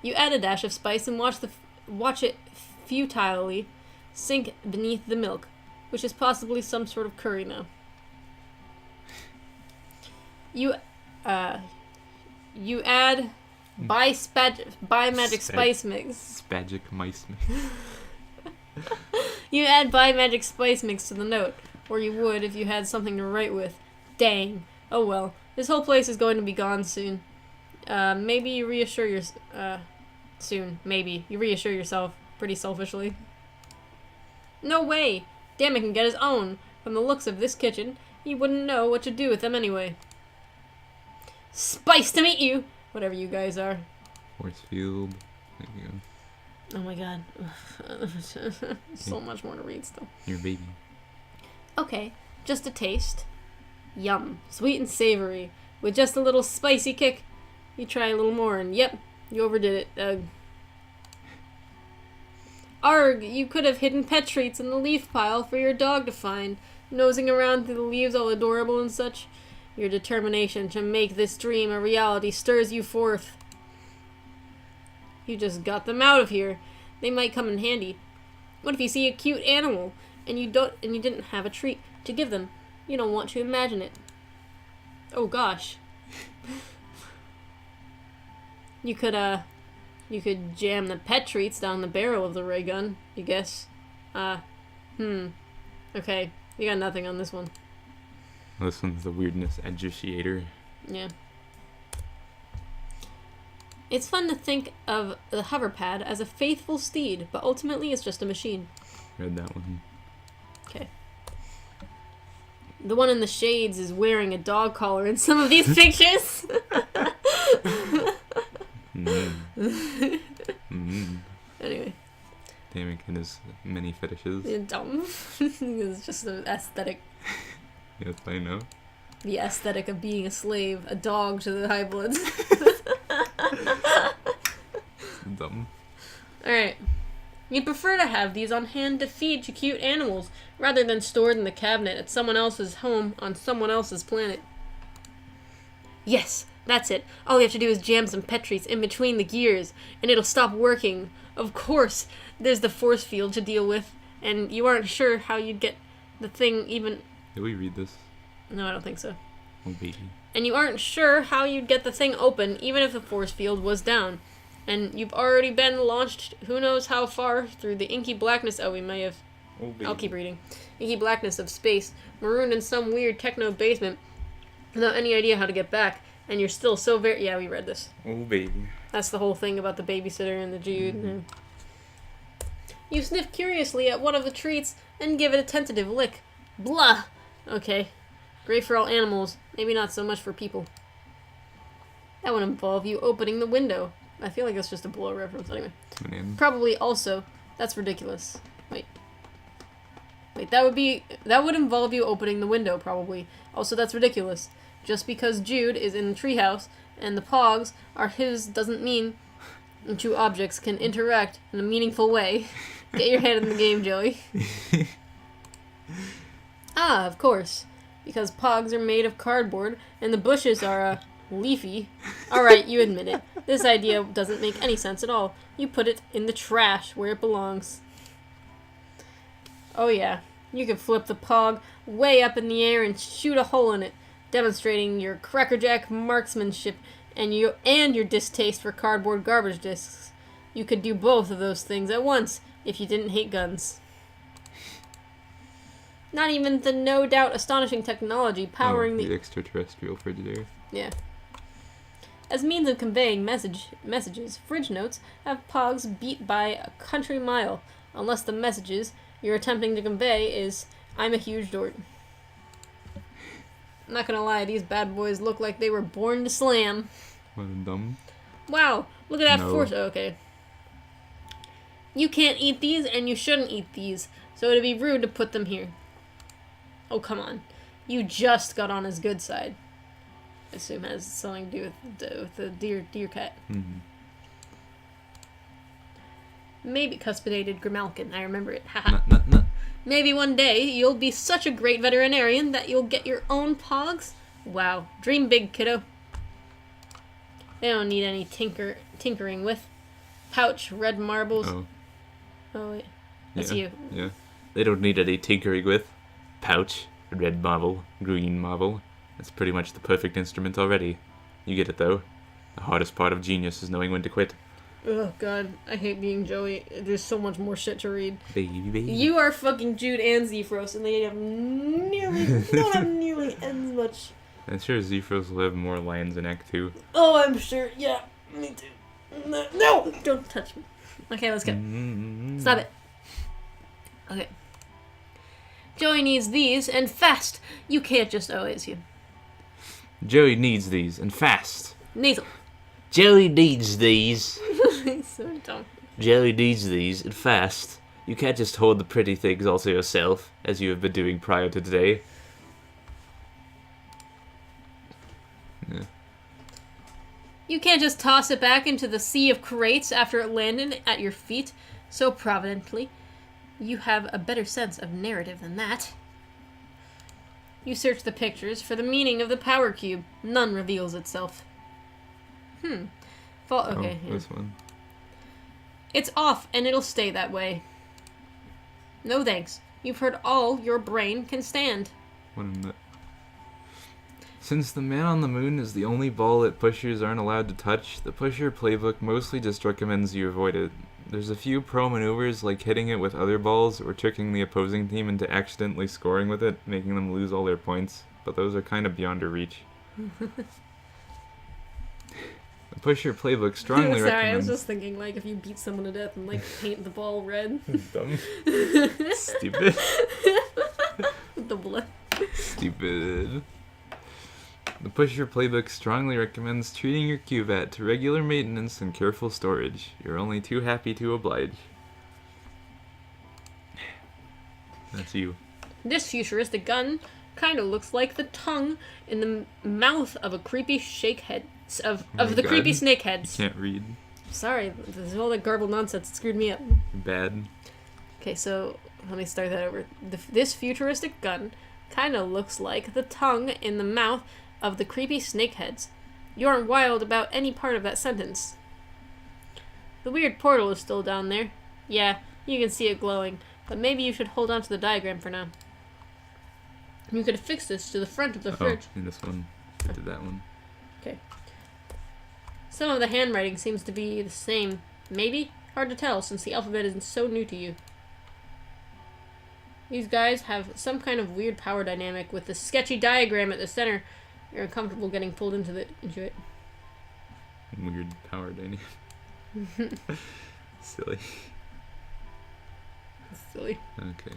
You add a dash of spice and watch it futilely sink beneath the milk, which is possibly some sort of curry now. You add by magic spice mix. Spagic mice mix. You add by magic spice mix to the note, or you would if you had something to write with. Dang. Oh well. This whole place is going to be gone soon. Maybe you reassure yourself pretty selfishly. No way! Dammit can get his own. From the looks of this kitchen, he wouldn't know what to do with them anyway. Spice to meet you! Whatever you guys are. Force field. There you go. Oh my god. So much more to read still. Your baby. Okay, just a taste. Yum. Sweet and savory. With just a little spicy kick. You try a little more and yep, you overdid it. Arg, you could have hidden pet treats in the leaf pile for your dog to find, nosing around through the leaves all adorable and such. Your determination to make this dream a reality stirs you forth. You just got them out of here. They might come in handy. What if you see a cute animal and you didn't have a treat to give them? You don't want to imagine it. Oh gosh. You could jam the pet treats down the barrel of the ray gun, you guess. Okay, you got nothing on this one. This one's the weirdness educiator. Yeah. It's fun to think of the hoverpad as a faithful steed, but ultimately it's just a machine. Read that one. Okay. The one in the shades is wearing a dog collar in some of these pictures. Anyway. Damek and his many fetishes. You're dumb. It's just an aesthetic. Yes, I know. The aesthetic of being a slave, a dog to the high bloods. Dumb. Alright. You'd prefer to have these on hand to feed your cute animals, rather than stored in the cabinet at someone else's home on someone else's planet. Yes, that's it. All you have to do is jam some Petries in between the gears, and it'll stop working. Of course, there's the force field to deal with, and you aren't sure how you'd get the thing even... Did we read this? No, I don't think so. Oh, baby. And you aren't sure how you'd get the thing open, even if the force field was down. And you've already been launched who knows how far through the inky blackness... Oh, we may have... Oh, baby. I'll keep reading. Inky blackness of space, marooned in some weird techno basement, without any idea how to get back. And you're still so very... Yeah, we read this. Oh, baby. That's the whole thing about the babysitter and the Jude. You sniff curiously at one of the treats and give it a tentative lick. Blah! Okay. Great for all animals, maybe not so much for people. That would involve you opening the window. I feel like that's just a blow reference anyway. Probably also. That's ridiculous. Wait, that would involve you opening the window, probably. Also, that's ridiculous. Just because Jude is in the treehouse and the pogs are his doesn't mean the two objects can interact in a meaningful way. Get your head in the game, Joey. Ah, of course. Because pogs are made of cardboard and the bushes are, leafy. Alright, you admit it. This idea doesn't make any sense at all. You put it in the trash where it belongs. Oh yeah, you can flip the pog way up in the air and shoot a hole in it, demonstrating your crackerjack marksmanship and your distaste for cardboard garbage discs. You could do both of those things at once if you didn't hate guns. Not even the no doubt astonishing technology powering the extraterrestrial Frigidaire. Yeah. As means of conveying messages, fridge notes have pogs beat by a country mile, unless the messages you're attempting to convey is, I'm a huge dork. I'm not gonna lie, these bad boys look like they were born to slam. What dumb. Wow, look at that force. No. Oh, okay. You can't eat these, and you shouldn't eat these, so it'd be rude to put them here. Oh, come on. You just got on his good side. I assume it has something to do with the deer cat. Mm-hmm. Maybe cuspidated Grimalkin. I remember it. Haha. No. Maybe one day you'll be such a great veterinarian that you'll get your own pogs. Wow. Dream big, kiddo. They don't need any tinkering with. Pouch, red marbles. Oh wait. That's you. Yeah. They don't need any tinkering with. Pouch, red marble, green marble. That's pretty much the perfect instrument already. You get it though. The hardest part of genius is knowing when to quit. Oh god, I hate being Joey. There's so much more shit to read. Baby. You are fucking Jude and Zephyros, and they don't have nearly as much. I'm sure Zephyros will have more lines in Act 2. Oh, I'm sure. Yeah, me too. No! Don't touch me. Okay, let's go. Stop it. Okay. Joey needs these, and fast. You can't just always you. Joey needs these, and fast. Nasal. Joey needs these. So dumb. Joey needs these, and fast. You can't just hold the pretty things all to yourself, as you have been doing prior to today. Yeah. You can't just toss it back into the sea of crates after it landed at your feet so providently. You have a better sense of narrative than that. You search the pictures for the meaning of the power cube. None reveals itself. Okay. Oh, Yeah. this one. It's off, and it'll stay that way. No thanks. You've heard all your brain can stand. What in the... Since the man on the moon is the only ball that pushers aren't allowed to touch, the pusher playbook mostly just recommends you avoid it. There's a few pro maneuvers like hitting it with other balls or tricking the opposing team into accidentally scoring with it, making them lose all their points, but those are kind of beyond your reach. The pusher playbook strongly Sorry, recommends... I was just thinking, like, if you beat someone to death and, like, paint the ball red. Dumb. Stupid. With the blood. Stupid. The pusher playbook strongly recommends treating your Cubat to regular maintenance and careful storage. You're only too happy to oblige. That's you. This futuristic gun kind of looks like the tongue in the mouth of a creepy shakehead. Of Oh the my creepy God. snakeheads. Can't read. Sorry, this is all that garbled nonsense that screwed me up. Bad. Okay, so let me start that over. This futuristic gun kind of looks like the tongue in the mouth of the creepy snakeheads. You aren't wild about any part of that sentence. The weird portal is still down there. Yeah, you can see it glowing, but maybe you should hold on to the diagram for now. You could affix this to the front of the fridge. Oh, in this one. I did that one. Okay. Some of the handwriting seems to be the same. Maybe? Hard to tell since the alphabet isn't so new to you. These guys have some kind of weird power dynamic with the sketchy diagram at the center. You're uncomfortable getting pulled into it. Weird power dynamic. Silly. Silly. Okay.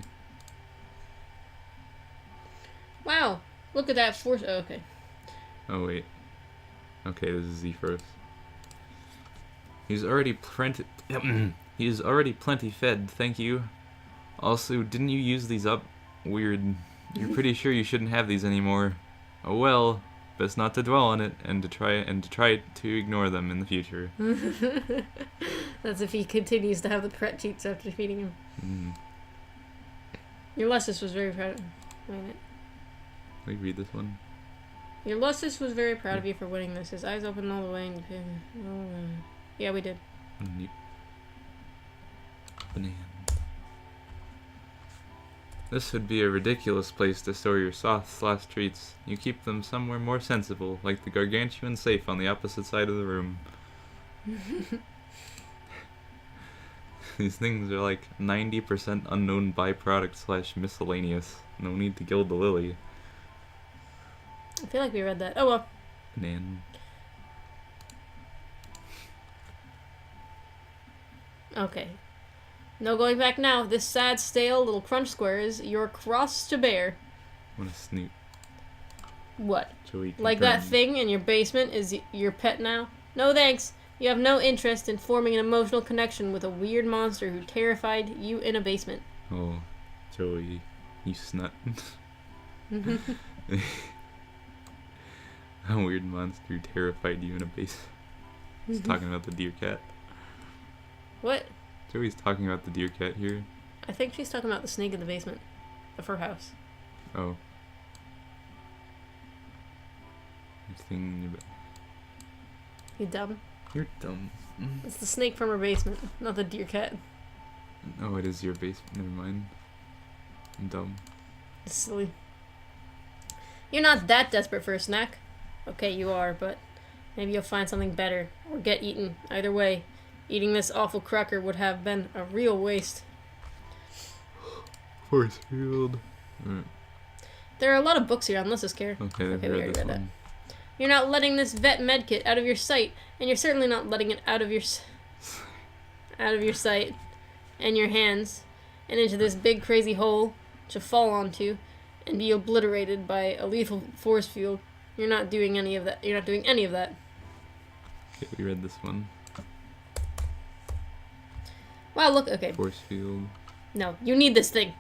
Wow, look at that force. Oh, okay. Oh wait. Okay, this is Z first. He's already plenty fed, thank you. Also, didn't you use these up? Weird. You're pretty sure you shouldn't have these anymore. Oh well, best not to dwell on it and to try to ignore them in the future. That's if he continues to have the pret cheats after feeding him. Mm. Your Lussus was very proud of him. Wait a minute. Let me read this one. Your Lussus was very proud of you for winning this. His eyes opened all the way. Yeah, we did. Yep. Banana. This would be a ridiculous place to store your soft/treats. You keep them somewhere more sensible, like the gargantuan safe on the opposite side of the room. These things are like 90% unknown byproduct / miscellaneous. No need to gild the lily. I feel like we read that. Oh well. Banana. Okay. No going back now. This sad, stale little crunch square is your cross to bear. What a snoot. What? Joey Like that confirmed. thing in your basement is your pet now? No thanks. You have no interest in forming an emotional connection with a weird monster who terrified you in a basement. Oh, Joey, you snut. A weird monster who terrified you in a basement. He's talking about the deer cat. What? Joey's talking about the deer cat here. I think she's talking about the snake in the basement of her house. Oh. There's thing in your You dumb? You're dumb. It's the snake from her basement, not the deer cat. Oh, it is your basement. Never mind. I'm dumb. It's silly. You're not that desperate for a snack. Okay, you are, but maybe you'll find something better or get eaten. Either way, eating this awful cracker would have been a real waste. Force field. Right. There are a lot of books here on Lissa's care. Okay, I've we read already this read that. one. You're not letting this vet medkit out of your sight, and you're certainly not letting it out of your sight and your hands and into this big crazy hole to fall onto and be obliterated by a lethal force field. You're not doing any of that. You're not doing any of that. Okay, we read this one. Wow, look. Okay. Force field. No, you need this thing.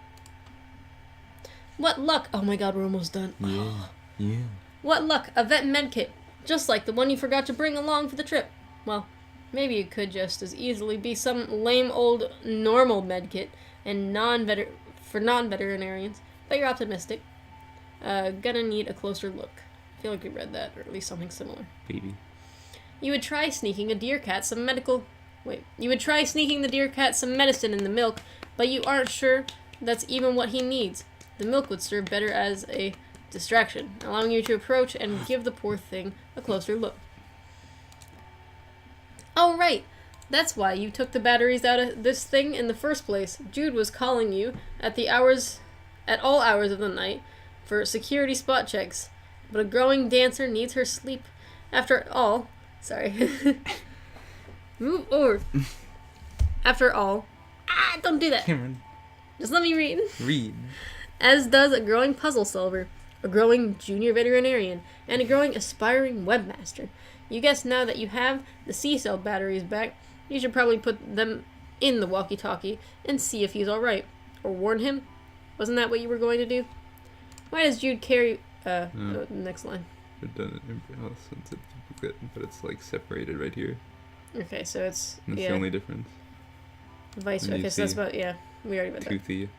What luck. Oh my god, we're almost done. Yeah. Yeah. What luck, a vet medkit, just like the one you forgot to bring along for the trip. Well, maybe it could just as easily be some lame old normal medkit and for non-veterinarians, but you're optimistic. Gonna need a closer look. I feel like we read that, or at least something similar. Baby. You would try sneaking You would try sneaking the deer cat some medicine in the milk, but you aren't sure that's even what he needs. The milk would serve better as a distraction, allowing you to approach and give the poor thing a closer look. Oh, right. That's why you took the batteries out of this thing in the first place. Jude was calling you at all hours of the night for security spot checks. But a growing dancer needs her sleep. After all, move over. After all, don't do that. Cameron. Just let me read. Read. As does a growing puzzle solver, a growing junior veterinarian, and a growing aspiring webmaster. You guess now that you have the C-cell batteries back, you should probably put them in the walkie-talkie and see if he's alright. Or warn him? Wasn't that what you were going to do? Why does Jude carry... next line. We've done it in house since it's duplicate, but it's like separated right here. Okay, so it's That's yeah. the only difference. Vice. And you Okay, so that's see about we already read that. Toothy.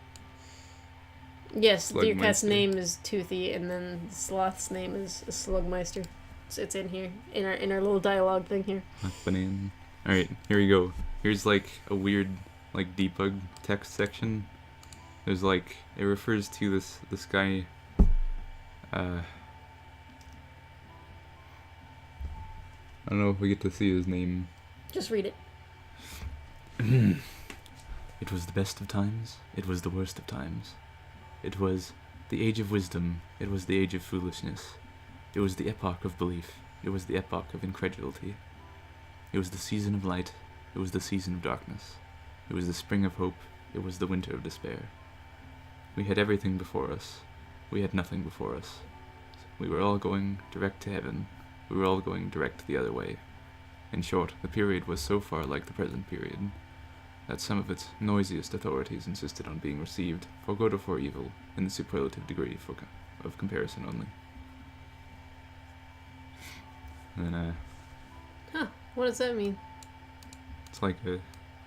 Yes, Deercat's Slugmeister. name is Toothy, and then Sloth's name is Slugmeister. So it's in here in our little dialogue thing here. Banana. All right, here we go. Here's like a weird like debug text section. There's like it refers to this guy. I don't know if we get to see his name. Just read it. It was the best of times, it was the worst of times. It was the age of wisdom, it was the age of foolishness. It was the epoch of belief, it was the epoch of incredulity. It was the season of light, it was the season of darkness. It was the spring of hope, it was the winter of despair. We had everything before us, we had nothing before us. We were all going direct to heaven, we were all going direct the other way. In short, the period was so far like the present period that some of its noisiest authorities insisted on being received for good or for evil in the superlative degree of comparison only. And then, Huh? What does that mean? it's like a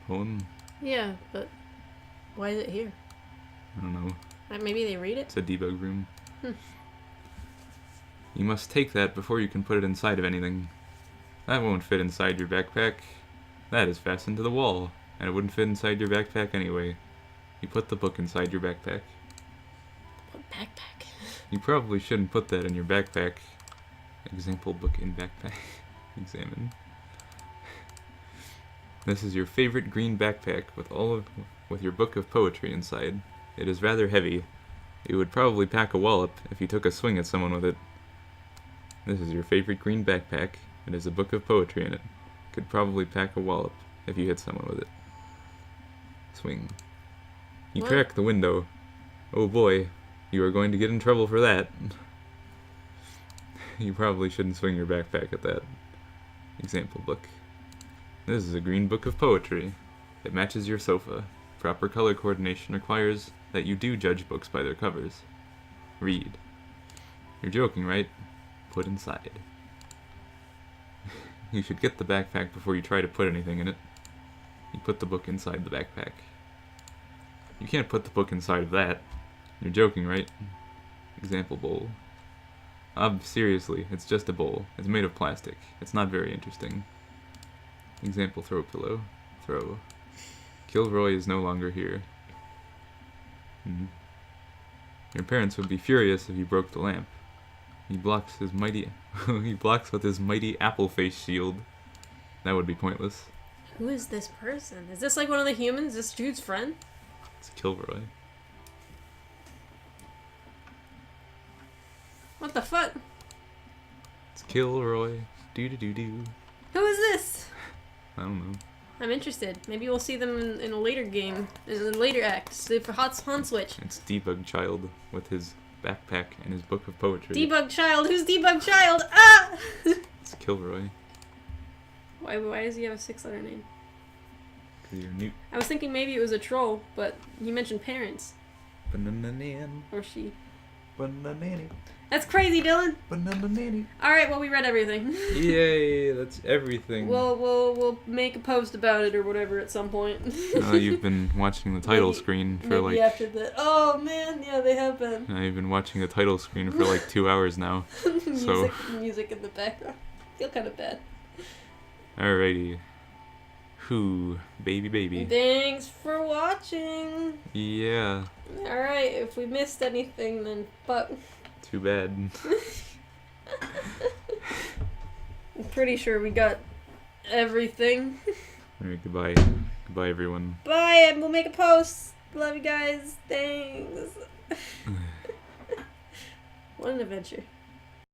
poem. Yeah, but why is it here? I don't know. Maybe they read it. It's a debug room. Hmm. You must take that before you can put it inside of anything. That won't fit inside your backpack. That is fastened to the wall, and it wouldn't fit inside your backpack anyway. You put the book inside your backpack. What backpack? You probably shouldn't put that in your backpack. Example book in backpack. Examine. This is your favorite green backpack with your book of poetry inside. It is rather heavy. You would probably pack a wallop if you took a swing at someone with it. This is your favorite green backpack. It has a book of poetry in it. Could probably pack a wallop if you hit someone with it. Swing. You What? crack the window. Oh boy, you are going to get in trouble for that. You probably shouldn't swing your backpack at that. Example book. This is a green book of poetry. It matches your sofa. Proper color coordination requires that you do judge books by their covers. Read. You're joking, right? Put inside. You should get the backpack before you try to put anything in it. You put the book inside the backpack. You can't put the book inside of that. You're joking, right? Example bowl. Seriously, it's just a bowl. It's made of plastic. It's not very interesting. Example throw pillow. Throw. Kilroy is no longer here. Your parents would be furious if you broke the lamp. He blocks his mighty he blocks with his mighty apple face shield. That would be pointless. Who is this person? Is this like one of the humans? Is this dude's friend? It's Kilroy. What the fuck? It's Kilroy. Doo doo doo doo. Who is this? I don't know. I'm interested. Maybe we'll see them in a later game, in a later act. So for Han Switch. It's Debug Child with his backpack and his book of poetry. Debug Child. Who's Debug Child? Ah! It's Kilroy. Why does he have a 6-letter name? Because you're new. I was thinking maybe it was a troll, but you mentioned parents. Banana-nan. Or she. Banana-nanny. That's crazy, Dylan. Banana-nanny. Alright, well, we read everything. Yay, that's everything. We'll make a post about it or whatever at some point. You've been watching the title Maybe- screen for Maybe like... after that. Oh, man, yeah, they have been. You've been watching the title screen for like 2 hours now. music in the background. Feel kind of bad. Alrighty. Who, baby. Thanks for watching. Yeah, Alright, if we missed anything, then fuck. too bad. I'm pretty sure we got everything. Alright, goodbye. Goodbye, everyone. Bye, and we'll make a post. Love you guys. Thanks. What an adventure.